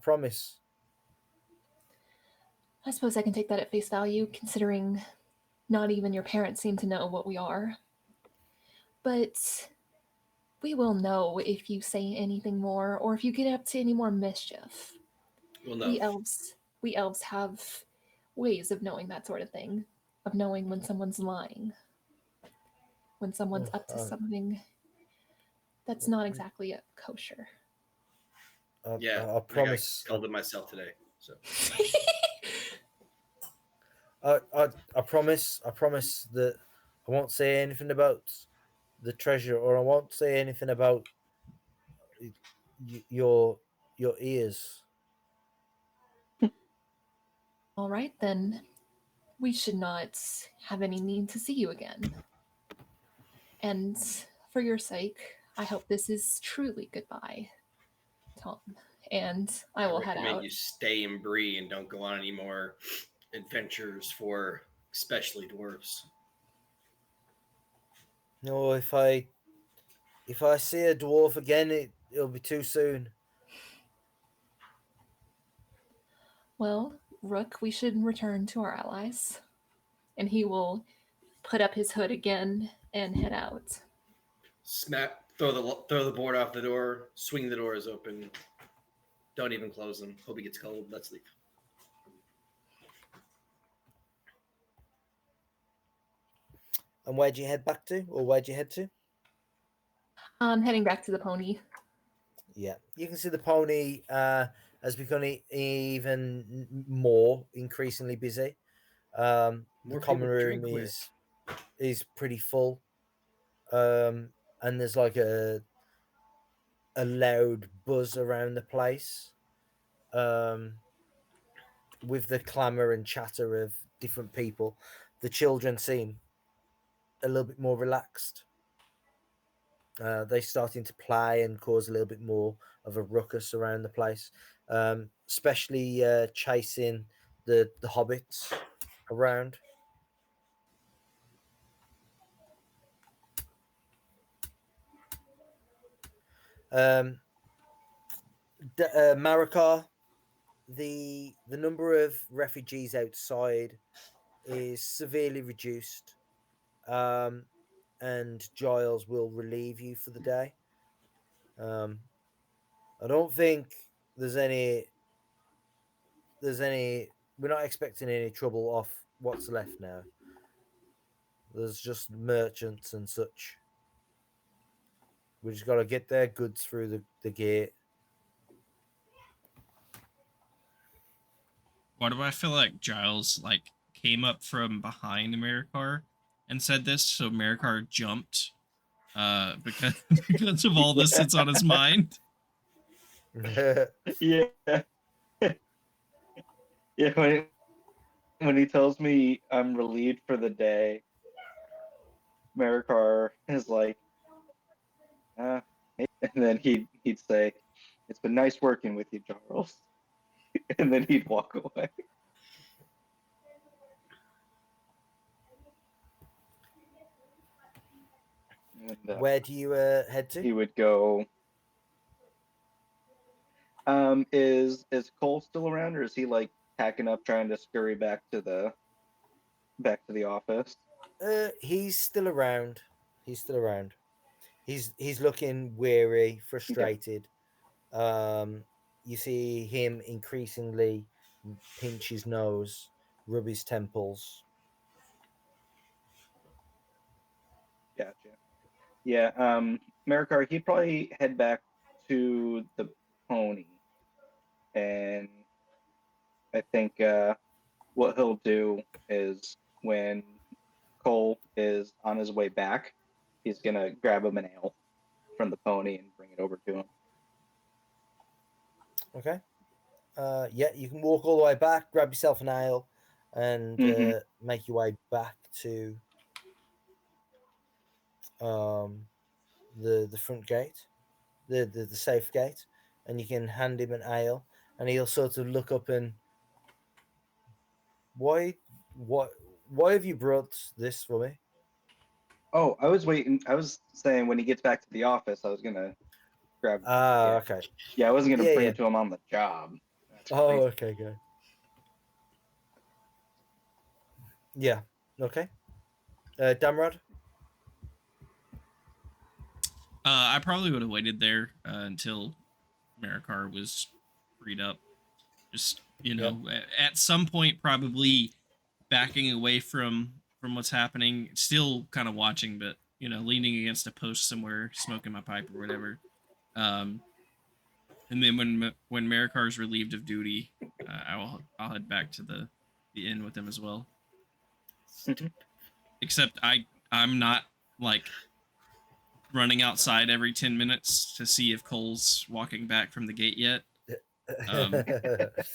C: I suppose I can take that at face value, considering not even your parents seem to know what we are. But we will know if you say anything more or if you get up to any more mischief.
A: Well, no.
C: We elves have ways of knowing that sort of thing, of knowing when someone's lying, when someone's up to something that's not exactly a kosher.
E: I promise.
A: I called it myself today. So
E: I promise that I won't say anything about the treasure, or I won't say anything about your ears.
C: All right, then. We should not have any need to see you again. And for your sake, I hope this is truly goodbye, Tom. And I will head out.
A: You stay in Bree and don't go on any more adventures for especially dwarves.
E: No, if I see a dwarf again, it'll be too soon.
C: Well, Rook, we should return to our allies. And he will put up his hood again and head out.
A: Throw the board off the door, swing the doors open. Don't even close them. Hope he gets cold. Let's leave.
E: And where'd you head back to? Or where'd you head to?
C: I'm heading back to the pony.
E: Yeah, you can see the pony has become even more increasingly busy. The common room is pretty full, and there's like a loud buzz around the place, with the clamour and chatter of different people. The children seem a little bit more relaxed. They're starting to play and cause a little bit more of a ruckus around the place, especially chasing the hobbits around. Maracar, the number of refugees outside is severely reduced, and Giles will relieve you for the day. I don't think there's any. We're not expecting any trouble off what's left now. There's just merchants and such. We just got to get their goods through the gate.
B: Why do I feel like Giles like came up from behind Maracar and said this? So Maracar jumped, because because of all this that's on his mind.
G: Yeah. Yeah. When he tells me I'm relieved for the day, Maracar is like, and then he'd say, "It's been nice working with you, Charles," and then he'd walk away. And,
E: Where do you head to?
G: he would go. Is Cole still around, or is he like packing up, trying to scurry back to the office?
E: He's still around. He's looking weary, frustrated. You see him increasingly pinch his nose, rub his temples.
G: Gotcha. Yeah. Maracar, he'd probably head back to the pony, and I think what he'll do is when Cole is on his way back, he's gonna grab him an ale from the pony and bring it over to him.
E: Okay. Yeah, you can walk all the way back, grab yourself an ale, and make your way back to the front gate, the safe gate, and you can hand him an ale, and he'll sort of look up and why have you brought this for me?
G: Oh, I was waiting. I was saying when he gets back to the office, I was gonna grab.
E: Okay.
G: Yeah, I wasn't gonna bring
E: Yeah.
G: it to him on the job.
E: Oh, okay, good. Yeah. Okay. Damrod?
B: I probably would have waited there until Maracar was freed up. Just at some point, probably backing away from what's happening, still kind of watching, but leaning against a post somewhere, smoking my pipe or whatever. And then when Maracar is relieved of duty, I'll head back to the inn with him as well. Except I'm not like running outside every 10 minutes to see if Cole's walking back from the gate yet.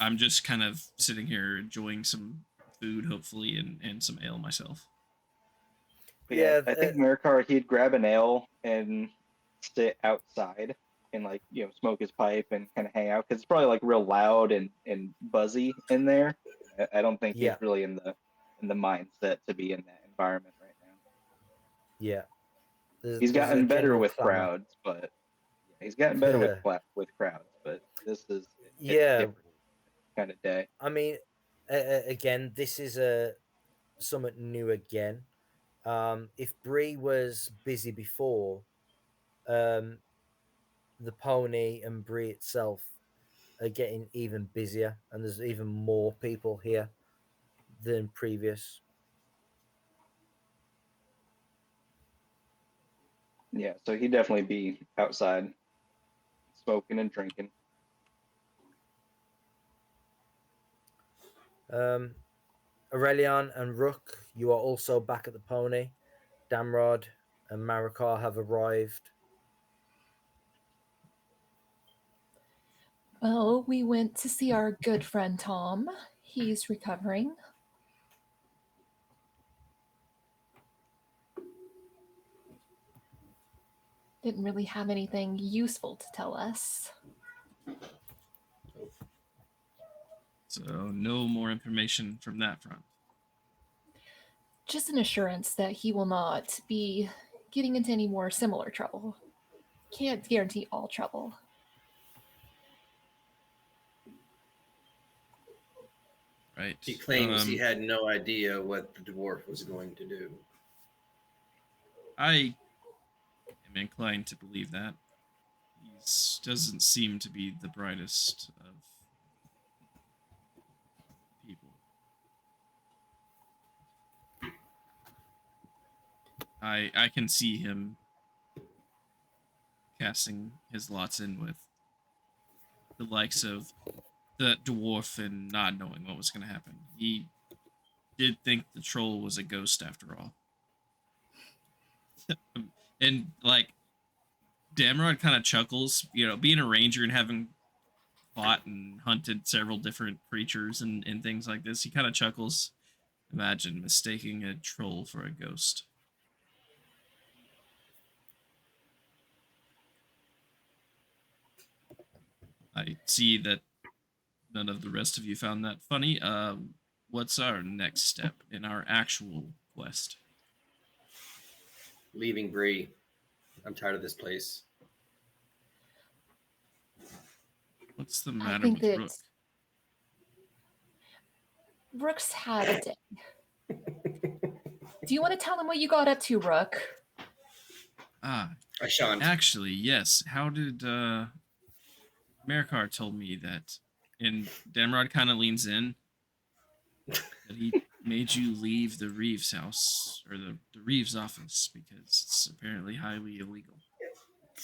B: I'm just kind of sitting here enjoying some food, hopefully, and some ale myself.
G: But yeah, I think Maracar, he'd grab an ale and sit outside and smoke his pipe and kind of hang out, because it's probably like real loud and buzzy in there. I don't think he's really in the mindset to be in that environment right now.
E: Yeah.
G: He's gotten better with crowds, but he's gotten better with crowds, but this is a different kind of day.
E: I mean, again, this is somewhat new again. If Bree was busy before, the pony and Bree itself are getting even busier, and there's even more people here than previous.
G: Yeah, so he'd definitely be outside smoking and drinking.
E: Orelion and Rook, you are also back at the pony. Damrod and Maracar have arrived.
C: Well, we went to see our good friend Tom. He's recovering. Didn't really have anything useful to tell us.
B: So no more information from that front.
C: Just an assurance that he will not be getting into any more similar trouble. Can't guarantee all trouble.
B: Right.
A: He claims he had no idea what the dwarf was going to do.
B: I am inclined to believe that. He doesn't seem to be the brightest of people. I can see him casting his lots in with the likes of the dwarf and not knowing what was going to happen. He did think the troll was a ghost after all. And like Damron kind of chuckles, being a ranger and having fought and hunted several different creatures and things like this. He kind of chuckles. Imagine mistaking a troll for a ghost. I see that none of the rest of you found that funny. What's our next step in our actual quest?
A: Leaving Bree. I'm tired of this place.
B: What's the
C: I
B: matter
C: think
B: with
C: that
B: Rook?
C: Rook's had a day. Do you want to tell him what you got up to, Rook?
B: I
A: shan't.
B: Actually, yes. How did Maracar told me that, and Damron kind of leans in, that he made you leave the Reeves house, or the Reeves office, because it's apparently highly illegal.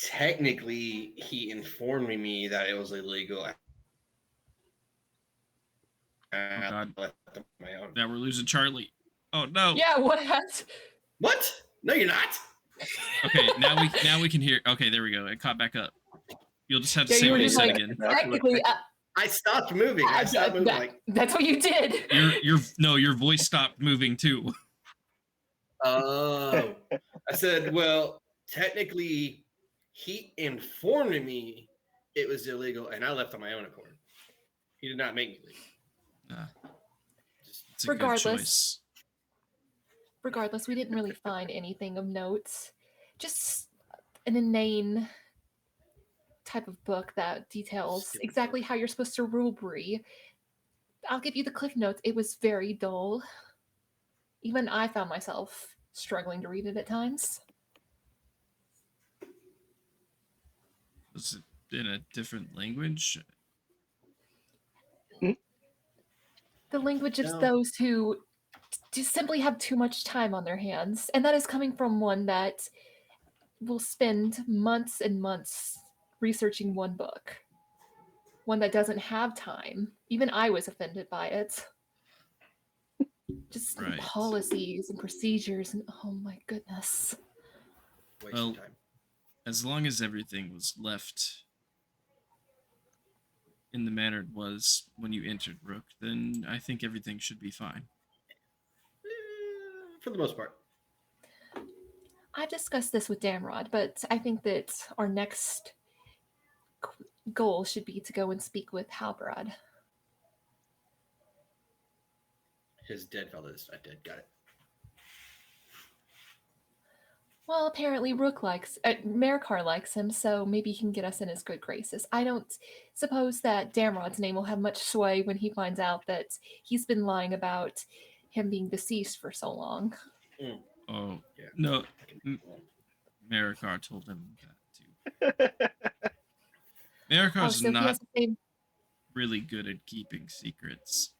A: Technically, he informed me that it was illegal.
B: Oh God.
A: My own.
B: Now we're losing Charlie. Oh no.
C: Yeah, what?
A: What? No, you're not.
B: Okay, now we can hear. Okay, there we go. It caught back up. You'll just have to say
C: you were
B: what you
C: just
B: said
C: like,
B: again.
C: technically,
A: I stopped moving. I stopped moving.
C: that's what you did.
B: Your voice stopped moving too.
A: Oh, I said, well, technically, he informed me it was illegal, and I left on my own accord. He did not make me leave.
B: It's a good choice.
C: Regardless, we didn't really find anything of note. Just an inane type of book that details exactly how you're supposed to rule Bree. I'll give you the cliff notes. It was very dull. Even I found myself struggling to read it at times.
B: Was it in a different language?
C: The language of those who just simply have too much time on their hands. And that is coming from one that will spend months and months researching one book. One that doesn't have time. Even I was offended by it. Just policies and procedures and oh my goodness.
B: Well, as long as everything was left in the manner it was when you entered Rook, then I think everything should be fine.
A: For the most part.
C: I've discussed this with Damron, but I think that our next goal should be to go and speak with Halbrad.
A: His dead fellow is not dead. Got it.
C: Well, apparently Maracar likes him, so maybe he can get us in his good graces. I don't suppose that Damrod's name will have much sway when he finds out that he's been lying about him being deceased for so long.
B: Oh, yeah. No. Maracar told him that too. Maracar's not really good at keeping secrets.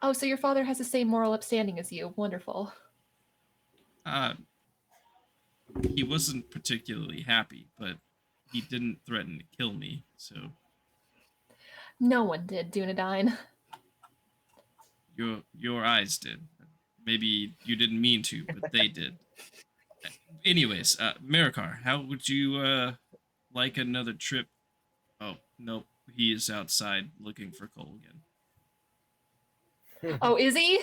C: Oh, so your father has the same moral upstanding as you. Wonderful.
B: He wasn't particularly happy, but he didn't threaten to kill me, so...
C: No one did, Dunedain.
B: Your eyes did. Maybe you didn't mean to, but they did. Anyways, Maracar, how would you like another trip? Oh, nope. He is outside looking for coal again.
C: Oh, is he?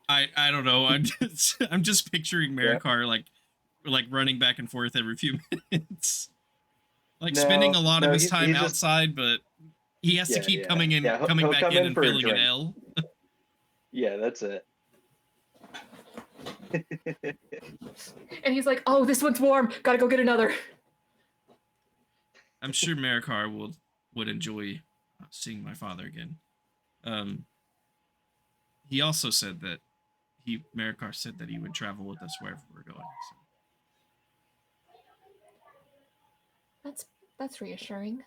B: I don't know. I'm just picturing Maracar like running back and forth every few minutes. Spending a lot of his time outside, but he has to keep coming back in and filling an L.
G: Yeah, that's it.
C: And he's like, oh, this one's warm. Gotta go get another.
B: I'm sure Maracar would enjoy seeing my father again. he also said that Maracar said that he would travel with us wherever we're going. So.
C: That's reassuring.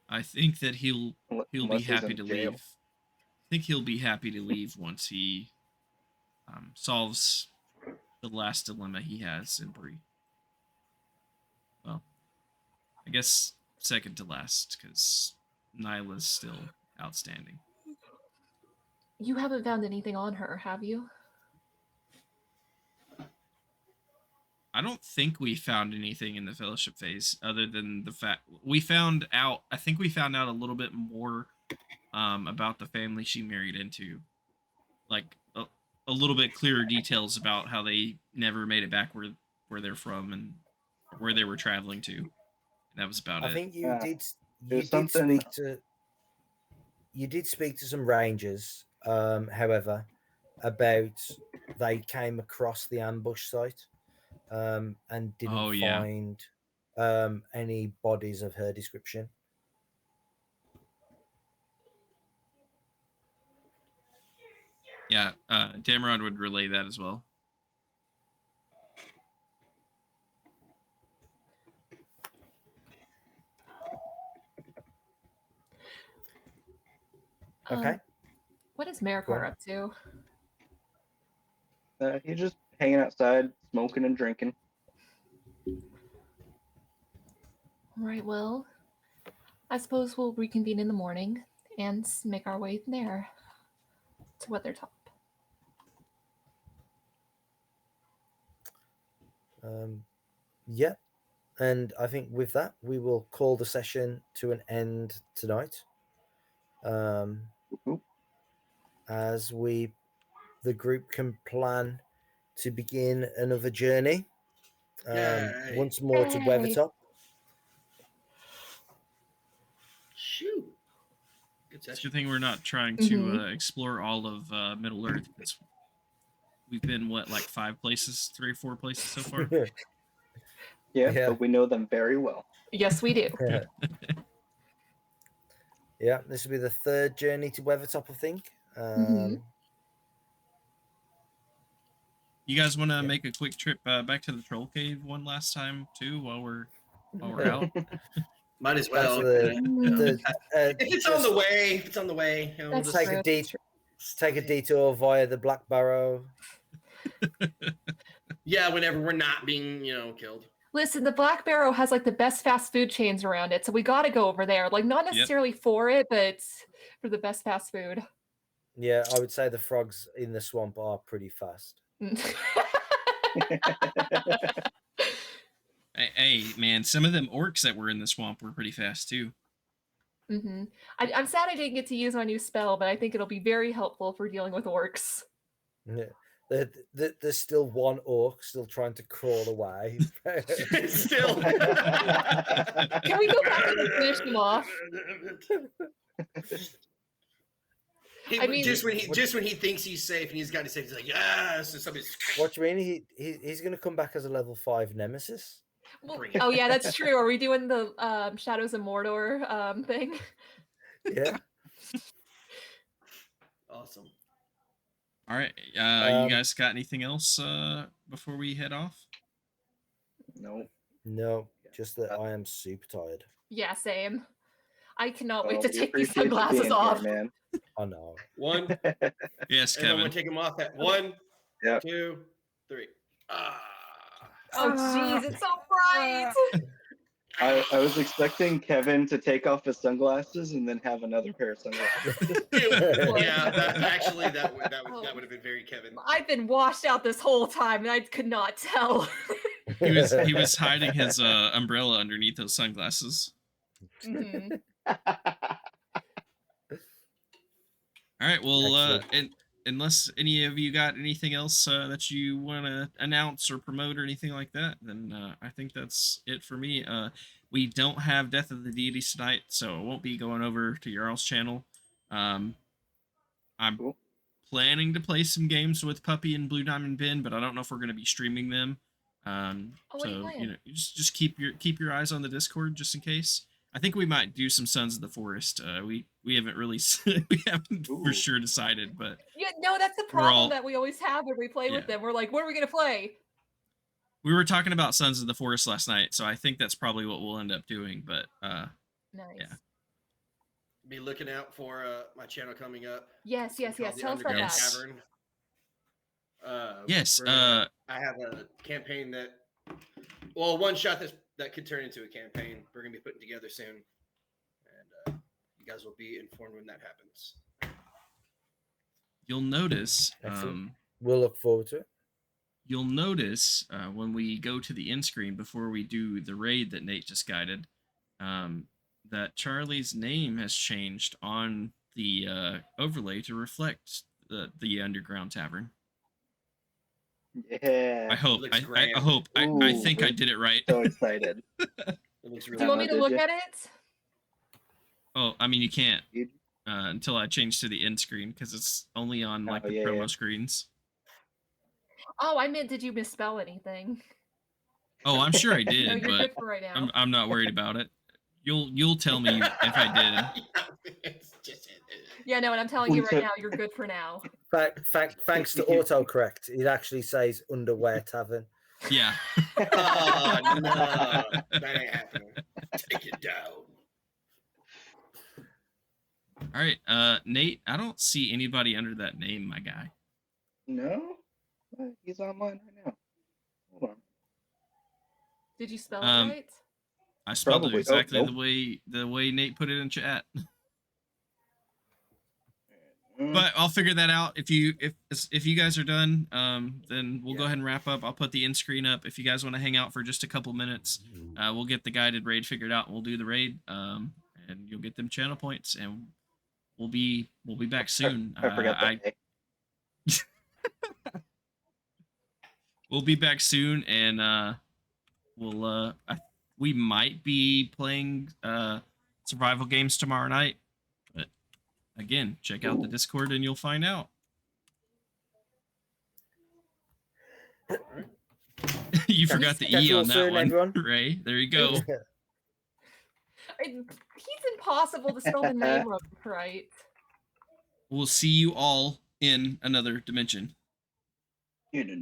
B: I think that he'll be
G: Unless he's
B: happy
G: in
B: to
G: jail.
B: leave. I think he'll be happy to leave once he solves the last dilemma he has in Bree. Well, I guess second to last, because Nyla's still outstanding.
C: You haven't found anything on her, have you?
B: I don't think we found anything in the fellowship phase other than the fact we found out. I think we found out a little bit more about the family she married into, like a little bit clearer details about how they never made it back where they're from and where they were traveling to. And that was about it.
E: I think you did speak to some rangers, however, about they came across the ambush site and didn't find any bodies of her description.
B: Yeah, Damron would relay that as well.
E: Okay.
C: What is Maracar up to?
G: He's just hanging outside, smoking and drinking.
C: All right, well, I suppose we'll reconvene in the morning and make our way there to Weathertop.
E: Yeah, and I think with that we will call the session to an end tonight. As the group can plan to begin another journey once more to Weathertop.
A: Shoot.
B: It's a good thing we're not trying to explore all of Middle Earth. We've been, what, like 3 or 4 places so far?
G: Yeah, but we know them very well.
C: Yes, we do.
E: Yeah, this will be the 3rd journey to Weathertop, I think.
B: You guys want to make a quick trip back to the Troll Cave one last time too, while we're out?
A: Might as well.
E: If
A: it's on the way, we'll just
E: take a detour via the Black Barrow.
A: Yeah, whenever we're not being, killed.
C: Listen, the Black Barrow has like the best fast food chains around it, so we got to go over there. Like, not necessarily for it, but for the best fast food.
E: Yeah, I would say the frogs in the swamp are pretty fast.
B: Hey, man, some of them orcs that were in the swamp were pretty fast too.
C: I'm sad I didn't get to use my new spell, but I think it'll be very helpful for dealing with orcs.
E: Yeah. There's still one orc still trying to crawl away.
A: Still.
C: Can we go back and finish him off?
A: Just when he thinks he's safe and he's got his safe, he's like, yes. And somebody's...
E: What do you mean? He's going to come back as a level 5 nemesis?
C: Well, oh yeah, that's true. Are we doing the Shadows of Mordor thing?
E: Yeah.
A: Awesome.
B: All right. You guys got anything else before we head off?
E: No, just that I am super tired.
C: Yeah, same. I cannot wait to take these sunglasses off.
G: Here, man.
E: I know.
A: 1.
B: Yes, Kevin.
A: Everyone take them off at 1, 2, 3.
C: Oh, jeez, it's so bright.
G: I was expecting Kevin to take off his sunglasses and then have another pair of sunglasses.
A: Yeah, that would have been very Kevin.
C: I've been washed out this whole time, and I could not tell.
B: He was hiding his umbrella underneath those sunglasses. All right. Well, unless any of you got anything else that you want to announce or promote or anything like that, then I think that's it for me. We don't have Death of the Deities tonight, so it won't be going over to Jarl's channel. I'm planning to play some games with Puppy and Blue Diamond Ben, but I don't know if we're going to be streaming them. So just keep your eyes on the Discord just in case. I think we might do some Sons of the Forest. We haven't really we haven't for sure decided, but
C: yeah, no, that's the problem that we always have when we play with them. We're like, what are we gonna play?
B: We were talking about Sons of the Forest last night, so I think that's probably what we'll end up doing. But
C: nice.
B: Yeah.
A: Be looking out for my channel coming up.
C: Yes. Tell us about that.
A: Tavern.
B: Yes.
A: I have a campaign that, well, one shot that could turn into a campaign. We're gonna be putting together soon, and you guys will be informed when that happens.
B: You'll notice.
E: We'll look forward to it.
B: You'll notice when we go to the end screen before we do the raid that Nate just guided, that Charlie's name has changed on the overlay to reflect the underground tavern.
G: Yeah.
B: I hope. I think I did it right.
G: So excited.
A: It looks really
C: Do you want me to look at it?
B: Oh, I mean, you can't until I change to the end screen because it's only on like the promo screens.
C: Oh, I meant, did you misspell anything?
B: Oh, I'm sure I did,
C: No, you're
B: but
C: good for right now.
B: I'm not worried about it. You'll tell me if I did.
C: Yeah, no, and I'm telling you right now, you're good for now.
E: Thanks to autocorrect, it actually says underwear tavern.
B: Yeah.
A: Oh no, that ain't happening. Take it down.
B: All right, Nate, I don't see anybody under that name, my guy.
G: No? He's online right now. Hold on.
C: Did you spell it right?
B: I spelled
G: Probably.
B: it exactly
G: Nope.
B: the way Nate put it in chat. But I'll figure that out. If you guys are done, then we'll go ahead and wrap up. I'll put the end screen up. If you guys want to hang out for just a couple minutes, we'll get the guided raid figured out. We'll do the raid, and you'll get them channel points, and we'll be back soon.
G: I forgot that.
B: We'll be back soon, and we might be playing survival games tomorrow night. But again, check out the Discord and you'll find out. You forgot the E on that one, everyone. Ray. There you go.
C: He's impossible to spell the name right.
B: We'll see you all in another dimension.
G: In